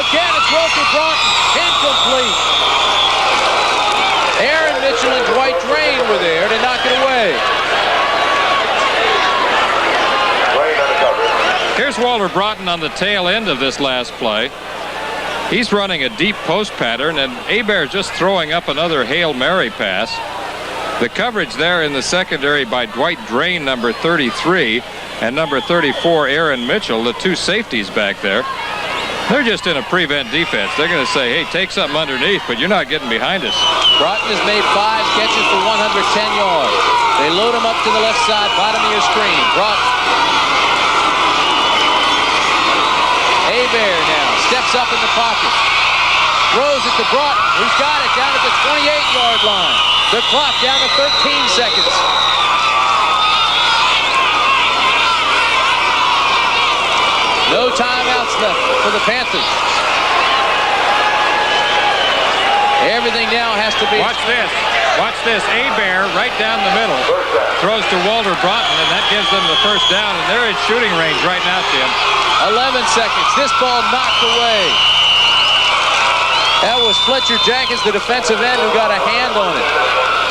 Again, it's Walter Broughton. Incomplete. Aaron Mitchell and Dwight Drain were there to knock it away. Here's Walter Broughton on the tail end of this last play. He's running a deep post pattern, and Hebert just throwing up another Hail Mary pass. The coverage there in the secondary by Dwight Drain, number 33, and number 34, Aaron Mitchell, the two safeties back there. They're just in a prevent defense. They're going to say, hey, take something underneath, but you're not getting behind us. Broughton has made 5 catches for 110 yards. They load him up to the left side, bottom of your screen. Broughton. Hebert now steps up in the pocket. Throws it to Broughton, who's got it down at the 28-yard line. The clock down to 13 seconds. No timeouts left for the Panthers. Everything now has to be... Watch this. Watch this. Hebert right down the middle. Throws to Walter Broughton, and that gives them the first down, and they're in shooting range right now, Tim. 11 seconds. This ball knocked away. That was Fletcher Jenkins, the defensive end, who got a hand on it.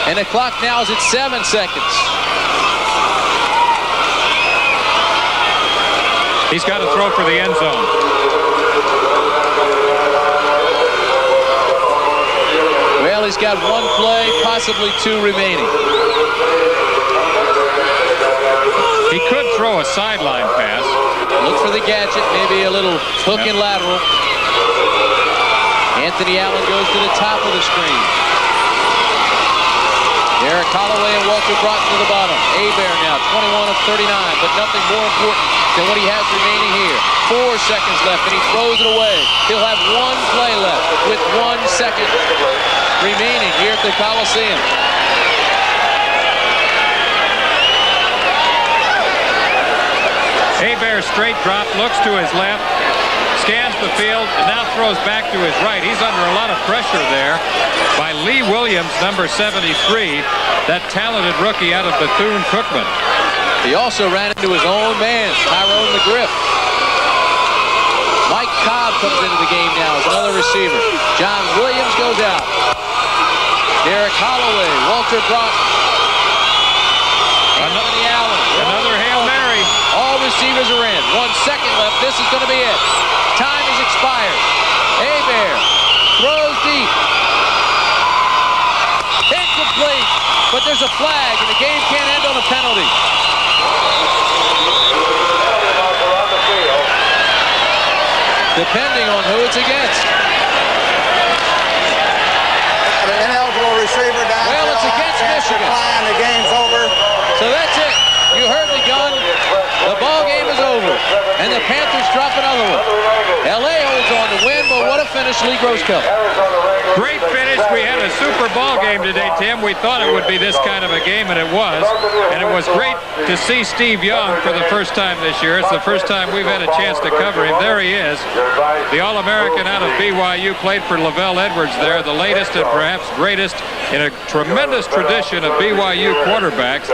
And the clock now is at 7 seconds. He's got to throw for the end zone. Well, he's got one play, possibly two remaining. He could throw a sideline pass. Look for the gadget, maybe a little hook and lateral. Anthony Allen goes to the top of the screen. Derek Holloway and Walter Broughton to the bottom. Hebert now, 21 of 39, but nothing more important than what he has remaining here. 4 seconds left, and he throws it away. He'll have one play left with 1 second remaining here at the Coliseum. Hebert straight drop, looks to his left, scans the field, and now throws back to his right. He's under a lot of pressure there by Lee Williams, number 73, that talented rookie out of Bethune-Cookman. He also ran into his own man, Tyrone McGriff. Mike Cobb comes into the game now as another receiver. John Williams goes out. Derek Holloway, Walter Broughton. Anthony Allen. Another Hail Mary. All receivers are in. 1 second left. This is going to be it. Time is expired. Hebert throws deep. Incomplete. But there's a flag, and the game can't end on a penalty. Depending on who it's against. The ineligible receiver down. Well, it's against Michigan. The game's over. So that's it. You heard the gun. The ball game is over. And the Panthers drop another one. LA holds on to win, but what a finish, Lee Gross Cup. Great finish. We had a super ball game today, Tim. We thought it would be this kind of a game, and it was. And it was great to see Steve Young for the first time this year. It's the first time we've had a chance to cover him. There he is. The All-American out of BYU, played for Lavelle Edwards there, the latest and perhaps greatest in a tremendous tradition of BYU quarterbacks.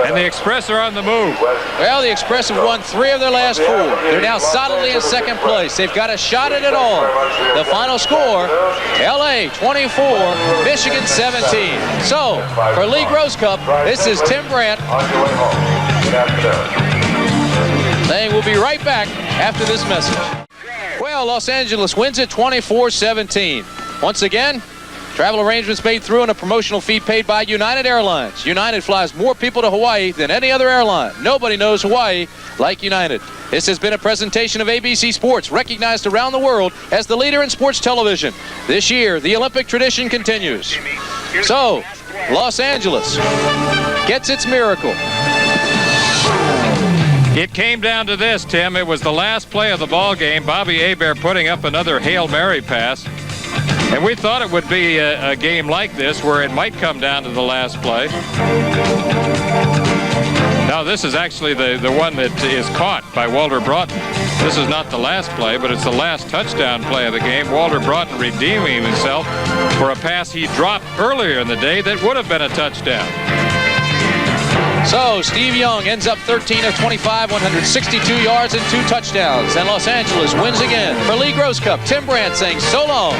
And the Express are on the move. Well, the Express have won 3 of their last 4. They're now solidly in second place. They've got a shot at it all. The final score, LA 24, Michigan 17. So, for Lee Gross Cup, this is Tim Brandt saying we'll be right back after this message. Well, Los Angeles wins it 24-17. Once again, travel arrangements made through and a promotional fee paid by United Airlines. United flies more people to Hawaii than any other airline. Nobody knows Hawaii like United. This has been a presentation of ABC Sports, recognized around the world as the leader in sports television. This year, the Olympic tradition continues. So, Los Angeles gets its miracle. It came down to this, Tim. It was the last play of the ball game. Bobby Hebert putting up another Hail Mary pass. And we thought it would be a game like this where it might come down to the last play. Now, this is actually the one that is caught by Walter Broughton. This is not the last play, but it's the last touchdown play of the game. Walter Broughton redeeming himself for a pass he dropped earlier in the day that would have been a touchdown. So, Steve Young ends up 13 of 25, 162 yards and 2 touchdowns. And Los Angeles wins again. For Lee Gross Cup, Tim Brandt saying so long.